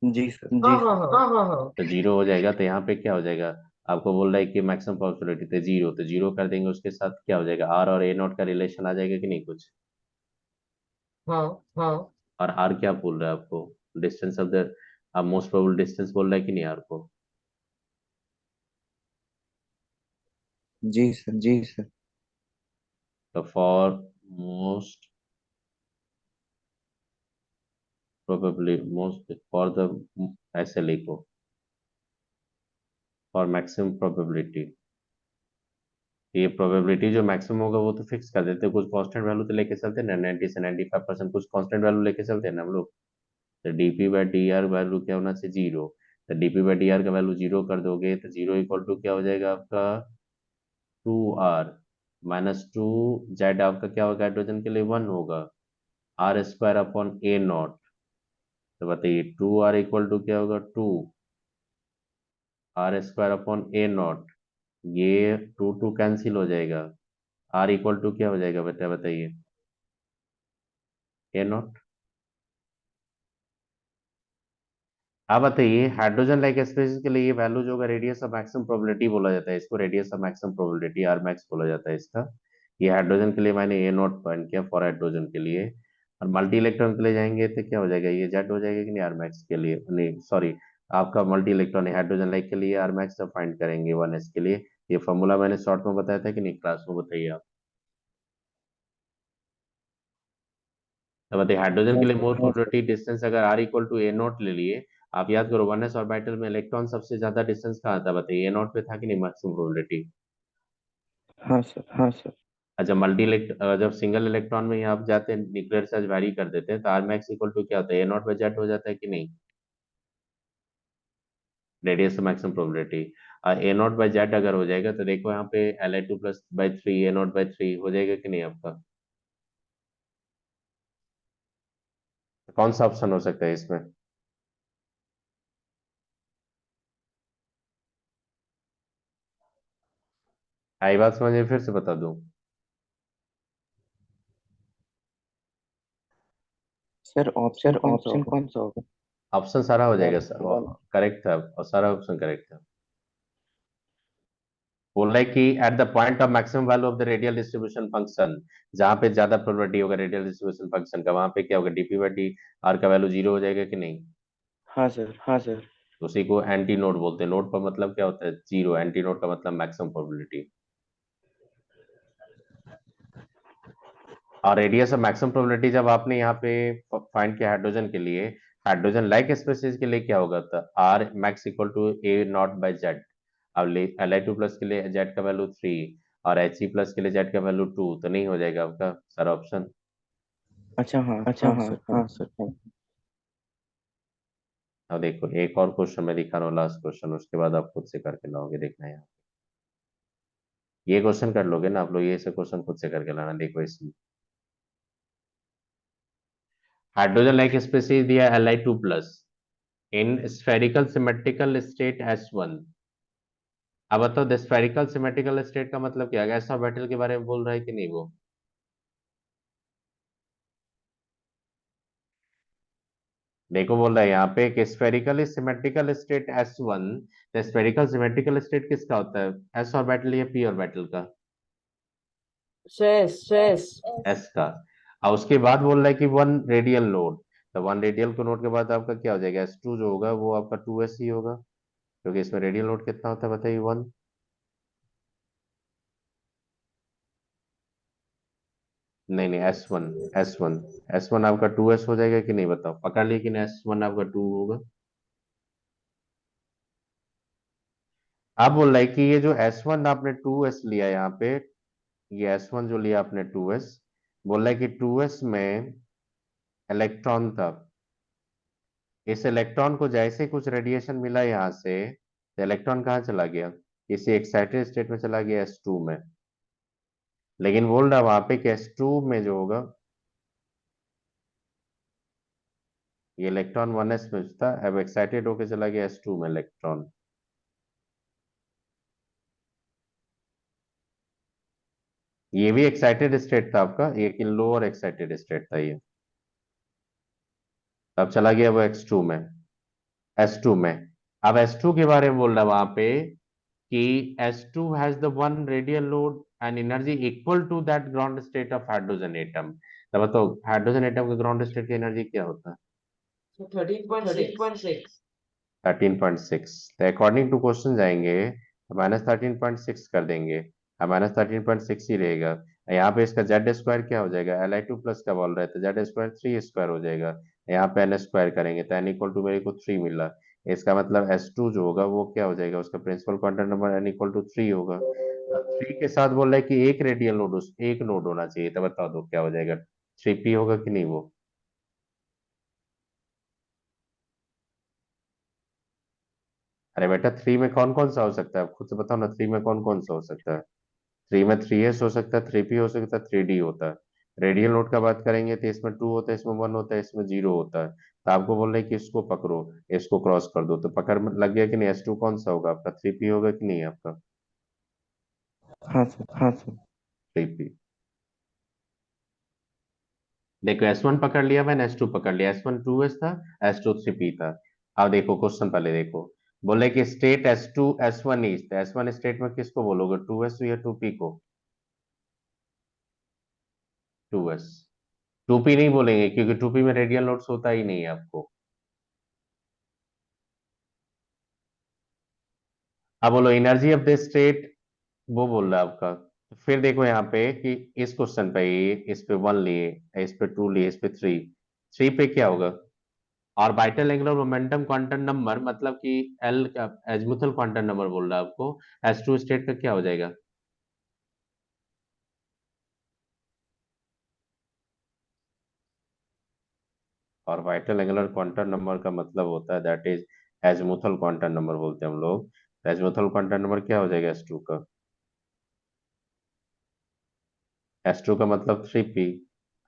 जी सर, हाँ जी हाँ सर। हाँ हाँ हाँ हाँ। तो जीरो हो जाएगा, तो यहाँ पे क्या हो जाएगा, आपको बोल रहा है कि मैक्सिमम पॉसिबिलिटी तो जीरो, तो जीरो कर देंगे, उसके साथ क्या हो जाएगा, आर और ए नॉट का रिलेशन आ जाएगा कि नहीं कुछ। हाँ हाँ। और आर क्या बोल रहा है आपको, डिस्टेंस ऑफ द, आप मोस्ट प्रोबेबल डिस्टेंस बोल रहा है कि नहीं आर को। जी सर, जी सर। तो for most probably most for the, ऐसे लिखो, फॉर मैक्सिमम प्रोबेबिलिटी। ये प्रोबेबिलिटी जो मैक्सिमम होगा वो तो फिक्स कर देते हैं, कुछ कांस्टेंट वैल्यू तो लेके चलते हैं ना, 90 से 95% कुछ कांस्टेंट वैल्यू लेके चलते हैं ना हम लोग। तो DP by D R value क्या होना चाहिए, जीरो। तो डीपी बाई डी आर का वैल्यू जीरो कर दोगे तो जीरो इक्वल टू क्या हो जाएगा आपका, 2 आर माइनस 2 जेड, आपका क्या होगा हाइड्रोजन के लिए 1 होगा, आर स्क्वायर अपॉन ए नॉट। तो बताइए 2 आर इक्वल टू क्या होगा, 2 आर स्क्वायर अपॉन ए नॉट। ये टू टू कैंसिल हो जाएगा, आर इक्वल टू क्या हो जाएगा बेटा बताइए, ए नॉट। आप बताइए हाइड्रोजन लाइक स्पीसीज के लिए ये वैल्यू जो होगा रेडियस ऑफ मैक्सिमम प्रोबेबिलिटी बोला जाता है इसको, radius of maximum probability R max बोला जाता है इसका। ये हाइड्रोजन के लिए मैंने ए नॉट पॉइंट किया फॉर हाइड्रोजन के लिए। और मल्टी इलेक्ट्रॉन के लिए जाएंगे तो क्या हो जाएगा, ये जेड हो जाएगा कि नहीं आर मैक्स के लिए, नहीं सॉरी, आपका मल्टी इलेक्ट्रॉन है हाइड्रोजन लाइक के लिए आर मैक्स जब फाइंड करेंगे 1s के लिए। ये फॉर्मूला मैंने शॉर्ट में बताया था कि नहीं क्लास में, बताइए आप। तो बताइए हाइड्रोजन के लिए मोर प्रोबेबिलिटी डिस्टेंस अगर r equal to a naught ले लिए, आप याद करो 1s ऑर्बिटल में इलेक्ट्रॉन सबसे ज्यादा डिस्टेंस कहाँ था, बताइए ए नॉट पे था कि नहीं मैक्सिमम प्रोबेबिलिटी। हाँ सर, हाँ सर। अच्छा जब सिंगल इलेक्ट्रॉन में आप जाते हैं न्यूक्लियर चार्ज वैरी कर देते हैं तो आर मैक्स इक्वल टू क्या होता है, ए नॉट बाई जेड हो जाता है कि नहीं, रेडियस मैक्सिमम प्रोबेबिलिटी। और ए नॉट बाई जेड अगर हो जाएगा तो देखो यहाँ पे Li2 + 3 A0/3 हो जाएगा कि नहीं आपका। तो कौन सा ऑप्शन हो सकता है इसमें। आई बात समझ में, फिर से बता दूं। सर ऑप्शन सर कौन सा ऑप्शन होगा? कौन सा होगा, ऑप्शन सारा हो जाएगा सर, करेक्ट था और सारा ऑप्शन करेक्ट था। बोल रहा है कि at the point of maximum value of the radial distribution function, जहां पे ज्यादा प्रोबेबिलिटी होगा रेडियल डिस्ट्रीब्यूशन फंक्शन का, वहां पे क्या होगा, डीपी बाई डी आर का वैल्यू जीरो हो जाएगा कि नहीं। हाँ सर, हाँ सर। तो उसी को एंटी नोड बोलते हैं, नोड का मतलब क्या होता है जीरो, एंटी नोड का मतलब मैक्सिमम प्रोबेबिलिटी। और रेडियस ऑफ मैक्सिमम प्रोबेबिलिटी जब आपने यहाँ पे फाइंड किया हाइड्रोजन के लिए, हाइड्रोजन लाइक स्पेसीज के लिए क्या होगा, तो r max equal to a naught by z. अब Li2+ के लिए जेड का वैल्यू 3 और He+ के लिए जेड का वैल्यू 2, तो नहीं हो जाएगा आपका सारा ऑप्शन। अच्छा, हाँ अच्छा हाँ हाँ सर, हाँ। हाँ सर। अब देखो एक और क्वेश्चन मैं दिखा रहा हूँ, लास्ट क्वेश्चन, उसके बाद आप खुद से करके लाओगे, देखना है। ये क्वेश्चन कर लोगे ना आप लोग, ये से क्वेश्चन खुद से करके लाना, देखो इसमें हाइड्रोजन लाइक स्पेसीज दिया Li2+ in spherical symmetrical state S1। अब बताओ द स्फेरिकल सिमेट्रिकल स्टेट का मतलब क्या है, ऐसा बैटल के बारे में बोल रहा है कि नहीं वो। देखो बोल रहा है यहाँ पे कि स्फेरिकल सिमेट्रिकल स्टेट S1, तो स्फेरिकल सिमेट्रिकल स्टेट किसका होता है, एस ऑर्बिटल या पी ऑर्बिटल का, शेष शेष। एस का। और उसके बाद बोल रहा है कि 1 रेडियल नोड, तो 1 रेडियल को नोड के बाद आपका क्या हो जाएगा, S2 जो होगा वो आपका 2s ही होगा, क्योंकि इसमें रेडियल नोड कितना होता है बताइए, 1। नहीं नहीं, एस वन आपका 2s हो जाएगा कि नहीं बताओ, पकड़ लिए कि नहीं, एस वन आपका 2 होगा। अब बोल रहा है कि ये जो एस वन आपने 2s लिया यहाँ पे, ये एस वन जो लिया आपने 2s, बोल रहा है कि 2s में इलेक्ट्रॉन था। इस इलेक्ट्रॉन को जैसे कुछ रेडिएशन मिला यहाँ से, तो इलेक्ट्रॉन कहाँ चला गया, इसी एक्साइटेड स्टेट में चला गया, एस टू में। लेकिन बोल रहा वहां पे कि एस टू में जो होगा, ये इलेक्ट्रॉन 1s में था, अब एक्साइटेड होके चला गया एस टू में इलेक्ट्रॉन। ये भी एक्साइटेड स्टेट था आपका, लेकिन लोअर एक्साइटेड स्टेट था ये। अब चला गया वो एस टू में। अब एस टू के बारे में बोल रहा वहां पे कि S2 has the one radial load and energy equal to that ground state of hydrogen atom। तो बताओ हाइड्रोजन एटम का ग्राउंड स्टेट की एनर्जी क्या होता है? So 13.6। 13.6। तो अकॉर्डिंग टू क्वेश्चन जाएंगे, -13.6 कर देंगे, अब -13.6 ही रहेगा। यहाँ पे इसका जेड स्क्वायर क्या हो जाएगा, Li2+ का बोल रहे थे, जेड स्क्वायर 3 स्क्वायर हो जाएगा। यहाँ पे एन स्क्वायर करेंगे तो एन इक्वल टू मेरे को 3 मिला। इसका मतलब एस टू जो होगा वो क्या हो जाएगा, उसका principal quantum number n equal to 3 होगा। 3 के साथ बोल रहा है कि एक रेडियल नोड, उस एक नोड होना चाहिए, तो बता दो क्या हो जाएगा, 3p होगा कि नहीं वो? अरे बेटा 3 में कौन कौन सा हो सकता है, आप खुद से बताओ ना, 3 में कौन कौन सा हो सकता है? 3 में 3s हो सकता है, 3p हो सकता है, 3d होता है। रेडियल नोट का बात करेंगे तो इसमें 2 होता है, इसमें 1 होता है, इसमें 0 होता है। तो आपको बोल रहे हैं कि इसको पकड़ो, इसको क्रॉस कर दो, तो पकड़ में लग गया कि नहीं, एस टू कौन सा होगा आपका, 3p होगा कि नहीं आपका? हाँ सर, हाँ सर। 3p। देखो एस वन पकड़ लिया मैंने, एस टू पकड़ लिया, एस वन 2s था, एस टू 3p था। अब देखो क्वेश्चन पहले देखो, बोले कि स्टेट एस वन इज, तो एस वन स्टेट में किसको बोलोगे, 2s या 2p को? 2s। 2p नहीं बोलेंगे क्योंकि 2p में रेडियल नोट्स होता ही नहीं है आपको। अब बोलो एनर्जी ऑफ द स्टेट, वो बोल रहा है आपका। तो फिर देखो यहाँ पे कि इस क्वेश्चन पे ही, इस पे 1 लिए, इस पे 2 लिए, इस पे 3, 3 पे क्या होगा, orbital angular momentum quantum number, मतलब कि एल का एजीमुथल क्वांटम नंबर बोल रहा है आपको, एस टू स्टेट का क्या हो जाएगा? ऑर्बिटल एंगुलर क्वांटम नंबर का मतलब होता है that is azimuthal quantum number बोलते हैं हम लोग। एजीमुथल क्वांटम नंबर क्या हो जाएगा एस टू का? एस टू का मतलब 3p।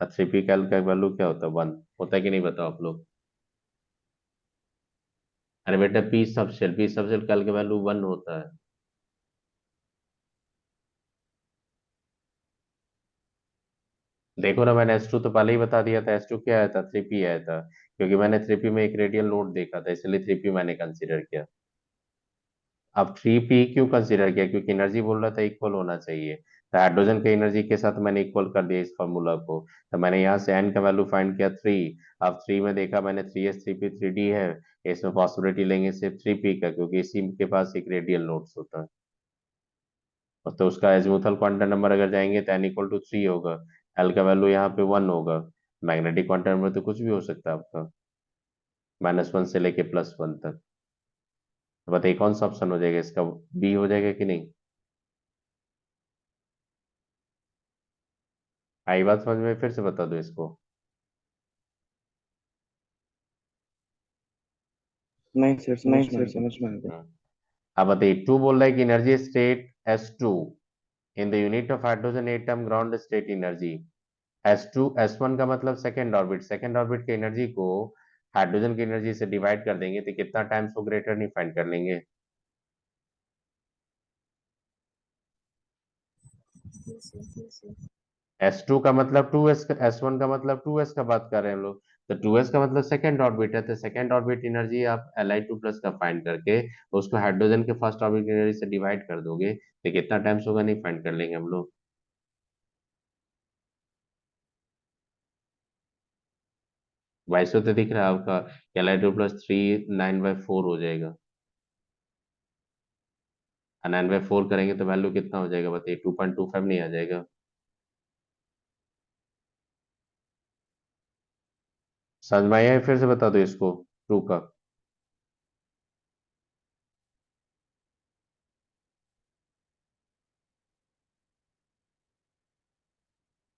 3p का एल का वैल्यू क्या होता है, 1 होता है कि नहीं, बताओ आप लोग। अरे बेटा पी सब शेल का एल का वैल्यू 1 होता है। देखो ना, मैंने एस टू तो पहले ही बता दिया था, एस टू क्या आया था, 3p आया था, क्योंकि मैंने 3p में एक रेडियल लोड देखा था, इसलिए 3p मैंने कंसीडर किया। अब 3p क्यों कंसीडर किया, क्योंकि एनर्जी बोल रहा था इक्वल होना चाहिए, तो हाइड्रोजन के एनर्जी के साथ मैंने इक्वल कर दिया इस फॉर्मूला को। तो मैंने यहाँ से n का वैल्यू फाइंड किया 3। अब 3 में देखा मैंने 3s 3p 3d है, इसमें पॉसिबिलिटी लेंगे सिर्फ 3p का, क्योंकि इसी के पास एक रेडियल नोड्स होता है। और तो उसका एजीमुथल क्वांटम नंबर अगर जाएंगे तो n इक्वल टू 3 होगा, एल का वैल्यू यहाँ पे 1 होगा। मैग्नेटिक क्वांटम नंबर तो कुछ भी हो सकता है आपका, -1 से लेके +1 तक। तो बताइए कौन सा ऑप्शन हो जाएगा इसका, बी हो जाएगा कि नहीं? आई बात समझ में, फिर से बता दो इसको। नहीं सर, समझ नहीं में आ सर, गया। समझ में आ गया। अब बताइए, टू बोल रहा है कि energy state s two in the unit of hydrogen atom ground state energy, s one का मतलब सेकेंड ऑर्बिट की एनर्जी को हाइड्रोजन की एनर्जी से डिवाइड कर देंगे तो कितना टाइम्स वो ग्रेटर नहीं फाइंड कर लेंगे? एस टू का मतलब 2s का, एस वन का मतलब 2s का बात कर रहे हैं हम लोग, तो 2s का मतलब सेकेंड ऑर्बिट है, तो सेकेंड ऑर्बिट एनर्जी आप Li2+ का फाइंड करके उसको हाइड्रोजन के फर्स्ट ऑर्बिट एनर्जी से डिवाइड कर दोगे तो कितना टाइम्स होगा नहीं फाइंड कर लेंगे हम लोग। वैसे तो दिख रहा है आपका Li2+3 9/4 हो जाएगा, 9/4 करेंगे तो वैल्यू कितना हो जाएगा बताइए, 2.25 नहीं आ जाएगा? समझ में आया है? फिर से बता दो इसको, टू का।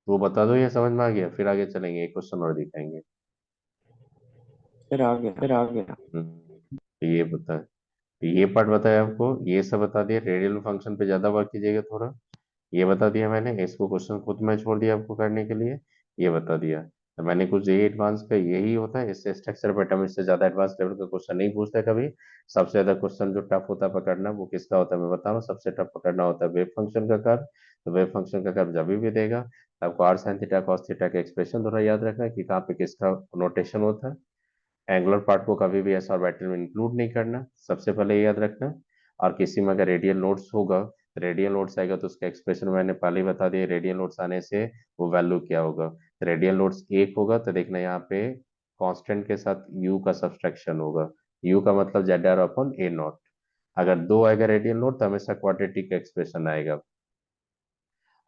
वो बता दो, ये समझ में आ गया? फिर आगे चलेंगे, एक क्वेश्चन और दिखाएंगे। सर आ गया, सर आ गया। तो ये बता, ये पार्ट बताया आपको, ये सब बता दिया। रेडियल फंक्शन पे ज्यादा वर्क कीजिएगा थोड़ा। ये बता दिया मैंने, इसको क्वेश्चन खुद मैं छोड़ दिया आपको करने के लिए। ये बता दिया। तो मैंने कुछ ये एडवांस का यही होता है, इससे स्ट्रक्चर पैटर्न से ज्यादा एडवांस लेवल का क्वेश्चन नहीं पूछता कभी। सबसे ज्यादा क्वेश्चन जो टफ होता है पकड़ना, वो किसका होता है मैं बता रहा हूँ। सबसे टफ पकड़ना होता है वेव फंक्शन का कर्व। तो वेव फंक्शन का कर्व जब भी देगा, तो आपको r sign theta cos theta का एक्सप्रेशन थोड़ा याद रखना है कि कहाँ पे किसका नोटेशन होता है। एंगुलर पार्ट को कभी भी एस ऑर्बिटल में इंक्लूड नहीं करना, सबसे पहले ये याद रखना। और किसी में अगर रेडियल नोट्स होगा, रेडियल नोट्स आएगा तो उसका एक्सप्रेशन मैंने पहले ही बता दिया। रेडियल नोट्स आने से वो वैल्यू क्या होगा। रेडियल नोट्स एक होगा तो देखना यहाँ पे कांस्टेंट के साथ u का सब्सट्रैक्शन होगा। u का मतलब z are upon A naught. अगर दो आएगा रेडियल नोट तो हमेशा क्वाड्रेटिक का एक्सप्रेशन आएगा।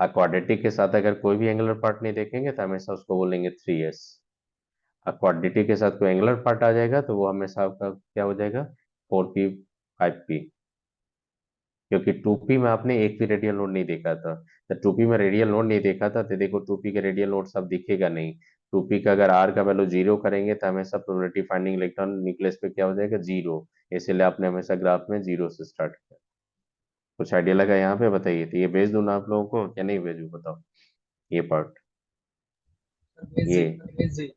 और क्वाड्रेटिक के साथ अगर कोई भी एंगुलर पार्ट नहीं देखेंगे तो हमेशा उसको बोलेंगे 3s। क्वाड्रेटिक के साथ कोई एंगुलर पार्ट आ जाएगा तो वो हमेशा आपका क्या हो जाएगा, 4p 5p। क्योंकि 2p में आपने एक भी रेडियल नोड नहीं देखा था। तो 2p में रेडियल नोड नहीं देखा था तो देखो 2p के रेडियल नोड सब दिखेगा नहीं। 2p का अगर r का वैल्यू जीरो करेंगे तो हमेशा प्रोबेबिलिटी फाइंडिंग इलेक्ट्रॉन न्यूक्लियस पे क्या हो जाएगा, जीरो। इसीलिए आपने हमेशा ग्राफ में जीरो से स्टार्ट किया। कुछ आइडिया लगा यहाँ पे? बताइए। तो ये भेज दूं ना आप लोगों को, क्या नहीं भेजूं बताओ, ये पार्ट। ये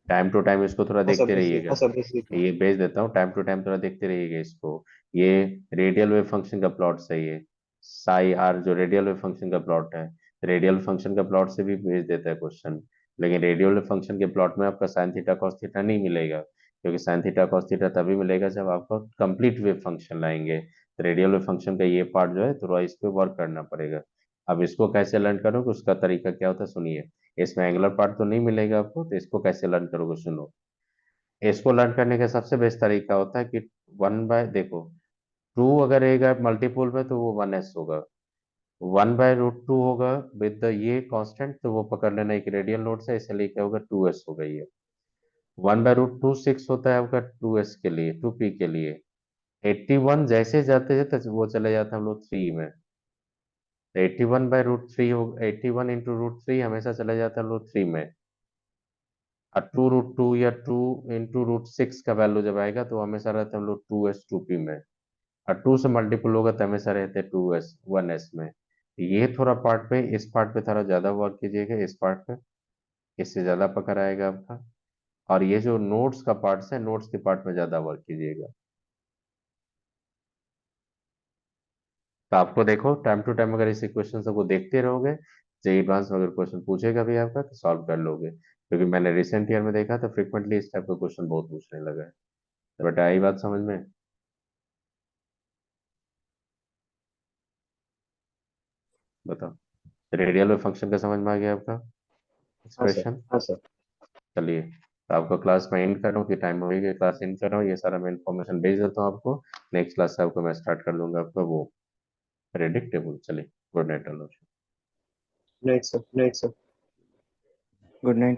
टाइम टू टाइम इसको थोड़ा हाँ सर देखते भेजिए, रहिएगा। हाँ सर भेजिए। ये भेज देता हूँ, टाइम टू टाइम थोड़ा देखते रहिएगा इसको। ये रेडियल वेव फंक्शन का प्लॉट सही है। साई आर जो रेडियल वेव फंक्शन का प्लॉट है, रेडियल फंक्शन का प्लॉट से भी भेज देता है क्वेश्चन। लेकिन रेडियल वेव फंक्शन के प्लॉट में आपका साइन थीटा कॉस थीटा नहीं मिलेगा, क्योंकि साइन थीटा कॉस थीटा तभी मिलेगा जब आपको कंप्लीट वेव फंक्शन लाएंगे। तो रेडियल वेव फंक्शन का ये पार्ट जो है थोड़ा इस पे वर्क करना पड़ेगा। अब इसको कैसे लर्न करोगे, उसका तरीका क्या होता है सुनिए। इसमें एंगुलर पार्ट तो नहीं मिलेगा आपको, तो इसको कैसे लर्न करोगे सुनो। इसको लर्न करने का सबसे बेस्ट तरीका होता है कि वन बाय, देखो टू अगर रहेगा मल्टीपुल में तो वो 1s होगा। 1/√2 होगा विद द ये कांस्टेंट, तो वो पकड़ लेना एक रेडियल नोट से, इसलिए क्या होगा 2s होगा ये। 1/√2 6 होता है आपका 2s के लिए, 2p के लिए। 81 जैसे जाते जाते वो चले जाते हैं हम लोग 3 में। 81/√3 हो, 81 × √3 हमेशा चले जाते हैं हम लोग 3 में। और 2√2 या 2 × √6 का वैल्यू जब आएगा तो हमेशा रहते हैं हम लोग 2s 2p में। और 2 से मल्टीपल होगा तो हमेशा रहते हैं 2s 1s में। ये थोड़ा पार्ट पे, इस पार्ट पे थोड़ा ज्यादा वर्क कीजिएगा, इस पार्ट पे इससे ज्यादा पकड़ आएगा आपका। और ये जो नोट्स का पार्ट है, नोट्स के पार्ट में ज्यादा वर्क कीजिएगा। तो आपको देखो टाइम टू टाइम अगर इस इक्वेशन को देखते रहोगे, जेईई एडवांस में अगर क्वेश्चन पूछेगा भी आपका तो सॉल्व कर लोगे। क्योंकि मैंने रिसेंट ईयर में देखा तो फ्रिक्वेंटली इस टाइप का क्वेश्चन बहुत पूछने लगा है। तो बेटा आई बात समझ में? बताओ। रेडियल वेव फंक्शन का समझ में आ गया आपका हाँ सर, एक्सप्रेशन? हाँ सर। चलिए, तो आपका क्लास में एंड कर रहा हूँ कि टाइम हो गया, क्लास एंड कर रहा हूँ। ये सारा मैं इन्फॉर्मेशन भेज देता हूँ आपको। नेक्स्ट क्लास से आपको मैं स्टार्ट कर दूंगा आपका वो प्रेडिक्टेबल। चलिए, good night. Night sir, night sir. Good night.